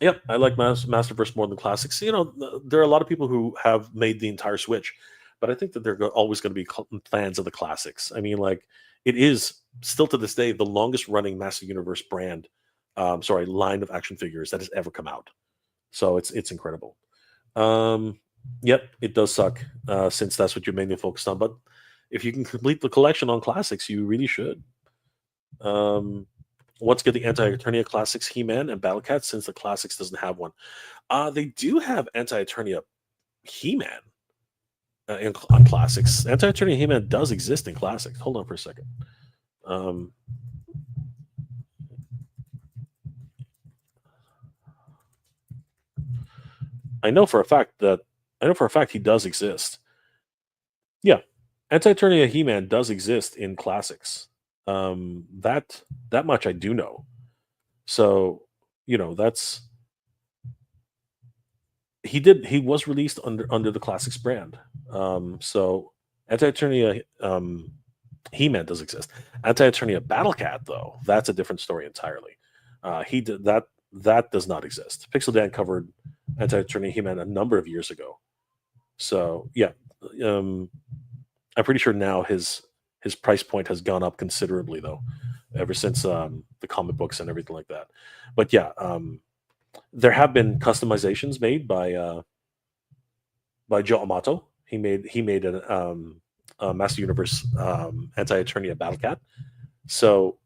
yep, I like Masterverse more than classics. There are a lot of people who have made the entire switch, but I think that they're always going to be fans of the classics. I mean, like it is still to this day the longest running Master Universe brand, sorry, line of action figures that has ever come out. So it's incredible. Um, yep, it does suck since that's what you're mainly focused on. But if you can complete the collection on classics, you really should. Um, Let's get the Anti-Eternia Classics He-Man and Battle Cat since the Classics doesn't have one. They do have Anti-Eternia He-Man on Classics. Anti-Eternia He-Man does exist in Classics. Hold on for a second. Um, I know for a fact he does exist. Yeah, Anti-Eternia He-Man does exist in classics. That much I do know. So that's he was released under the classics brand. So Anti-Eternia He-Man does exist. Anti-Eternia Battle Cat, though, that's a different story entirely. He did that does not exist. Pixel Dan covered Anti-Eternia He-Man a number of years ago. So yeah, um, I'm pretty sure now his price point has gone up considerably though, ever since the comic books and everything like that. But yeah, there have been customizations made by Joe Amato. He made a Master Universe Anti-Eternia Battle Cat. So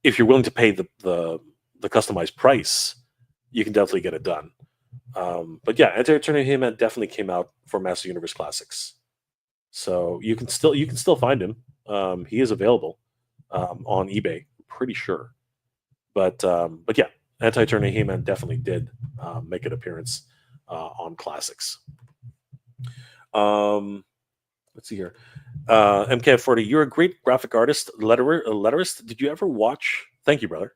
if you're willing to pay the customized price, you can definitely get it done. But yeah, Anti-Eternia He-Man definitely came out for Master Universe Classics. So you can still find him. He is available on eBay, pretty sure. But yeah, Anti-Eternia He-Man definitely did make an appearance on Classics. Um, let's see here. MKF40, you're a great graphic artist, letterist. Did you ever watch? Thank you, brother.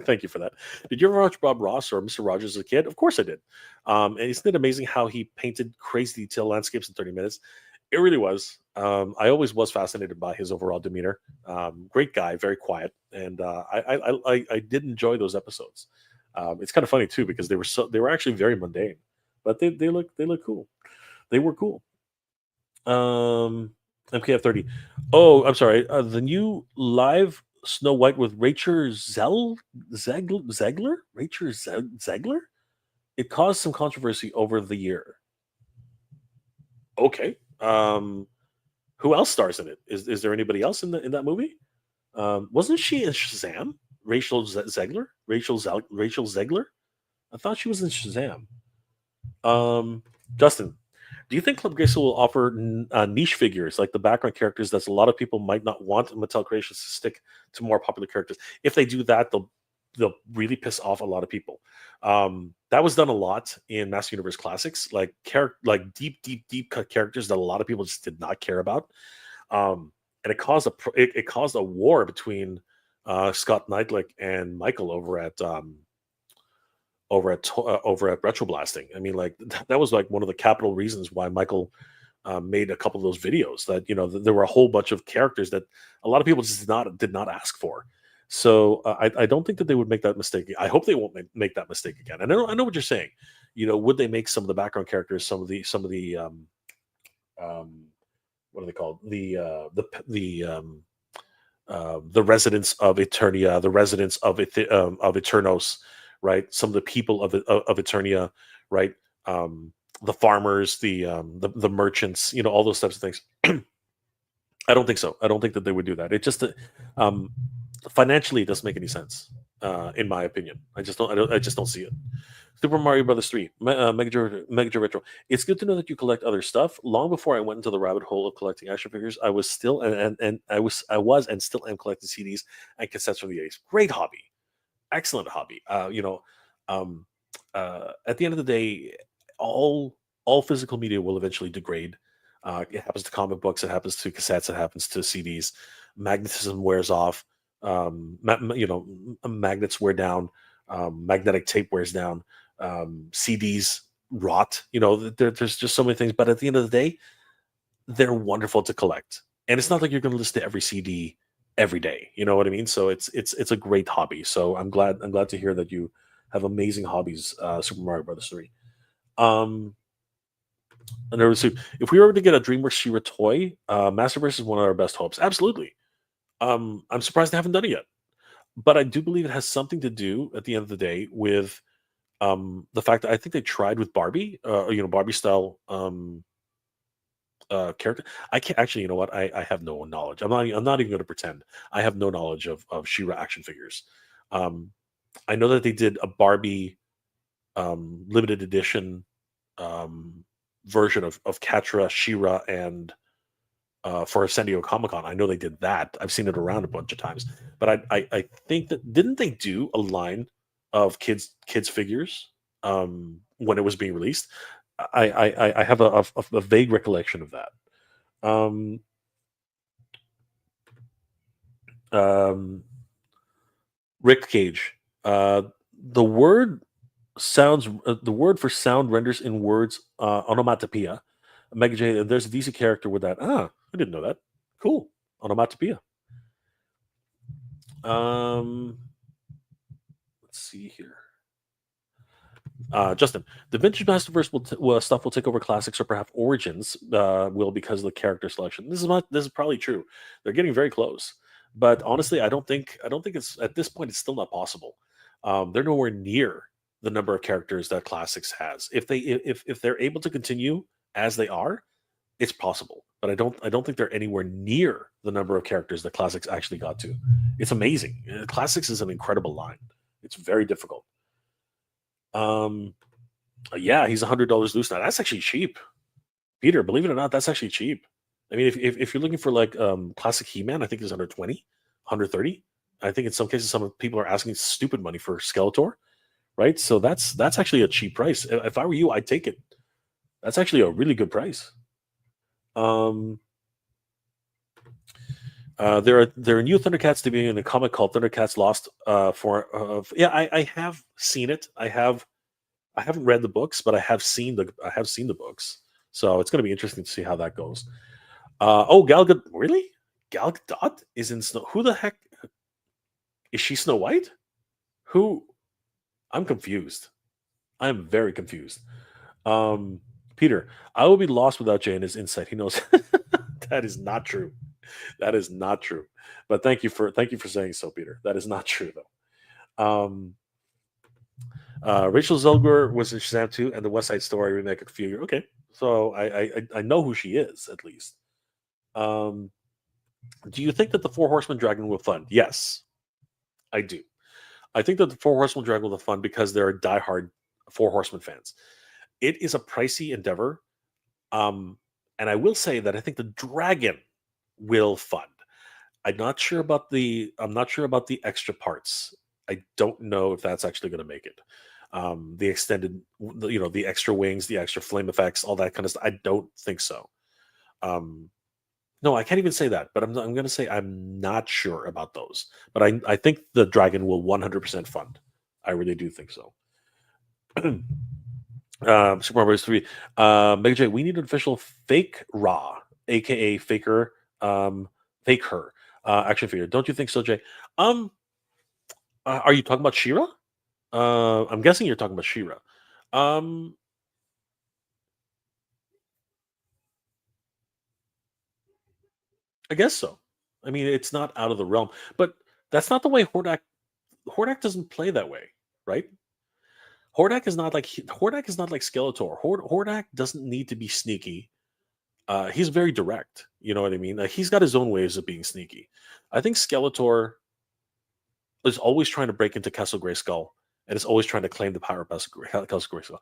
Thank you for that. Did you ever watch Bob Ross or Mr. Rogers as a kid? Of course I did. And isn't it amazing how he painted crazy detail landscapes in 30 minutes? It really was. I always was fascinated by his overall demeanor. Great guy, very quiet, and I did enjoy those episodes. It's kind of funny too because they were actually very mundane, but they look cool. They were cool. MKF30. Oh, I'm sorry. The new live Snow White with Rachel Zegler? Rachel Zegler? It caused some controversy over the year. Okay. Who else stars in it? Is there anybody else in that movie? Wasn't she in Shazam? Zegler? Rachel Zegler? I thought she was in Shazam. Justin, do you think Club Grayskull will offer niche figures like the background characters that a lot of people might not want Mattel Creations to stick to more popular characters? If they do that, they'll really piss off a lot of people. That was done a lot in Master Universe Classics, like deep cut characters that a lot of people just did not care about, and it caused a war between Scott Neitlich and Michael over at Retroblasting. I mean, like that was like one of the capital reasons why Michael made a couple of those videos. That there were a whole bunch of characters that a lot of people just did not ask for. So I don't think that they would make that mistake. I hope they won't make that mistake again. And I know what you're saying. Would they make some of the background characters, some of the what are they called? The residents of Eternia, the residents of Eternos, right? Some of the people of Eternia, right? The farmers, the merchants, all those types of things. I don't think so. I don't think that they would do that. It just um, financially it doesn't make any sense, in my opinion. I just don't see it. Super Mario Brothers 3, Mega Retro. It's good to know that you collect other stuff. Long before I went into the rabbit hole of collecting action figures, I was still and I was and still am collecting CDs and cassettes from the 80s. Great hobby, excellent hobby. Um, at the end of the day, all physical media will eventually degrade. It happens to comic books. It happens to cassettes. It happens to CDs. Magnetism wears off. Magnets wear down. Magnetic tape wears down. CDs rot. There's just so many things. But at the end of the day, they're wonderful to collect. And it's not like you're going to listen to every CD every day. You know what I mean? So it's a great hobby. So I'm glad to hear that you have amazing hobbies. Super Mario Brothers 3. Um, Another suit. If we were to get a DreamWorks She-Ra toy, Masterverse is one of our best hopes. Absolutely. I'm surprised they haven't done it yet, but I do believe it has something to do at the end of the day with the fact that I think they tried with Barbie, Barbie style character. I can't actually. You know what? I have no knowledge. I'm not even going to pretend. I have no knowledge of She-Ra action figures. Um, I know that they did a Barbie limited edition um, version of Catra, She-Ra, and for San Diego Comic Con. I know they did that. I've seen it around a bunch of times. But I think that didn't they do a line of kids figures when it was being released? I have a vague recollection of that. Um, um, Rick Cage. The word the word for sound renders in words onomatopoeia. Mega J, there's a DC character with that. Ah, I didn't know that. Cool. Onomatopoeia. Um, let's see here. Justin, the Vintage Masterverse stuff will take over classics or perhaps Origins will because of the character selection. This is probably true. They're getting very close, but honestly, I don't think it's at this point. It's still not possible. They're nowhere near the number of characters that classics has. If they're able to continue as they are, it's possible. But I don't think they're anywhere near the number of characters that classics actually got to. It's amazing. Classics is an incredible line. It's very difficult. Um, yeah, he's $100 loose now. That's actually cheap, Peter. Believe it or not, that's actually cheap. I mean, if you're looking for like classic He-Man, I think it's under 20, 130. I think in some cases, some people are asking stupid money for Skeletor, right? So that's actually a cheap price. If I were you, I'd take it. That's actually a really good price. Um, there are new Thundercats debuting in a comic called Thundercats Lost. Yeah, I have seen it. I haven't read the books, but I have seen the books. So it's going to be interesting to see how that goes. Oh, Gal Gadot, really? Gal Gadot is in Snow. Who the heck is she? Snow White? Who? I'm confused. I'm very confused. Um, Peter, I will be lost without Jay and his insight. He knows that is not true. That is not true. But thank you for saying so, Peter. That is not true though. Rachel Zelgur was in Shazam 2 and the West Side Story remake a few years. Okay, so I know who she is at least. Um, do you think that the Four Horsemen dragon will fund? Yes, I do. I think that the Four Horsemen dragon will fund because they're diehard Four Horsemen fans. It is a pricey endeavor, um, and I will say that I think the dragon will fund. I'm not sure about the extra parts. I don't know if that's actually going to make it. The extended, the extra wings, the extra flame effects, all that kind of stuff. I don't think so. Um, no, I can't even say that, but I'm going to say I'm not sure about those. But I think the dragon will 100% fund. I really do think so. Super Mario Bros. 3. Mega J, we need an official fake Raw, aka Faker, fake her action figure. Don't you think so, Jay? Um, are you talking about Shira? I'm guessing you're talking about Shira. Um, I guess so. I mean, it's not out of the realm, but that's not the way Hordak doesn't play that way, right? Hordak is not like Skeletor. Hordak doesn't need to be sneaky. He's very direct. You know what I mean? Like, he's got his own ways of being sneaky. I think Skeletor is always trying to break into Castle Grayskull and is always trying to claim the power of Castle Grayskull.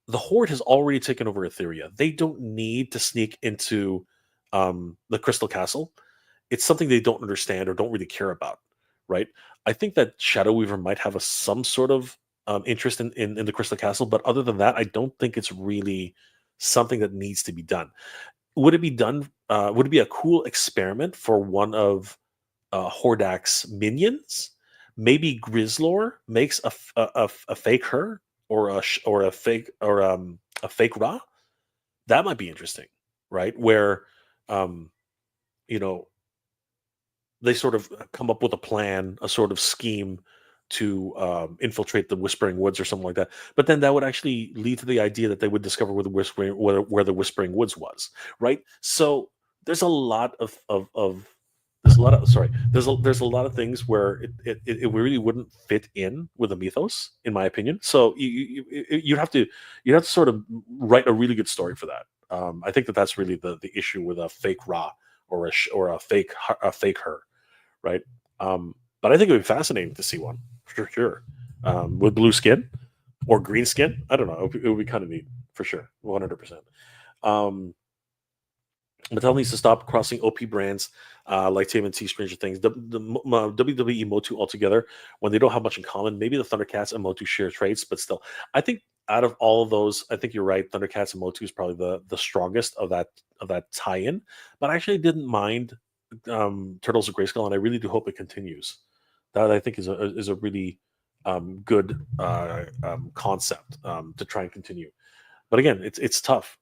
The Horde has already taken over Etheria. They don't need to sneak into the Crystal Castle. It's something they don't understand or don't really care about, right? I think that Shadow Weaver might have some sort of interest in the Crystal Castle, but other than that, I don't think it's really something that needs to be done. Would it be done? Would it be a cool experiment for one of Hordak's minions? Maybe Grizzlor makes a fake her or a fake Ra. That might be interesting, right? Where um, you know they sort of come up with a plan, a sort of scheme to infiltrate the Whispering Woods or something like that. But then that would actually lead to the idea that they would discover where the Whispering Woods was, right? So there's a lot of there's a lot of sorry there's a lot of things where it really wouldn't fit in with the mythos, in my opinion. So you'd have to sort of write a really good story for that. I think that's really the issue with a fake Ra or a fake her, right? But I think it would be fascinating to see one for sure, with blue skin or green skin. I don't know. It would be kind of neat for sure, 100%. Um, Mattel needs to stop crossing OP brands like TMNT, Stranger Things, WWE, Motu altogether when they don't have much in common. Maybe the Thundercats and Motu share traits, but still, I think Out of all of those, I think you're right. Thundercats and Motu is probably the strongest of that tie-in. But I actually didn't mind Turtles of Grayskull, and I really do hope it continues. That I think is a really good concept to try and continue. But again, it's tough.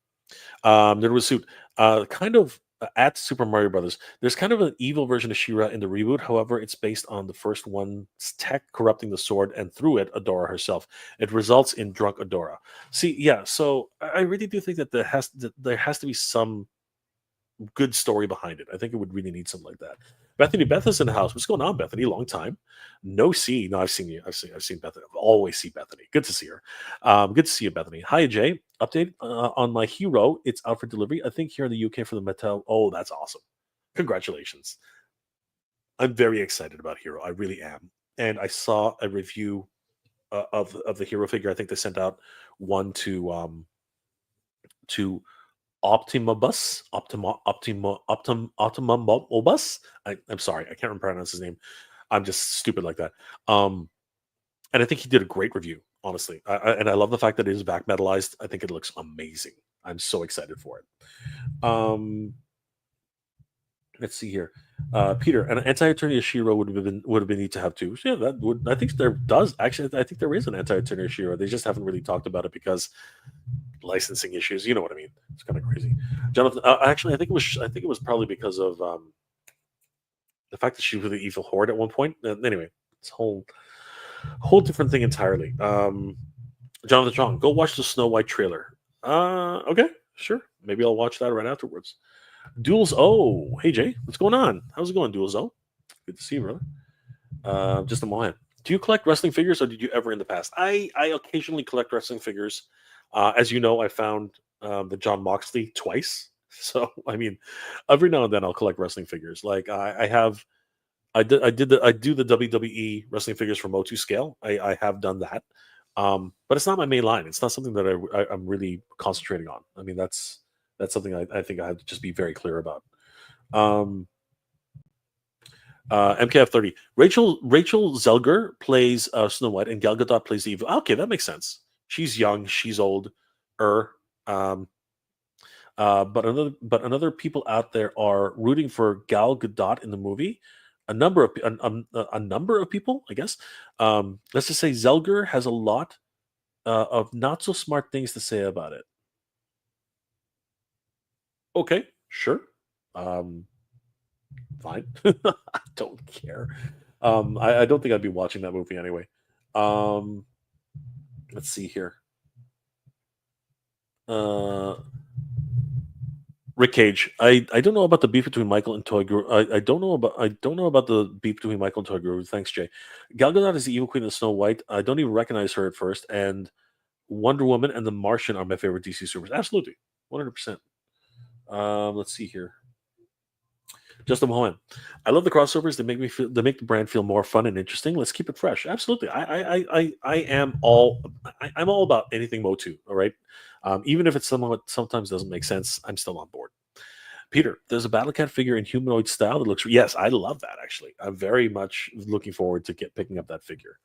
There was suit kind of at Super Mario Brothers. There's kind of an evil version of Shira in the reboot. However, it's based on the first one's tech corrupting the sword, and through it, Adora herself. It results in drunk Adora. See, yeah. So I really do think that there has to be some good story behind it. I think it would really need something like that. Bethany Beth is in the house. What's going on, Bethany? Long time. No see. No, I've seen you. I've seen Bethany. I've always see Bethany. Good to see her. Good to see you, Bethany. Hi, Jay. Update on my hero. It's out for delivery. I think here in the UK for the Mattel. Oh, that's awesome. Congratulations. I'm very excited about Hero. I really am. And I saw a review of the hero figure. I think they sent out one to Optimum Bus. I'm sorry, I can't pronounce his name. I'm just stupid like that. Um, and I think he did a great review, honestly. And I love the fact that it is back metalized. I think it looks amazing. I'm so excited for it. Um, let's see here. Peter, an anti-attorney Shiro would have been neat to have too. So yeah, that would I think there does actually. I think there is an anti-attorney Shiro. They just haven't really talked about it because licensing issues. You know what I mean? It's kind of crazy. Jonathan, actually, I think it was probably because of the fact that she was the evil horde at one point. Anyway, it's a whole different thing entirely. Jonathan Chong, go watch the Snow White trailer. Okay, sure. Maybe I'll watch that right afterwards. Duels. Oh, hey Jay, what's going on? How's it going, Duels? Oh, good to see you, brother. Just a moment. Do you collect wrestling figures, or did you ever in the past? I occasionally collect wrestling figures. As you know, I found the John Moxley twice. So I mean, every now and then I'll collect wrestling figures. Like I have, I do the WWE wrestling figures for Motu scale. I have done that, but it's not my main line. It's not something that I'm really concentrating on. I mean, that's something I think I have to just be very clear about. Um, MKF 30. Rachel Zelger plays Snow White, and Gal Gadot plays the evil. Okay, that makes sense. She's young. She's old. Um, but another people out there are rooting for Gal Gadot in the movie. A number of people, I guess. Let's just say Zelger has a lot of not so smart things to say about it. Okay, sure. Um, Fine. I don't care. I don't think I'd be watching that movie anyway. Um, let's see here. Uh, Rick Cage. I don't know about the beef between Michael and Toy Guru. I don't know about the beef between Michael and Toy Guru. Thanks, Jay. Gal Gadot is the evil queen of Snow White. I don't even recognize her at first. And Wonder Woman and the Martian are my favorite DC supers. Absolutely, 100%. Let's see here. Just a moment. I love the crossovers. They make the brand feel more fun and interesting. Let's keep it fresh. Absolutely. I'm all about anything Motu. All right. Even if it's somewhat sometimes doesn't make sense, I'm still on board. Peter, there's a Battle Cat figure in humanoid style that looks. Yes, I love that actually. I'm very much looking forward to get picking up that figure.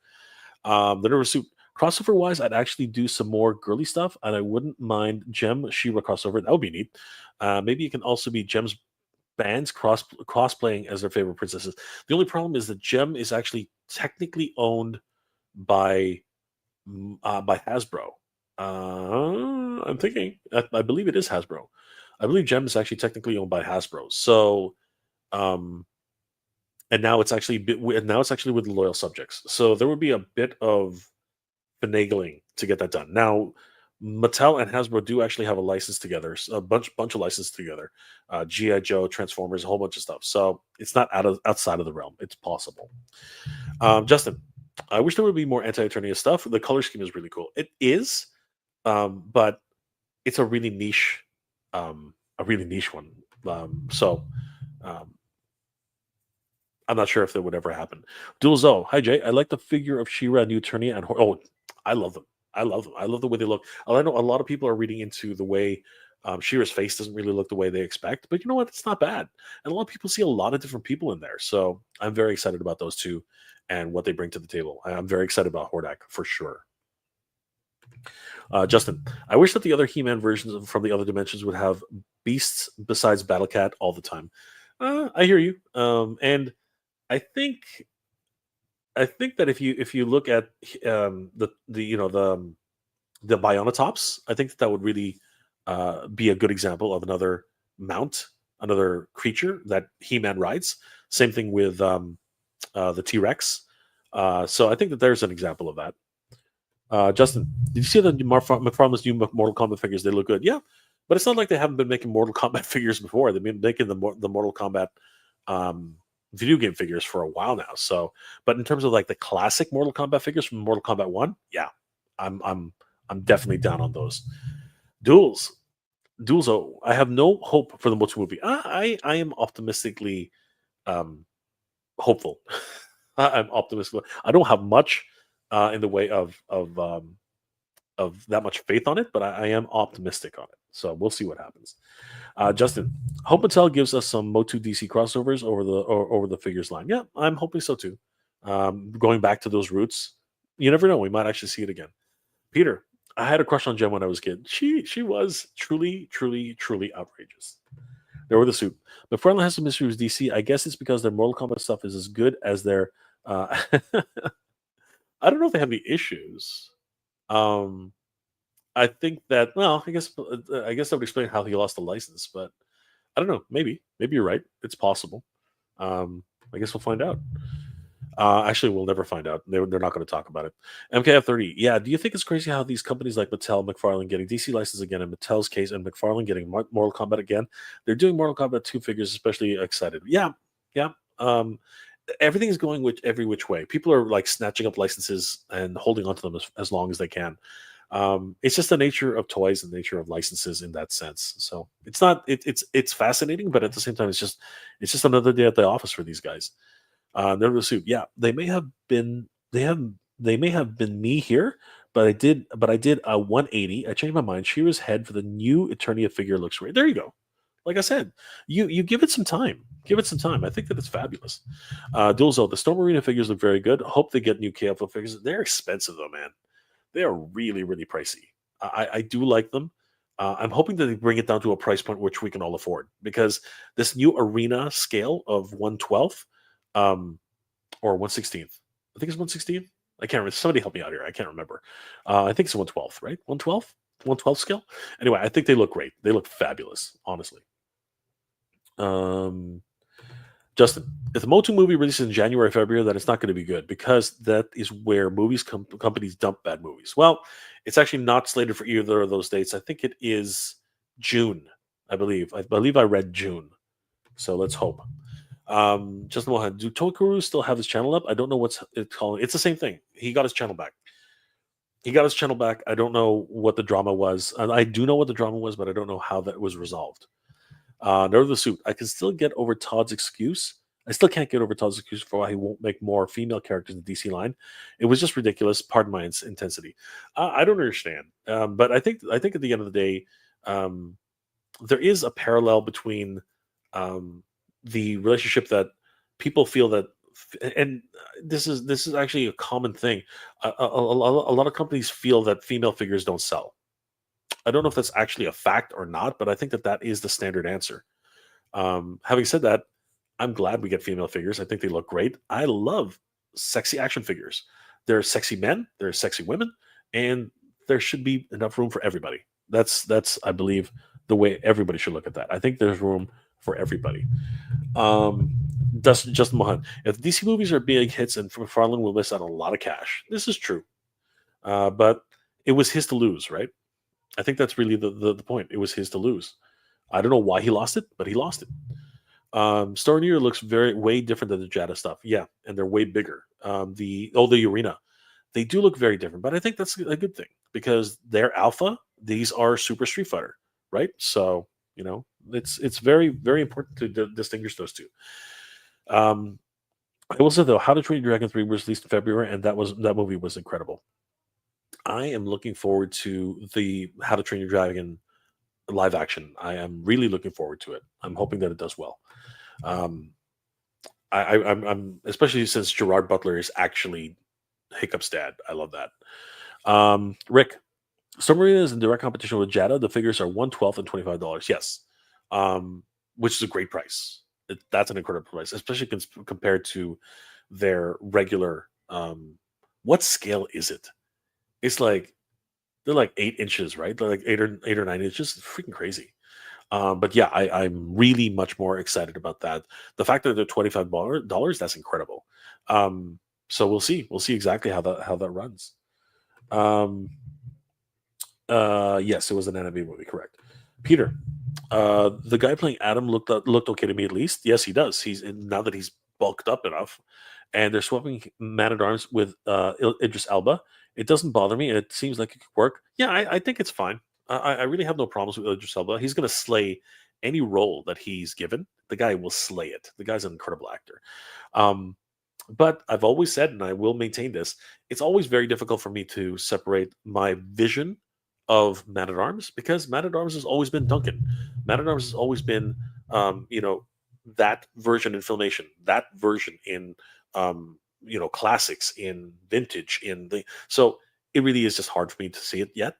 The Nervous Suit crossover wise, I'd actually do some more girly stuff, and I wouldn't mind Gem Shira crossover. That would be neat. Maybe it can also be Gem's bands cosplaying as their favorite princesses. The only problem is that Gem is actually technically owned by by Hasbro. I'm thinking, I believe it is Hasbro. I believe Gem is actually technically owned by Hasbro. So, um, and now it's actually now it's actually with loyal subjects. So there would be a bit of finagling to get that done. Now, Mattel and Hasbro do actually have a license together, a bunch of licenses together. GI Joe, Transformers, a whole bunch of stuff. So it's not outside of the realm. It's possible. Justin, I wish there would be more anti-Eternia stuff. The color scheme is really cool. It is, but it's a really niche one. So um, I'm not sure if that would ever happen. Dual Zo, hi Jay. I like the figure of Shira, New Eternia, and oh, I love them. I love them. I love the way they look. I know a lot of people are reading into the way Shira's face doesn't really look the way they expect, but you know what? It's not bad. And a lot of people see a lot of different people in there. So I'm very excited about those two and what they bring to the table. I'm very excited about Hordak for sure. Justin, I wish that the other He-Man versions from the other dimensions would have beasts besides Battle Cat all the time. I hear you, and I think I think that if you look at the the Bionatops, I think that would really be a good example of another mount, another creature that He-Man rides. Same thing with the T-Rex. So I think that there's an example of that. Justin, did you see the McFarlane's new Mortal Kombat figures? They look good. Yeah, but it's not like they haven't been making Mortal Kombat figures before. They've been making the Mortal Kombat um, video game figures for a while now. So, but in terms of like the classic Mortal Kombat figures from Mortal Kombat One, yeah, I'm I'm I'm definitely down on those. Duels, duels. Oh, I have no hope for the multi movie. I am optimistically um, hopeful. I'm optimistic. I don't have much in the way of that much faith on it, but I am optimistic on it. So we'll see what happens. Justin, hope Mattel gives us some Motu DC crossovers over the figures line. Yeah, I'm hoping so too. Going back to those roots, you never know. We might actually see it again. Peter, I had a crush on Jen when I was a kid. She was truly, truly, truly outrageous. There were the suit. McFarlane has some issues with DC. I guess it's because their Mortal Kombat stuff is as good as their. I don't know if they have any issues. Um, I think that well, I guess that would explain how he lost the license, but I don't know. Maybe you're right. It's possible. I guess we'll find out. Actually, we'll never find out. They're not going to talk about it. MKF30. Yeah. Do you think it's crazy how these companies like Mattel, McFarlane getting DC license again, in Mattel's case, and McFarlane getting Mortal Kombat again? They're doing Mortal Kombat 2 figures, especially excited. Yeah. Yeah. Everything is going every which way. People are like snatching up licenses and holding onto them as long as they can. It's just the nature of toys and the nature of licenses in that sense. So it's not it's fascinating, but at the same time, it's just another day at the office for these guys. Never the suit. Yeah, they may have been me here, but I did a 180. I changed my mind. Shira's head for the new Eternia figure looks great. There you go. Like I said, you give it some time. Give it some time. I think that it's fabulous. Dulzo, the Storm Arena figures look very good. Hope they get new KFO figures. They're expensive though, man. They are really, really pricey. I do like them. I'm hoping that they bring it down to a price point which we can all afford because this new arena scale of 1/12th or 1/16th. I think it's 1/16th. I can't remember. Somebody help me out here. I can't remember. I think it's 1/12th, right? 1/12th? 1/12th scale? Anyway, I think they look great. They look fabulous, honestly. Um, Justin, if the Motu movie releases in January, February, then it's not going to be good because that is where companies dump bad movies. Well, it's actually not slated for either of those dates. I think it is June, I believe. I believe I read June. So let's hope. Justin Mohan, do Tokuru still have his channel up? I don't know what's it's calling. It's the same thing. He got his channel back. He got his channel back. I don't know what the drama was. I do know what the drama was, but I don't know how that was resolved. Nerd of the suit. I can still get over Todd's excuse. I still can't get over Todd's excuse for why he won't make more female characters in the DC line. It was just ridiculous. Pardon my intensity. I don't understand. But I think at the end of the day, um, there is a parallel between um, the relationship that people feel that, and this is actually a common thing. A lot of companies feel that female figures don't sell. I don't know if that's actually a fact or not, but I think that that is the standard answer. Having said that, I'm glad we get female figures. I think they look great. I love sexy action figures. There are sexy men, there are sexy women, and there should be enough room for everybody. That's I believe the way everybody should look at that. I think there's room for everybody. Um, Justin Mohan, if DC movies are big hits and McFarlane will miss out on a lot of cash. This is true, but it was his to lose, right? I think that's really the point. It was his to lose. I don't know why he lost it, but he lost it. Star Near looks very way different than the Jada stuff. Yeah, and they're way bigger. The arena, they do look very different, but I think that's a good thing because they're alpha. These are Super Street Fighter, right? So it's very very important to distinguish those two. Um, I will say though, How to Train Your Dragon 3 was released in February, and that movie was incredible. I am looking forward to the How to Train Your Dragon live action. I am really looking forward to it. I'm hoping that it does well. Um, I'm especially since Gerard Butler is actually Hiccup's dad. I love that. Rick, Submarine is in direct competition with Jada. The figures are 1/12 and $25. Yes, um, which is a great price. That's an incredible price, especially compared to their regular. What scale is it? It's like they're like 8 inches, right? They're like 8 or 9 inches. It's freaking crazy. But yeah, I'm really much more excited about that. The fact that they're $25, that's incredible. Um, so we'll see. We'll see exactly how that runs. Um, yes, it was an anime movie, correct. Peter, the guy playing Adam looked okay to me at least. Yes, he does. Now that he's bulked up enough, and they're swapping Man at Arms with Idris Elba. It doesn't bother me. It seems like it could work. Yeah, I think it's fine. I really have no problems with Idris Elba. He's going to slay any role that he's given. The guy will slay it. The guy's an incredible actor. Um, but I've always said, and I will maintain this, it's always very difficult for me to separate my vision of Man at Arms because Man at Arms has always been Duncan. Man at Arms has always been, that version in Filmation, that version in, classics, in vintage, in the. So it really is just hard for me to see it yet.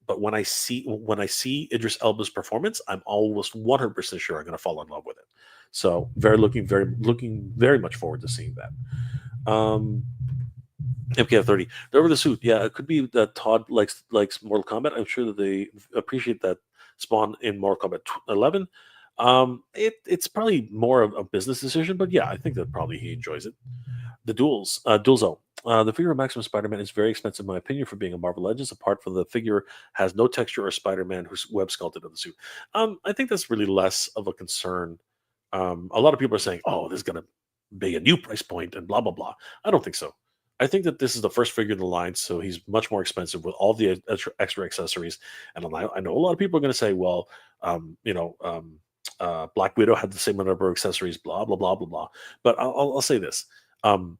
But when I see Idris Elba's performance, I'm almost 100% sure I'm going to fall in love with it. So looking very much forward to seeing that. Um, MKF 30. Over the suit. Yeah, it could be that Todd likes Mortal Kombat. I'm sure that they appreciate that Spawn in Mortal Kombat 11. It's probably more of a business decision, but yeah, I think that probably he enjoys it. The Dual Zone. The figure of Maximum Spider-Man is very expensive, in my opinion, for being a Marvel Legends. Apart from the figure has no texture or Spider-Man who's web sculpted in the suit. I think that's really less of a concern. A lot of people are saying, "Oh, there's going to be a new price point and blah blah blah." I don't think so. I think that this is the first figure in the line, so he's much more expensive with all the extra accessories. And I know a lot of people are going to say, "Well, Black Widow had the same number of accessories, blah blah blah blah blah." But I'll say this: um,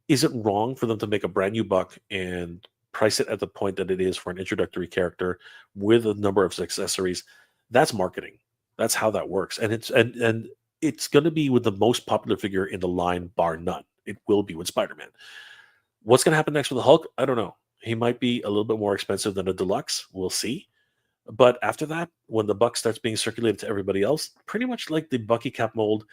is it wrong for them to make a brand new buck and price it at the point that it is for an introductory character with a number of accessories? That's marketing. That's how that works, and it's going to be with the most popular figure in the line, bar none. It will be with Spider-Man. What's going to happen next with the Hulk? I don't know. He might be a little bit more expensive than a deluxe. We'll see. But after that, when the buck starts being circulated to everybody else, pretty much like the Bucky cap mold,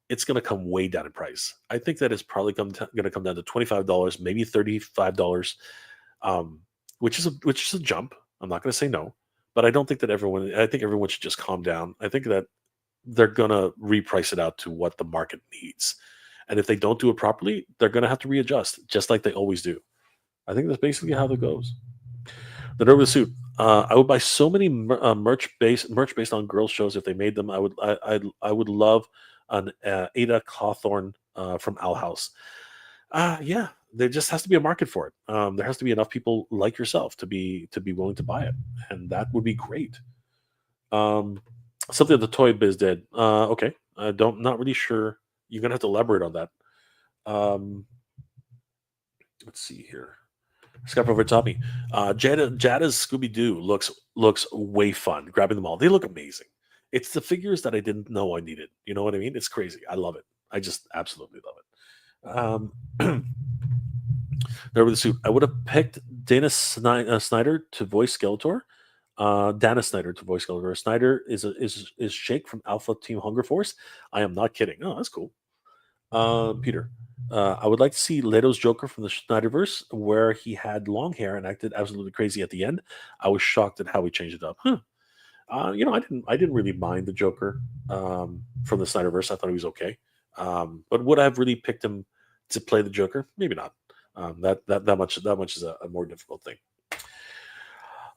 it's going to come way down in price. I think that it's probably going to come down to $25, maybe $35, um, which is a jump. I'm not going to say no, but I don't think that everyone. I think everyone should just calm down. I think that they're going to reprice it out to what the market needs, and if they don't do it properly, they're going to have to readjust, just like they always do. I think that's basically how that goes. The Nova suit. I would buy so many merch based on girl shows if they made them. I would love an Ada Cawthorn from Owl House. Yeah, there just has to be a market for it. There has to be enough people like yourself to be willing to buy it, and that would be great. Um, Something that the Toy Biz did. Okay, I don't not really sure. You're gonna have to elaborate on that. Um, let's see here. Scott over Tommy. Jada's Scooby Doo looks way fun. Grabbing them all, they look amazing. It's the figures that I didn't know I needed. You know what I mean? It's crazy. I love it. I just absolutely love it. There with the suit. I would have picked Snyder to voice Skeletor. Dana Snyder to voice Skeletor. Snyder is Shake from Alpha Team Hunger Force. I am not kidding. Oh, that's cool. Peter, I would like to see Leto's Joker from the Snyderverse, where he had long hair and acted absolutely crazy at the end. I was shocked at how he changed it up. Huh. I didn't really mind the Joker from the Snyderverse. I thought he was okay. But would I have really picked him to play the Joker? Maybe not. That much is a more difficult thing.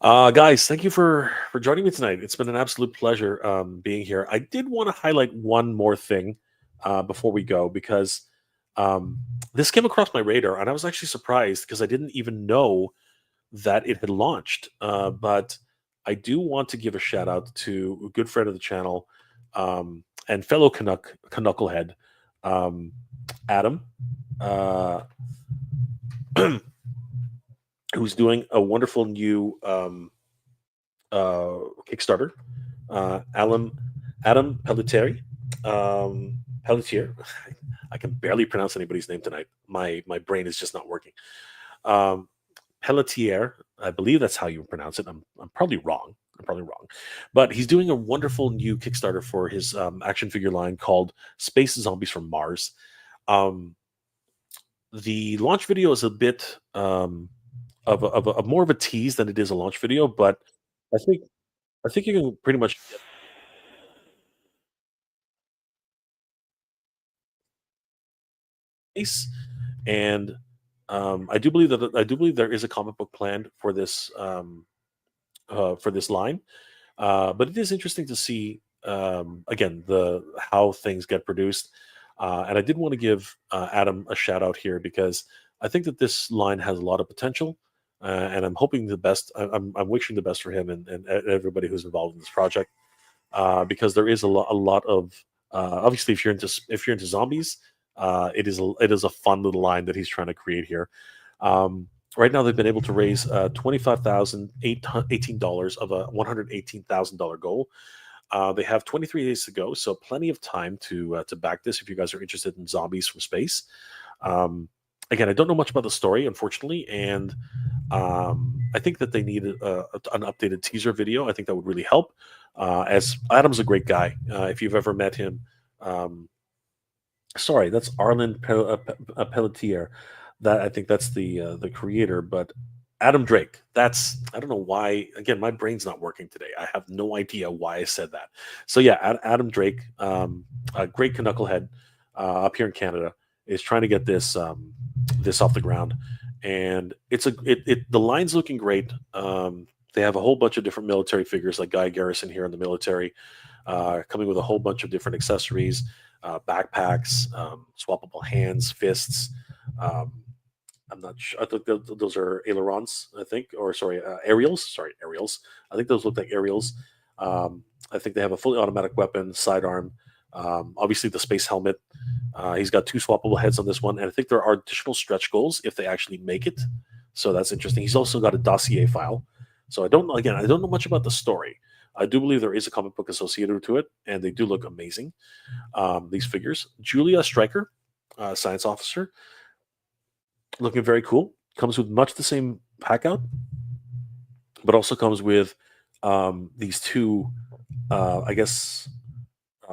Guys, thank you for joining me tonight. It's been an absolute pleasure being here. I did want to highlight one more thing before we go because um, this came across my radar and I was actually surprised because I didn't even know that it had launched. But I do want to give a shout out to a good friend of the channel and fellow Canucklehead, um, Adam, uh, who's doing a wonderful new Kickstarter. Alan Adam Pelletier. I can barely pronounce anybody's name tonight. My brain is just not working. Um, Pelletier. I believe that's how you pronounce it. I'm probably wrong. I'm probably wrong, but he's doing a wonderful new Kickstarter for his action figure line called Space Zombies from Mars. Um, the launch video is a bit of a more of a tease than it is a launch video, but I think I think you can pretty much get space. And I do believe there is a comic book planned for this line. But it is interesting to see again the how things get produced. And I did want to give Adam a shout out here because I think that this line has a lot of potential. And I'm hoping the best. I'm wishing the best for him and everybody who's involved in this project because there is a lot of obviously if you're into zombies, it is a fun little line that he's trying to create here. Right now, they've been able to raise $25,018 of a $118,000 goal. They have 23 days to go, so plenty of time to back this if you guys are interested in zombies from space. Um, Again, I don't know much about the story, unfortunately, and I think that they need an updated teaser video. I think that would really help. As Adam's a great guy. If you've ever met him, um, sorry, that's Arlen Pelletier. That I think that's the creator, but Adam Drake. That's I don't know why. Again, my brain's not working today. I have no idea why I said that. So yeah, Adam Drake, a great knucklehead up here in Canada, is trying to get this off the ground, and the line's looking great. They have a whole bunch of different military figures like Guy Garrison here in the military, coming with a whole bunch of different accessories, backpacks, swappable hands, fists. Um, I'm not sure. I think those are ailerons. I think, or sorry, aerials. Sorry, aerials. I think those look like aerials. I think they have a fully automatic weapon, sidearm. Obviously, the space helmet. He's got two swappable heads on this one, and I think there are additional stretch goals if they actually make it. So that's interesting. He's also got a dossier file. So I don't know much about the story. I do believe there is a comic book associated to it, and they do look amazing. These figures. Julia Stryker, science officer, looking very cool. Comes with much the same pack out, but also comes with these two, I guess,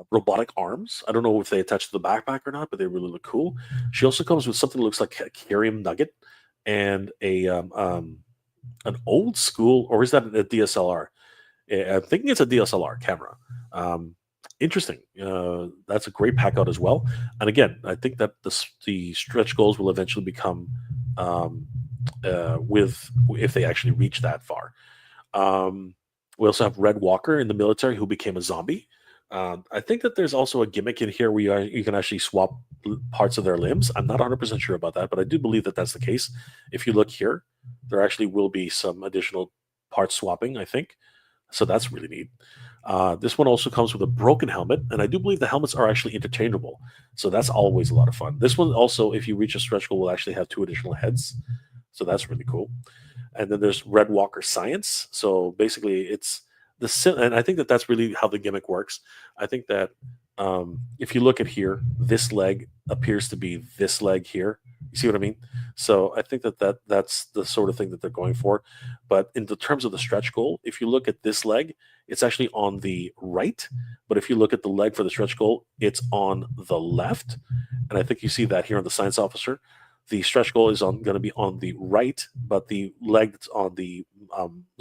robotic arms. I don't know if they attach to the backpack or not, but they really look cool. She also comes with something that looks like a Carium nugget and an old school, or is that a DSLR? I'm thinking it's a DSLR camera. Um, Interesting. That's a great pack out as well. And again, I think that the stretch goals will eventually become um, with if they actually reach that far. Um, we also have Red Walker in the military who became a zombie. I think that there's also a gimmick in here where you can actually swap parts of their limbs. I'm not 100% sure about that, but I do believe that that's the case. If you look here, there actually will be some additional part swapping, I think. So that's really neat. This one also comes with a broken helmet, and I do believe the helmets are actually interchangeable. So that's always a lot of fun. This one also, if you reach a stretch goal, will actually have two additional heads. So that's really cool. And then there's Red Walker Science. So basically, it's and I think that that's really how the gimmick works. I think that if you look at here, this leg appears to be this leg here. You see what I mean? So I think that that's the sort of thing that they're going for. But in the terms of the stretch goal, if you look at this leg, it's actually on the right. But if you look at the leg for the stretch goal, it's on the left. And I think you see that here on the science officer. The stretch goal is on going to be on the right, but the leg that's on the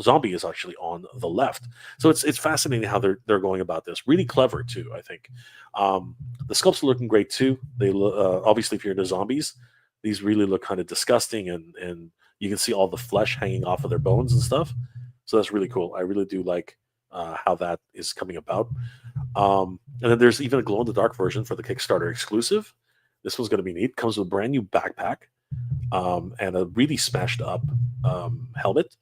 zombie is actually on the left. So it's fascinating how they're going about this. Really clever too, I think. The sculpts are looking great too. They look obviously if you're into zombies, these really look kind of disgusting, and you can see all the flesh hanging off of their bones and stuff. So that's really cool. I really do like how that is coming about. And then there's even a glow in the dark version for the Kickstarter exclusive. This one's going to be neat. Comes with a brand new backpack and a really smashed up helmet.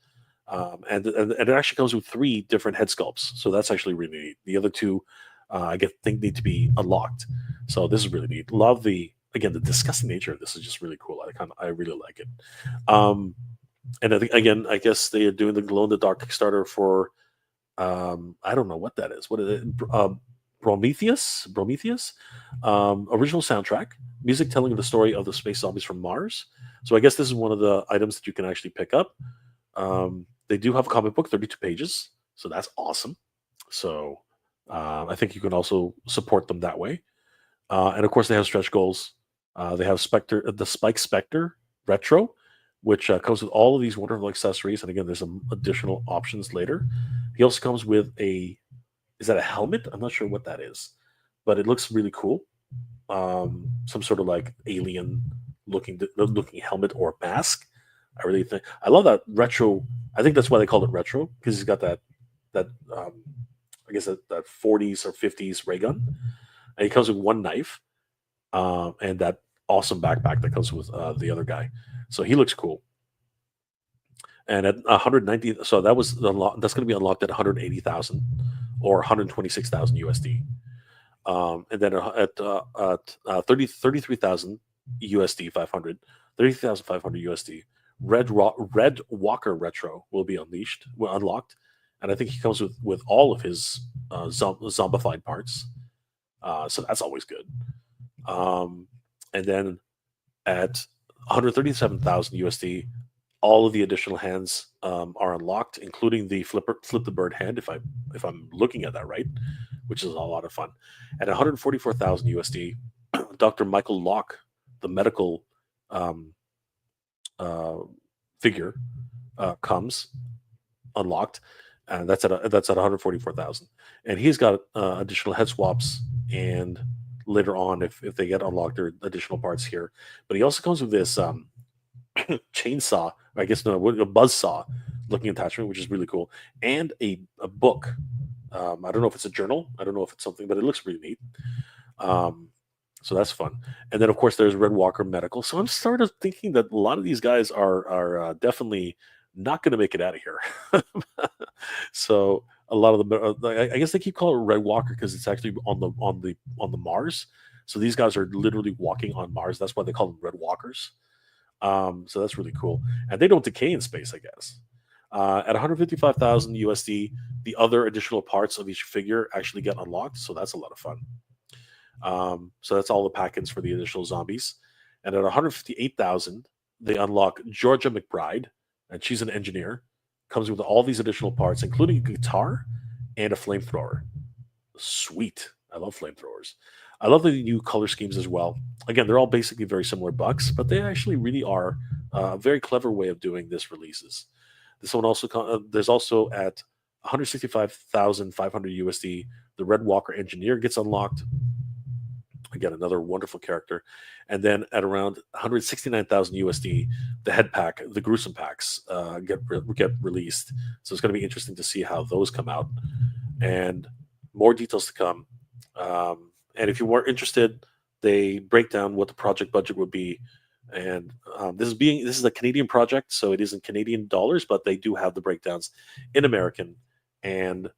And it actually comes with three different head sculpts. So that's actually really neat. The other two, think need to be unlocked. So this is really neat. Love the disgusting nature of this is just really cool. I really like it. Um, and I think again, I guess they are doing the glow in the dark Kickstarter for I don't know what that is. What is it? Prometheus, original soundtrack, music telling the story of the space zombies from Mars. So I guess this is one of the items that you can actually pick up. They do have a comic book, 32 pages, so that's awesome. So I think you can also support them that way. And of course, they have stretch goals. They have the Spike Spectre Retro, which comes with all of these wonderful accessories. And again, there's some additional options later. He also comes with is that a helmet? I'm not sure what that is, but it looks really cool. Some sort of like alien looking helmet or mask. I really think I love that retro. I think that's why they call it retro because he's got that I guess that 40s or 50s ray gun, and he comes with one knife and that awesome backpack that comes with the other guy. So he looks cool. And at 190, so that's going to be unlocked at 180,000 or 126,000 USD. And then at 33,000 USD 500, 30,500 USD. Red Walker Retro will be unlocked, and I think he comes with all of his zombified parts. So that's always good. And then at 137,000 USD, all of the additional hands are unlocked, including the flip the bird hand. If I'm looking at that right, which is a lot of fun. At 144,000 USD, Dr. Michael Locke, the medical um, uh, figure, comes unlocked, and that's at 144,000. And he's got additional head swaps, and later on, if they get unlocked, there are additional parts here. But he also comes with this chainsaw, I guess no, a buzz saw looking attachment, which is really cool, and a book. I don't know if it's a journal. I don't know if it's something, but it looks really neat. Um, so that's fun. And then of course there's Red Walker Medical. So I'm sort of thinking that a lot of these guys are definitely not going to make it out of here. So a lot of them, I guess they keep calling it Red Walker because it's actually on the Mars. So these guys are literally walking on Mars. That's why they call them Red Walkers. So that's really cool, and they don't decay in space, I guess. At 155,000 USD, the other additional parts of each figure actually get unlocked, so that's a lot of fun. So that's all the pack-ins for the additional zombies. And at 158,000, they unlock Georgia McBride, and she's an engineer. Comes with all these additional parts, including a guitar and a flamethrower. Sweet. I love flamethrowers. I love the new color schemes as well. Again, they're all basically very similar bucks, but they actually really are a very clever way of doing this releases. This one also there's also at 165,500 USD, the Red Walker Engineer gets unlocked. Again, another wonderful character. And then at around 169,000 USD, the head pack, the gruesome packs, get released. So it's going to be interesting to see how those come out, and more details to come. And if you were interested, they break down what the project budget would be. And this is a Canadian project, so it isn't Canadian dollars, but they do have the breakdowns in American. And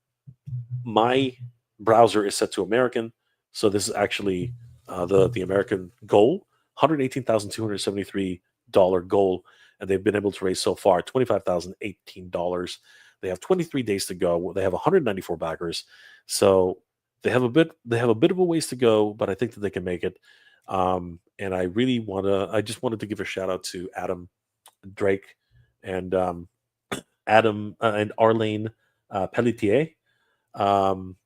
my browser is set to American, so this is actually the American goal, $118,273 goal, and they've been able to raise so far $25,018. They have 23 days to go. They have 194 backers, so they have a bit of a ways to go, but I think that they can make it. And I just wanted to give a shout out to Adam Drake and Adam and Arlene Pelletier um,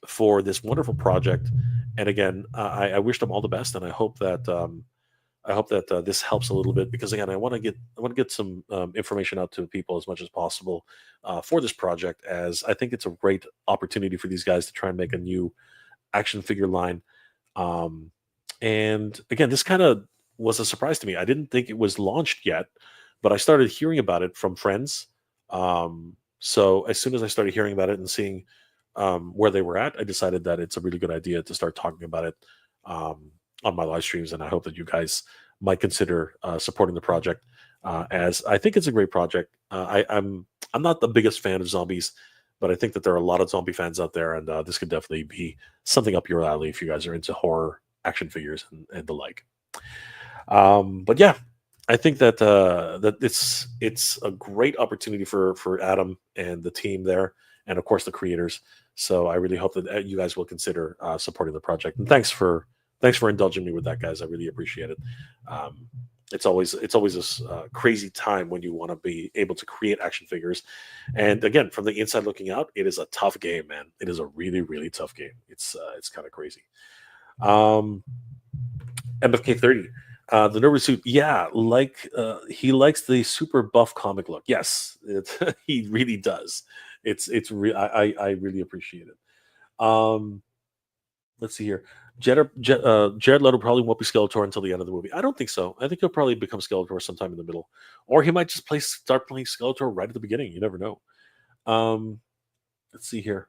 for this wonderful project. And again, I wish them all the best, and I hope that this helps a little bit because again, I want to get some information out to people as much as possible for this project, as I think it's a great opportunity for these guys to try and make a new action figure line. Um, and again, this kind of was a surprise to me. I didn't think it was launched yet, but I started hearing about it from friends. So as soon as I started hearing about it and seeing where they were at, I decided that it's a really good idea to start talking about it on my live streams. And I hope that you guys might consider supporting the project, as I think it's a great project. I'm not the biggest fan of zombies, but I think that there are a lot of zombie fans out there, and this could definitely be something up your alley if you guys are into horror action figures and the like. But yeah, I think that it's a great opportunity for Adam and the team there, and of course the creators. So I really hope that you guys will consider supporting the project. And thanks for indulging me with that, guys. I really appreciate it. Um, It's always this crazy time when you want to be able to create action figures. And again, from the inside looking out, it is a tough game, man. It is a really really tough game. It's kind of crazy. Um, MFK30. The nervous suit, yeah, he likes the super buff comic look. Yes, he really does. I really appreciate it. Um, let's see here. Jared Leto probably won't be Skeletor until the end of the movie. I don't think so. I think he'll probably become Skeletor sometime in the middle, or he might just start playing Skeletor right at the beginning. You never know. Um, let's see here.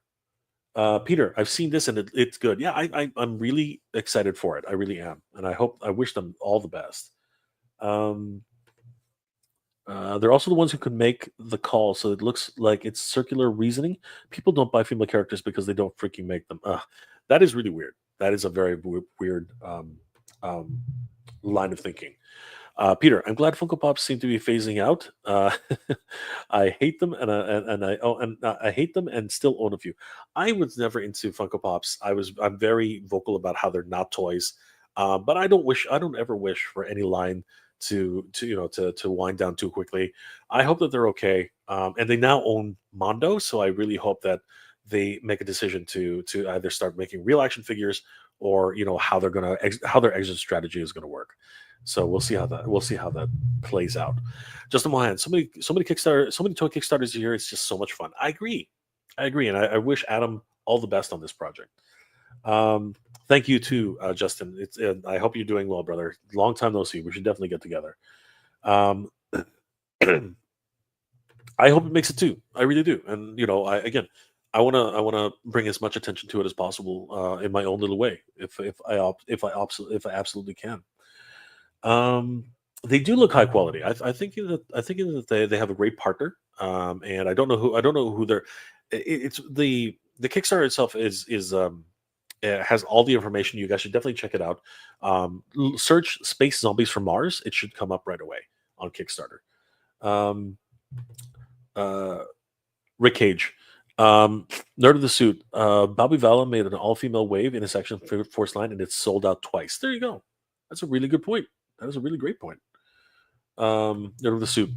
Peter, I've seen this and it's good. Yeah, I'm really excited for it. I really am, and I wish them all the best. Um, they're also the ones who could make the call, so it looks like it's circular reasoning. People don't buy female characters because they don't freaking make them. That is really weird. That is a very weird um, line of thinking. Peter, I'm glad Funko Pops seem to be phasing out. I hate them, and I hate them, and still own a few. I was never into Funko Pops. I'm very vocal about how they're not toys, but I don't ever wish for any line to wind down too quickly. I hope that they're okay, and they now own Mondo, so I really hope that they make a decision to either start making real action figures or how how their exit strategy is gonna work. So we'll see how that plays out. Justin Mohan, so many toy Kickstarters here. It's just so much fun. I agree, and I wish Adam all the best on this project. Um, thank you too, Justin. I hope you're doing well, brother. Long time no see. We should definitely get together. Um, I hope it makes it too. I really do. And I wanna bring as much attention to it as possible in my own little way, if I absolutely can. Um, they do look high quality. I think that they have a great partner. And I don't know who they're. It's the Kickstarter itself has all the information. You guys should definitely check it out. Search Space Zombies from Mars. It should come up right away on Kickstarter. Um, uh, Rick Cage. Nerd of the Suit. Bobby Valla made an all female wave in his Action Force line, and it's sold out twice. There you go. That's a really good point. That is a really great point. Nerd of the Suit.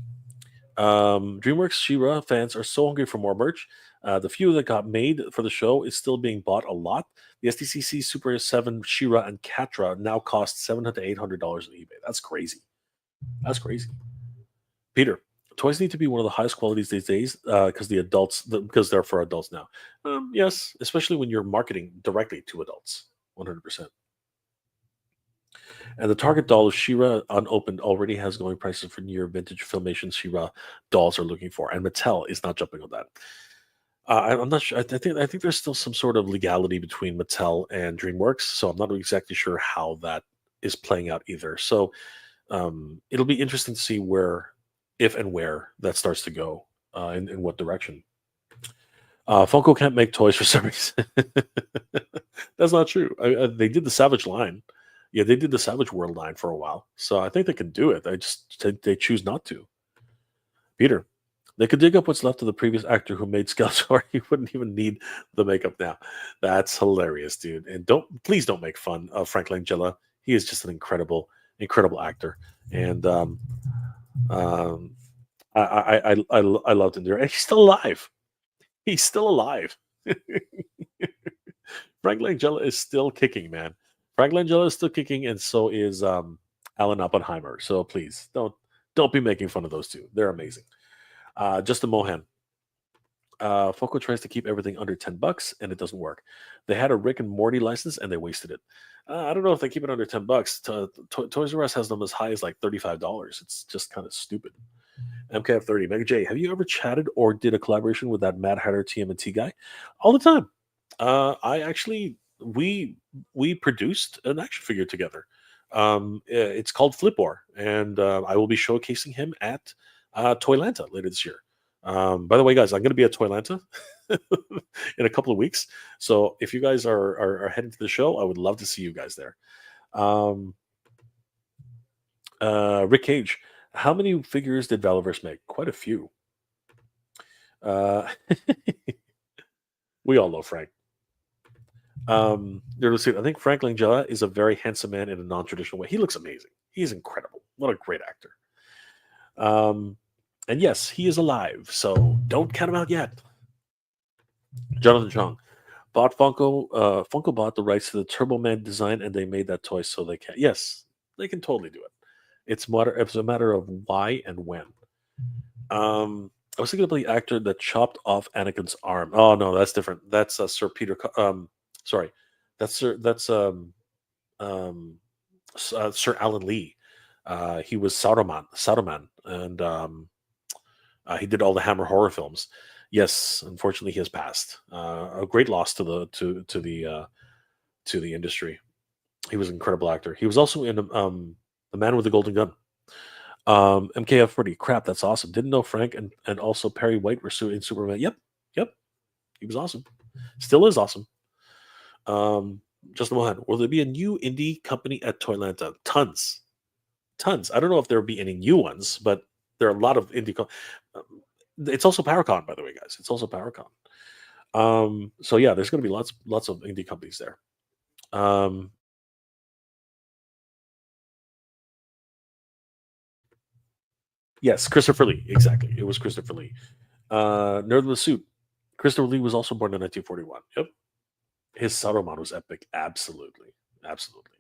DreamWorks She-Ra fans are so hungry for more merch. The few that got made for the show is still being bought a lot. The SDCC Super 7 She-Ra and Catra now cost $700 to $800 on eBay. That's crazy. That's crazy. Peter, toys need to be one of the highest qualities these days because they're for adults now. Yes, especially when you're marketing directly to adults. 100%. And the Target doll of She-Ra unopened already has going prices for near vintage Filmation She-Ra dolls are looking for, and Mattel is not jumping on that. I'm not sure. I think there's still some sort of legality between Mattel and DreamWorks, so I'm not exactly sure how that is playing out either. So it'll be interesting to see if and where that starts to go, in what direction. Funko can't make toys for some reason. That's not true. They did the Savage line. Yeah, they did the Savage World line for a while, so I think they can do it. They choose not to. Peter, they could dig up what's left of the previous actor who made Skeletor. He wouldn't even need the makeup now. That's hilarious, dude. And please don't make fun of Frank Langella. He is just an incredible actor. And um, I loved him there, and he's still alive. He's still alive. Frank Langella is still kicking, man. Frank Langella is still kicking, and so is Alan Oppenheimer. So please don't be making fun of those two. They're amazing. Justin Mohan. Foco tries to keep everything under $10, and it doesn't work. They had a Rick and Morty license, and they wasted it. I don't know if they keep it under $10. Toys R Us has them as high as like $35. It's just kind of stupid. MKF30, Mega J, have you ever chatted or did a collaboration with that Mad Hatter TMNT guy? All the time. I actually we produced an action figure together. It's called Flipor, and I will be showcasing him at Toylanta later this year. By the way, guys, I'm going to be at Toylanta in a couple of weeks. So if you guys are heading to the show, I would love to see you guys there. Um, Rick Cage, how many figures did Valiverse make? Quite a few. Uh, we all know Frank. I think Frank Langella is a very handsome man in a non-traditional way. He looks amazing. He's incredible. What a great actor. Um, and yes, he is alive, so don't count him out yet. Jonathan Chong bought Funko. Funko bought the rights to the Turbo Man design, and they made that toy, so they can. Yes, they can totally do it. It's a matter of why and when. I was thinking about the actor that chopped off Anakin's arm. Oh no, that's different. That's Sir Peter. Sorry, that's Sir. That's um, Sir Alan Lee. He was Sauron, and he did all the Hammer horror films. Yes, unfortunately, he has passed. A great loss to the industry. He was an incredible actor. He was also in The Man with the Golden Gun. MKF 40. Crap, that's awesome. Didn't know Frank and also Perry White were in Superman. Yep, yep. He was awesome. Still is awesome. Justin Mohan. Will there be a new indie company at Toylanta? Tons. Tons. I don't know if there'll be any new ones, but there are a lot of indie. It's also PowerCon, by the way, guys. It's also PowerCon. So yeah, there's going to be lots of indie companies there. Um, yes, Christopher Lee. Exactly. It was Christopher Lee. Nerd with a Suit. Christopher Lee was also born in 1941. Yep. His Saruman was epic. Absolutely. Absolutely.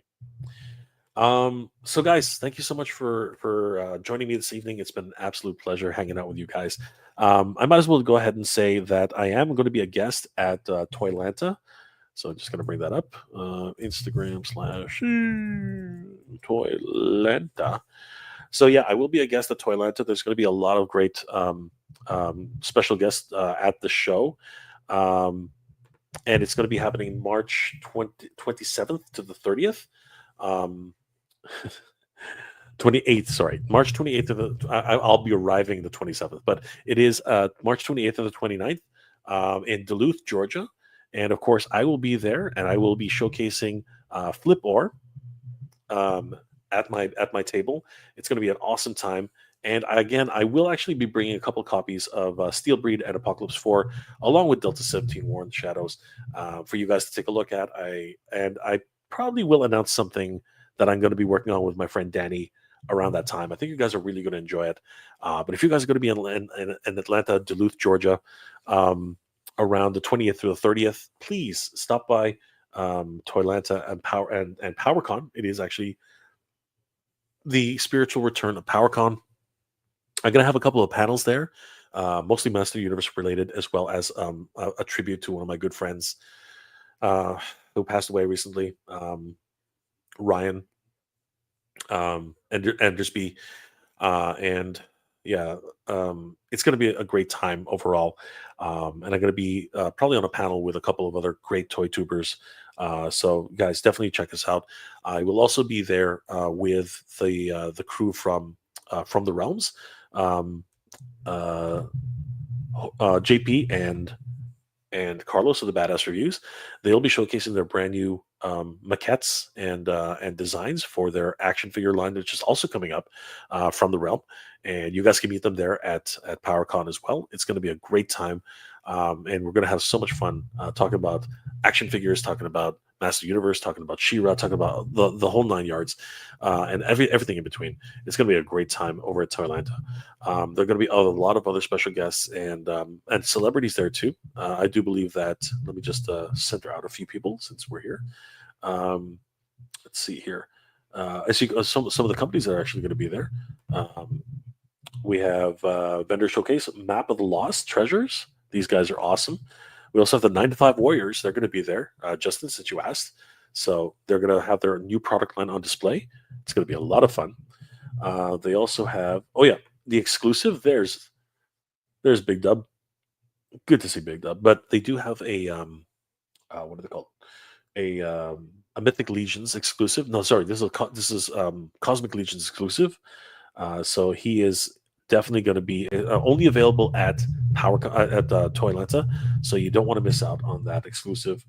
So guys, thank you so much for joining me this evening. It's been an absolute pleasure hanging out with you guys. I might as well go ahead and say that I am going to be a guest at Toylanta. So I'm just going to bring that up. Instagram slash Toylanta. So yeah, I will be a guest at Toylanta. There's going to be a lot of great special guests at the show. And it's going to be happening March 27th to the 30th. Um, 28th, sorry, March 28th to I'll be arriving the 27th, but it is March 28th to the 29th in Duluth, Georgia. And of course, I will be there and I will be showcasing Flip Ore at my table. It's going to be an awesome time. And again, I will actually be bringing a couple copies of Steel Breed and Apocalypse 4, along with Delta 17 War in the Shadows, for you guys to take a look at. I probably will announce something that I'm going to be working on with my friend Danny around that time. I think you guys are really going to enjoy it. But if you guys are going to be in Atlanta, Duluth, Georgia, around the 20th through the 30th, please stop by Toylanta and PowerCon. It is actually the spiritual return of PowerCon. I'm going to have a couple of panels there, mostly Master Universe related, as well as a tribute to one of my good friends who passed away recently, Ryan, and just be and yeah, it's going to be a great time overall. And I'm going to be probably on a panel with a couple of other great toy tubers. So guys, definitely check us out. I will also be there with the crew from the Realms, um, uh, JP and Carlos of the Badass Reviews. They'll be showcasing their brand new maquettes and designs for their action figure line, which is also coming up from the realm. And you guys can meet them there at PowerCon as well. It's going to be a great time, and we're going to have so much fun talking about action figures, talking about Master Universe, talking about She-Ra, talking about the whole 9 yards, and everything in between. It's going to be a great time over at Toylanta. There are going to be a lot of other special guests and celebrities there too. I do believe that. Let me just center out a few people since we're here. Um, let's see here. I see some of the companies that are actually going to be there. Um, we have Vendor Showcase, Map of the Lost Treasures. These guys are awesome. We also have the 9 to 5 Warriors. They're going to be there, Justin, since you asked. So they're going to have their new product line on display. It's going to be a lot of fun. They also have, oh yeah, the exclusive. There's Big Dub. Good to see Big Dub. But they do have a what are they called? A Mythic Legions exclusive. No, sorry, this is Cosmic Legions exclusive. So he is definitely going to be only available at Toylanta. So you don't want to miss out on that exclusive.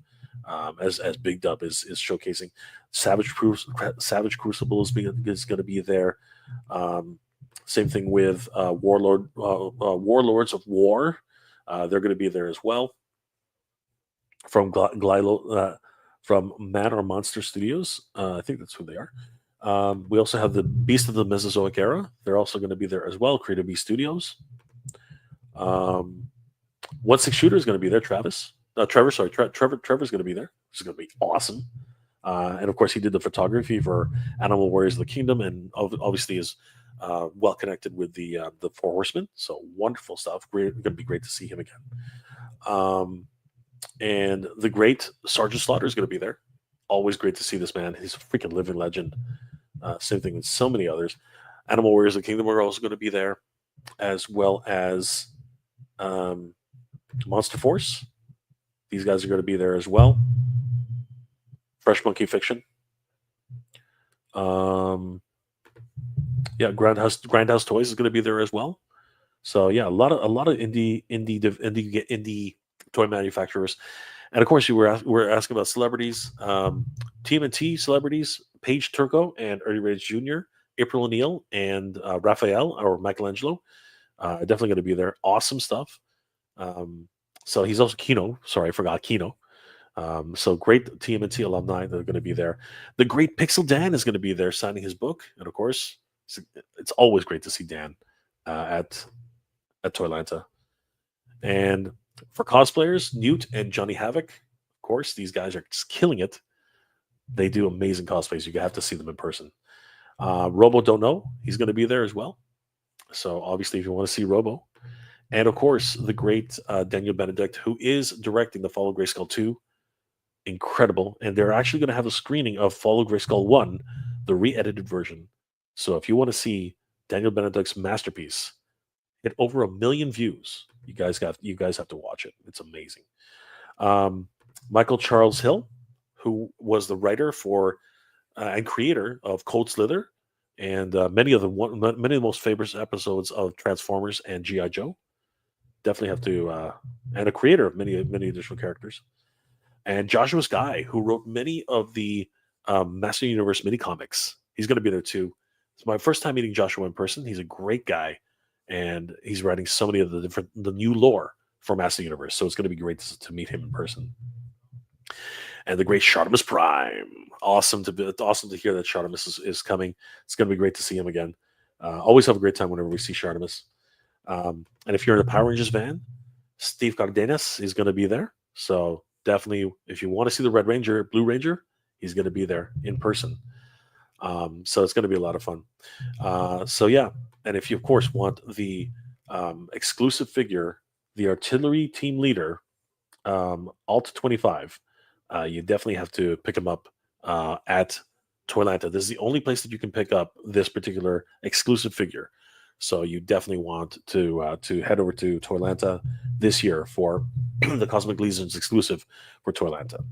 As Big Dub is showcasing, Savage Crucible is going to be there. Um, Same thing with Warlords of War. They're going to be there as well from Glylo, from Man or Monster Studios. I think that's who they are. We also have the Beast of the Mesozoic Era. They're also going to be there as well. Creative Beast Studios. Um, One Six Shooter is going to be there. Trevor, sorry, Trevor's going to be there. Which is going to be awesome. And of course, he did the photography for Animal Warriors of the Kingdom, and obviously is well connected with the Four Horsemen. So wonderful stuff. Great, going to be great to see him again. Um, and the great Sergeant Slaughter is going to be there. Always great to see this man. He's a freaking living legend. Same thing with so many others. Animal Warriors of the Kingdom are also going to be there, as well as um, Monster Force. These guys are going to be there as well. Fresh Monkey Fiction. Um, yeah, Grindhouse Toys is going to be there as well. So yeah, a lot of indie toy manufacturers, and of course we're asking about celebrities. TMNT celebrities: Paige Turco and Ernie Reyes Jr., April O'Neil, and Raphael or Michelangelo. Are definitely going to be there. Awesome stuff. Um, so he's also Kino. Sorry, I forgot Kino. So great TMNT alumni that are going to be there. The great Pixel Dan is going to be there signing his book, and of course, it's always great to see Dan at Toylanta. And for cosplayers, Newt and Johnny Havoc, of course, these guys are just killing it. They do amazing cosplays. You have to see them in person. Robo Don't Know, he's going to be there as well. So obviously, if you want to see Robo, and of course, the great Daniel Benedict, who is directing the Fall of Grayskull 2, incredible. And they're actually going to have a screening of Fall of Grayskull 1, the re-edited version. So if you want to see Daniel Benedict's masterpiece get over 1 million views, you guys have to watch it. It's amazing. Um, Michael Charles Hill, who was the writer for and creator of Cold Slither and many of the most famous episodes of Transformers and GI Joe. Definitely have to, and a creator of many additional characters. And Joshua Sky, who wrote many of the Master Universe mini comics. He's going to be there too. It's my first time meeting Joshua in person. He's a great guy, and he's writing so many of the new lore for Master Universe. So it's going to be great to meet him in person. And the great Shartimus Prime. Awesome to hear that Shartimus is coming. It's going to be great to see him again. Always have a great time whenever we see Shartimus. And if you're in a Power Rangers van, Steve Cardenas is going to be there. So definitely, if you want to see the Red Ranger, Blue Ranger, he's going to be there in person. So it's going to be a lot of fun. So yeah, and if you of course want the exclusive figure, the Artillery Team Leader, Alt 25, you definitely have to pick him up at Toylanta. This is the only place that you can pick up this particular exclusive figure. So you definitely want to head over to Toylanta this year for the Cosmic Legions exclusive for Toylanta.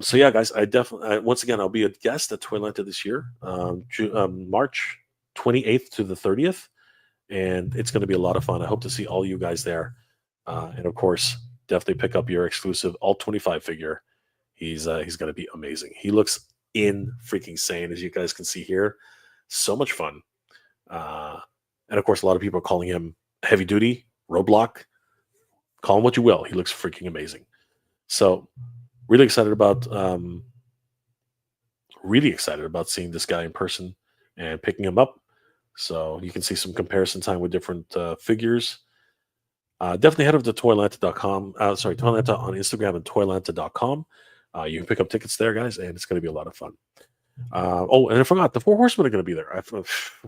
So yeah, guys, I definitely once again I'll be a guest at Toylanta this year, March 28th to the 30th, and it's going to be a lot of fun. I hope to see all you guys there, and of course, definitely pick up your exclusive Alt 25 figure. He's going to be amazing. He looks in freaking sane, as you guys can see here. So much fun. And of course, a lot of people are calling him heavy duty, roadblock. Call him what you will. He looks freaking amazing. So, really excited about seeing this guy in person and picking him up. So you can see some comparison time with different figures. Definitely head over to toylanta.com. Toylanta on Instagram and toylanta.com. You can pick up tickets there, guys, and it's going to be a lot of fun. And I forgot, the Four Horsemen are going to be there.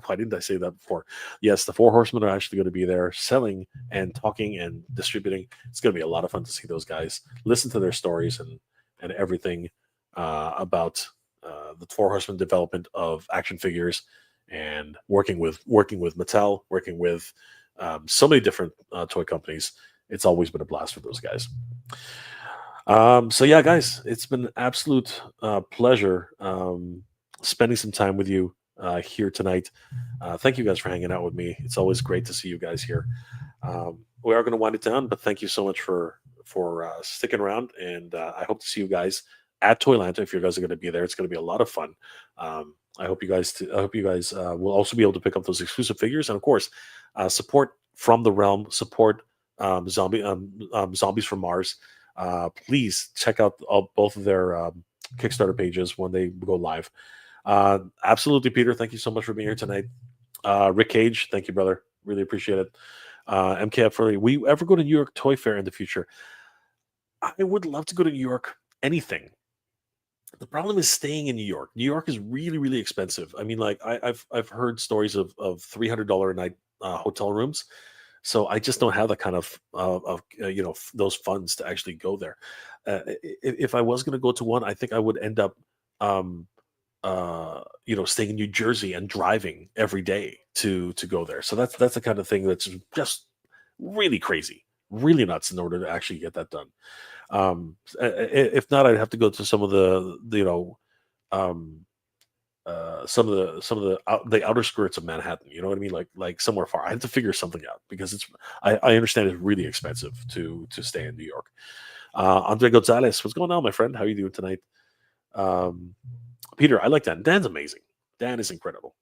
Why didn't I say that before? Yes, the Four Horsemen are actually going to be there selling and talking and distributing. It's going to be a lot of fun to see those guys, listen to their stories and everything about the Four Horsemen development of action figures and working with Mattel, working with so many different toy companies. It's always been a blast for those guys. So yeah, guys, it's been an absolute pleasure spending some time with you here tonight. Thank you guys for hanging out with me. It's always great to see you guys here. We are going to wind it down, but thank you so much for sticking around, and I hope to see you guys at Toylanta. If you guys are going to be there, it's going to be a lot of fun. I hope you guys will also be able to pick up those exclusive figures, and of course, support From the Realm, support Zombies from Mars. Please check out both of their Kickstarter pages when they go live. Absolutely, Peter. Thank you so much for being here tonight. Rick Cage, thank you, brother. Really appreciate it. MKF for we ever go to New York Toy Fair in the future? I would love to go to New York. Anything. The problem is staying in New York. New York is really, really expensive. I mean, like I've heard stories of $300 a night hotel rooms. So I just don't have that kind of those funds to actually go there. If I was going to go to one, I think I would end up um, staying in New Jersey and driving every day to go there. So that's the kind of thing that's just really crazy, really nuts in order to actually get that done. If not, I'd have to go to some of um, the outer skirts of Manhattan. You know what I mean? Like somewhere far. I have to figure something out because I understand it's really expensive to stay in New York. Andre Gonzalez, what's going on, my friend? How are you doing tonight? Um, Peter, I like Dan. Dan's amazing. Dan is incredible.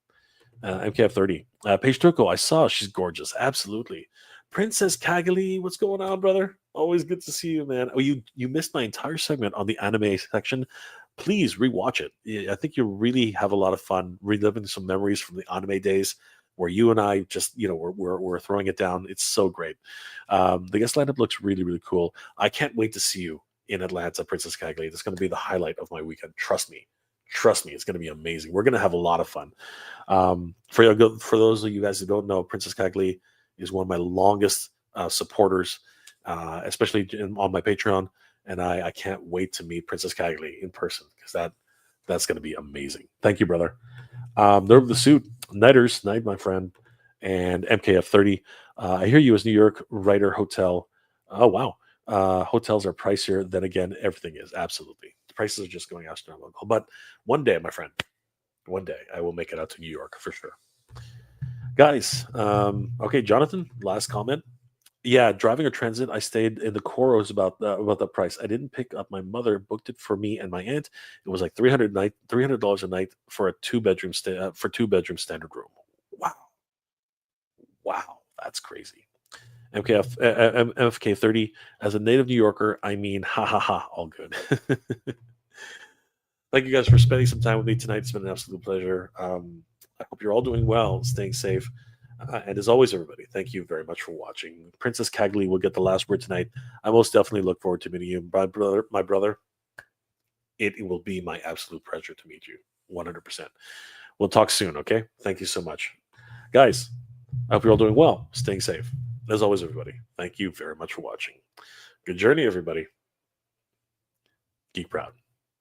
MKF30. Paige Turco, I saw. She's gorgeous. Absolutely. Princess Cagali, what's going on, brother? Always good to see you, man. Oh, you missed my entire segment on the anime section. Please rewatch it. I think you'll really have a lot of fun reliving some memories from the anime days where you and I just, we're throwing it down. It's so great. The guest lineup looks really, really cool. I can't wait to see you in Atlanta, Princess Cagali. It's going to be the highlight of my weekend. Trust me. Trust me, it's going to be amazing. We're going to have a lot of fun. For those of you guys who don't know, Princess Cagali is one of my longest supporters, especially on my Patreon. And I can't wait to meet Princess Cagali in person because that's going to be amazing. Thank you, brother. Nerve the Suit, Nighters, Night, my friend, and MKF30. I hear you as New York Writer Hotel. Oh, wow. Hotels are pricier. Then again, everything is. Absolutely. The prices are just going astronomical. But one day, my friend, one day I will make it out to New York for sure. Guys, okay, Jonathan, last comment. Yeah, driving or transit, I stayed in the Coros about the price. I didn't pick up my mother, booked it for me and my aunt. It was like $300 a night for a two bedroom standard room. Wow, wow, that's crazy. MFK 30. As a native New Yorker, I mean, ha ha ha, all good. Thank you guys for spending some time with me tonight. It's been an absolute pleasure. I hope you're all doing well, staying safe. And as always, everybody, thank you very much for watching. Princess Cagley will get the last word tonight. I most definitely look forward to meeting you, my brother. It will be my absolute pleasure to meet you, 100%. We'll talk soon, okay? Thank you so much, guys. I hope you're all doing well, staying safe. As always, everybody, thank you very much for watching. Good journey, everybody. Geek proud.